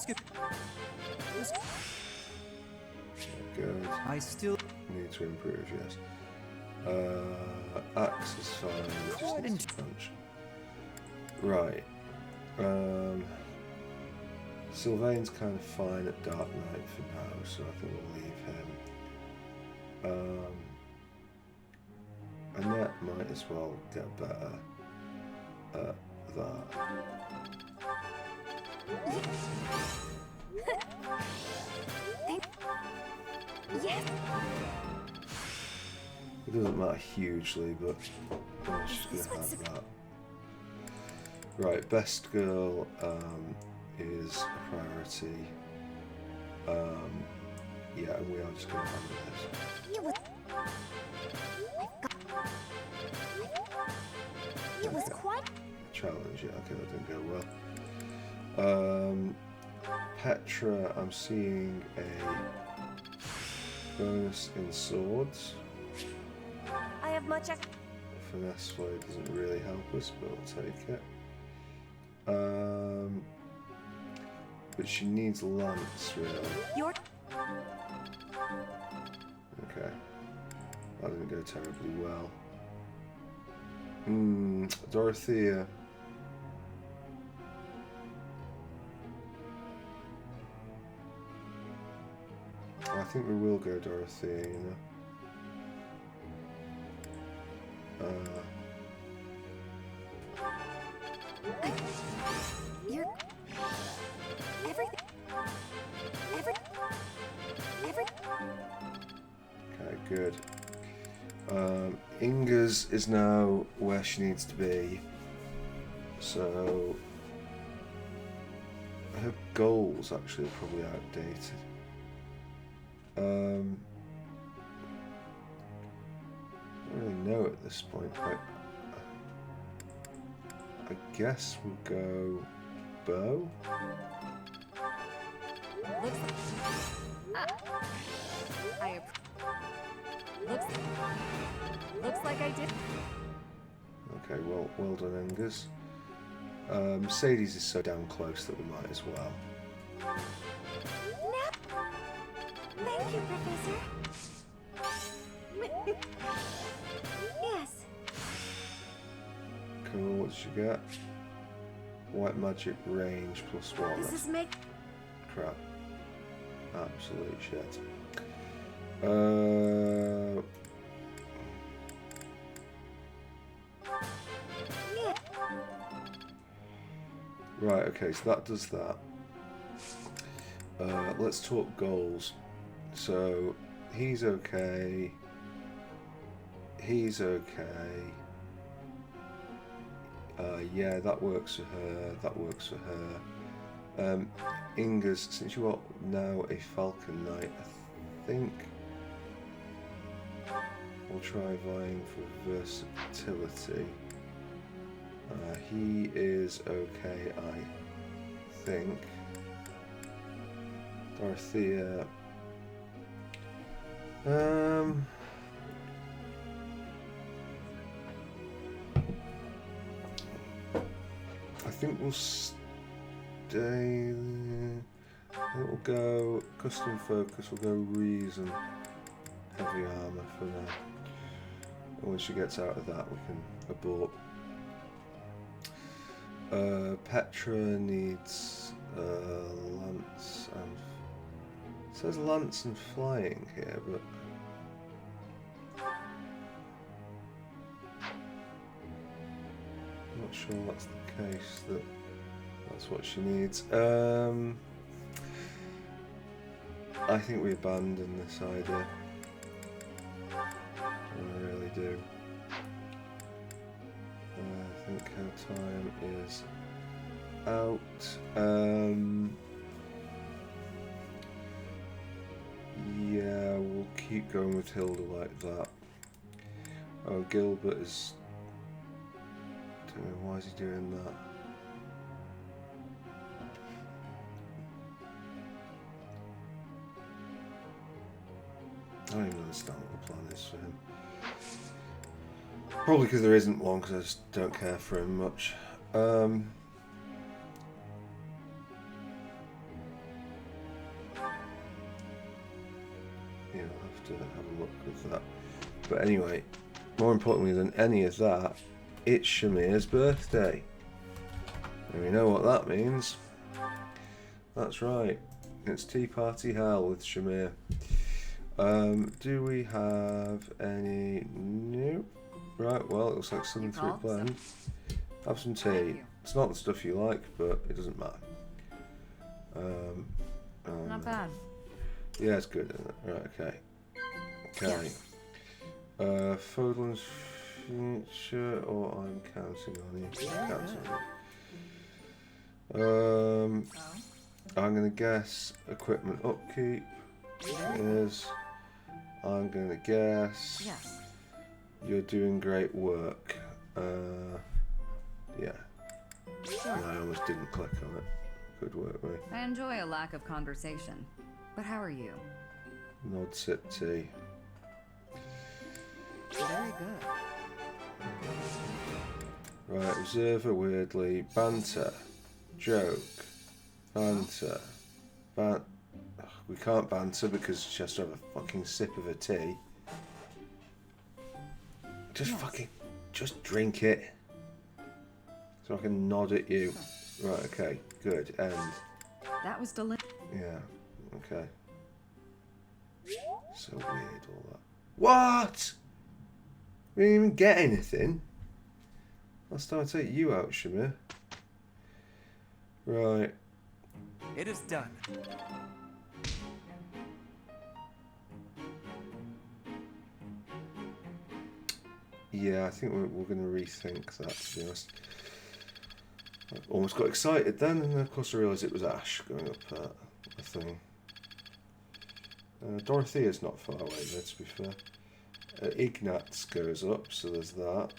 Good. I still need to improve, yes. Axe is fine, just needs to punch. Right. Sylvain's kind of fine at Dark Knight for now, so I think we'll leave him. Annette might as well get better at that. Yes. It doesn't matter hugely, but I'm just going to have that. Right, best girl is a priority. Yeah, and we are just going to handle this. It was quite Challenge, yeah, okay, that didn't go well. Petra, I'm seeing a bonus in swords. I have much. Finesse flow doesn't really help us, but I'll take it. But she needs lance, really. Your. Okay. That didn't go terribly well. Dorothea. I think we will go Dorothea, you know. You're everything. Okay, good. Inga's is now where she needs to be. So her goals actually are probably outdated. I don't really know at this point. I guess we'll go bow. Looks like I did. Okay, well done, Angus. Mercedes is so damn close that we might as well. Thank you, Professor. Yes. Cool, what did you get? White magic range plus what? Does this make Crap. Absolute shit. Right, okay, so that does that. Let's talk goals. So, he's okay. He's okay. Yeah, that works for her. That works for her. Inga's, since you are now a Falcon Knight, I think we'll try vying for versatility. He is okay, I think. Dorothea. I think we'll stay. I think we'll go custom focus. We'll go reason, heavy armor for now. And when she gets out of that, we can abort. Petra needs lance and it says lance and flying here, but I'm not sure that's the case. That's what she needs. I think we abandon this idea. I really do. I think her time is out. Yeah, we'll keep going with Hilda like that. Oh, Gilbert is doing. Why is he doing that? I don't even understand what the plan is for him. Probably because there isn't one, because I just don't care for him much. have to have a look with that. But anyway, more importantly than any of that, it's Shamir's birthday. And we know what that means. That's right. It's Tea Party Hell with Shamir. Do we have any... Nope. Right, well, it looks like 7-3 blend. Have some tea. It's not the stuff you like, but it doesn't matter. Not bad. Yeah, it's good, isn't it? Right, okay. Okay. Fodlan's future, or I'm counting on you. I'm going to guess equipment upkeep is... I'm going to guess... Yes. You're doing great work. Yeah. Sure. I almost didn't click on it. Good work, mate. I enjoy a lack of conversation. But how are you? Nod, sip, tea. Very good. Right, observer, weirdly. Banter. Joke. Banter. We can't banter because she has to have a fucking sip of her tea. Just just drink it. So I can nod at you. Right, okay, good. End. That was delicious. Yeah, okay. So weird, all that. What? We didn't even get anything. Last time I take you out, Shamir. Right. It is done. Yeah, I think we're going to rethink that, to be honest. I almost got excited then, and of course I realised it was Ash going up a thing. Dorothea's not far away there, to be fair. Ignatz goes up, so there's that.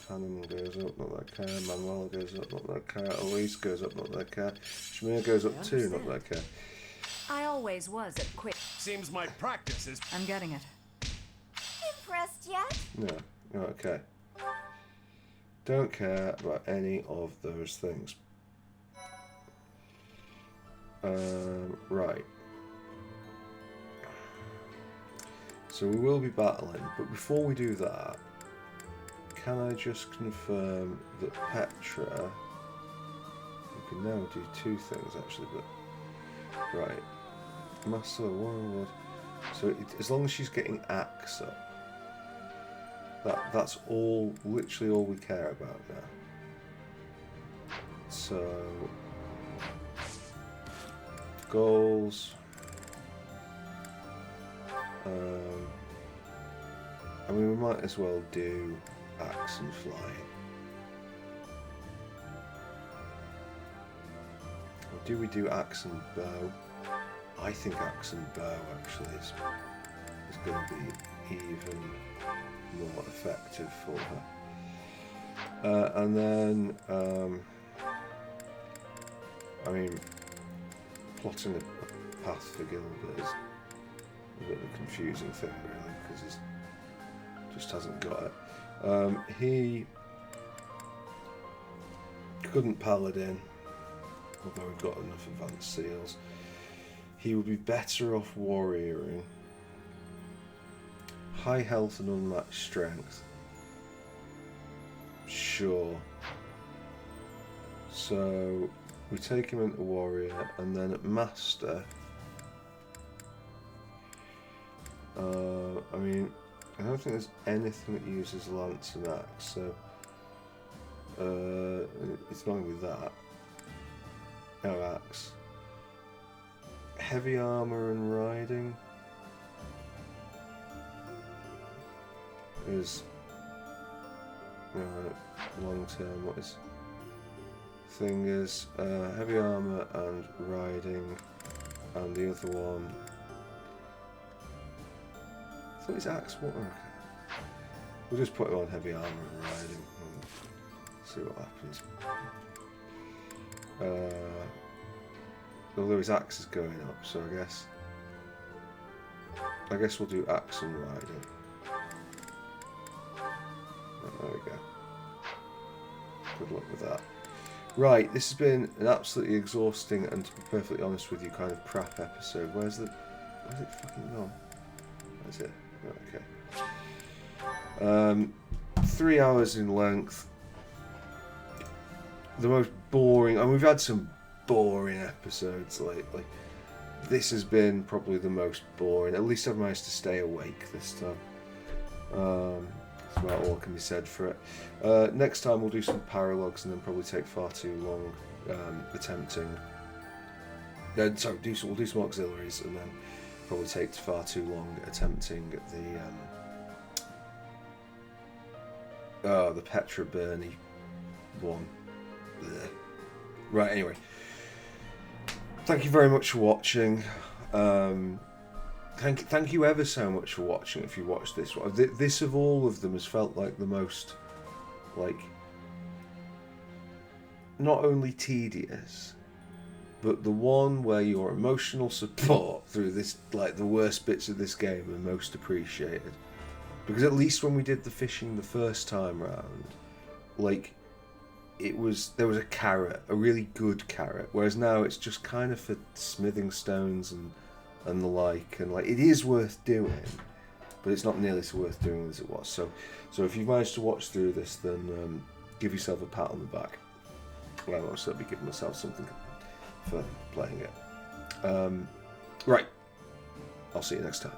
Hanneman goes up, not that car. Manuel goes up, not that car. Elise goes up, not that car. Shamir goes up too, not that car. I always was at quick. Seems my practice is... I'm getting it. Impressed yet? No, oh, okay. Don't care about any of those things. Right. So we will be battling, but before we do that, can I just confirm that Petra... We can now do two things actually, but... Right. Master Warlord. So as long as she's getting axe up, that's all, literally all we care about now. So... Goals... I mean, we might as well do axe and flying. Or do we do axe and bow? I think axe and bow actually is going to be even more effective for her. And then, I mean, plotting a path for Gilbert is a bit of a confusing thing, really, because he's just hasn't got it. He couldn't paladin, although we've got enough advanced seals. He would be better off warrioring. High health and unmatched strength. Sure. So we take him into warrior, and then at master. I mean, I don't think there's anything that uses lance and axe, so it's not going to be that. No axe. Heavy armor and riding is long term. What his thing is, heavy armor and riding, and the other one. I thought his axe. What? Okay. We'll just put him on heavy armor and riding and see what happens. Although his axe is going up, so I guess we'll do axe and riding. Oh, there we go. Good luck with that. Right, this has been an absolutely exhausting and, to be perfectly honest with you, kind of crap episode. Where's it fucking gone? Where's it? Okay. 3 hours in length. The most boring, and we've had some boring episodes lately. This has been probably the most boring. At least I've managed to stay awake this time. That's about all can be said for it. Next time we'll do some paralogs and then probably take far too long attempting. We'll do some auxiliaries and then probably take far too long attempting the Petra Burney one. Blech. Right, anyway. Thank you very much for watching. Thank you ever so much for watching if you watched this one. This of all of them has felt like the most, like, not only tedious, but the one where your emotional support through this, like, the worst bits of this game are most appreciated. Because at least when we did the fishing the first time round, like, there was a carrot, a really good carrot, whereas now it's just kind of for smithing stones and the like, and like, it is worth doing, but it's not nearly so worth doing as it was. So if you've managed to watch through this, then give yourself a pat on the back. Well, I'll certainly give myself something for playing it. Right, I'll see you next time.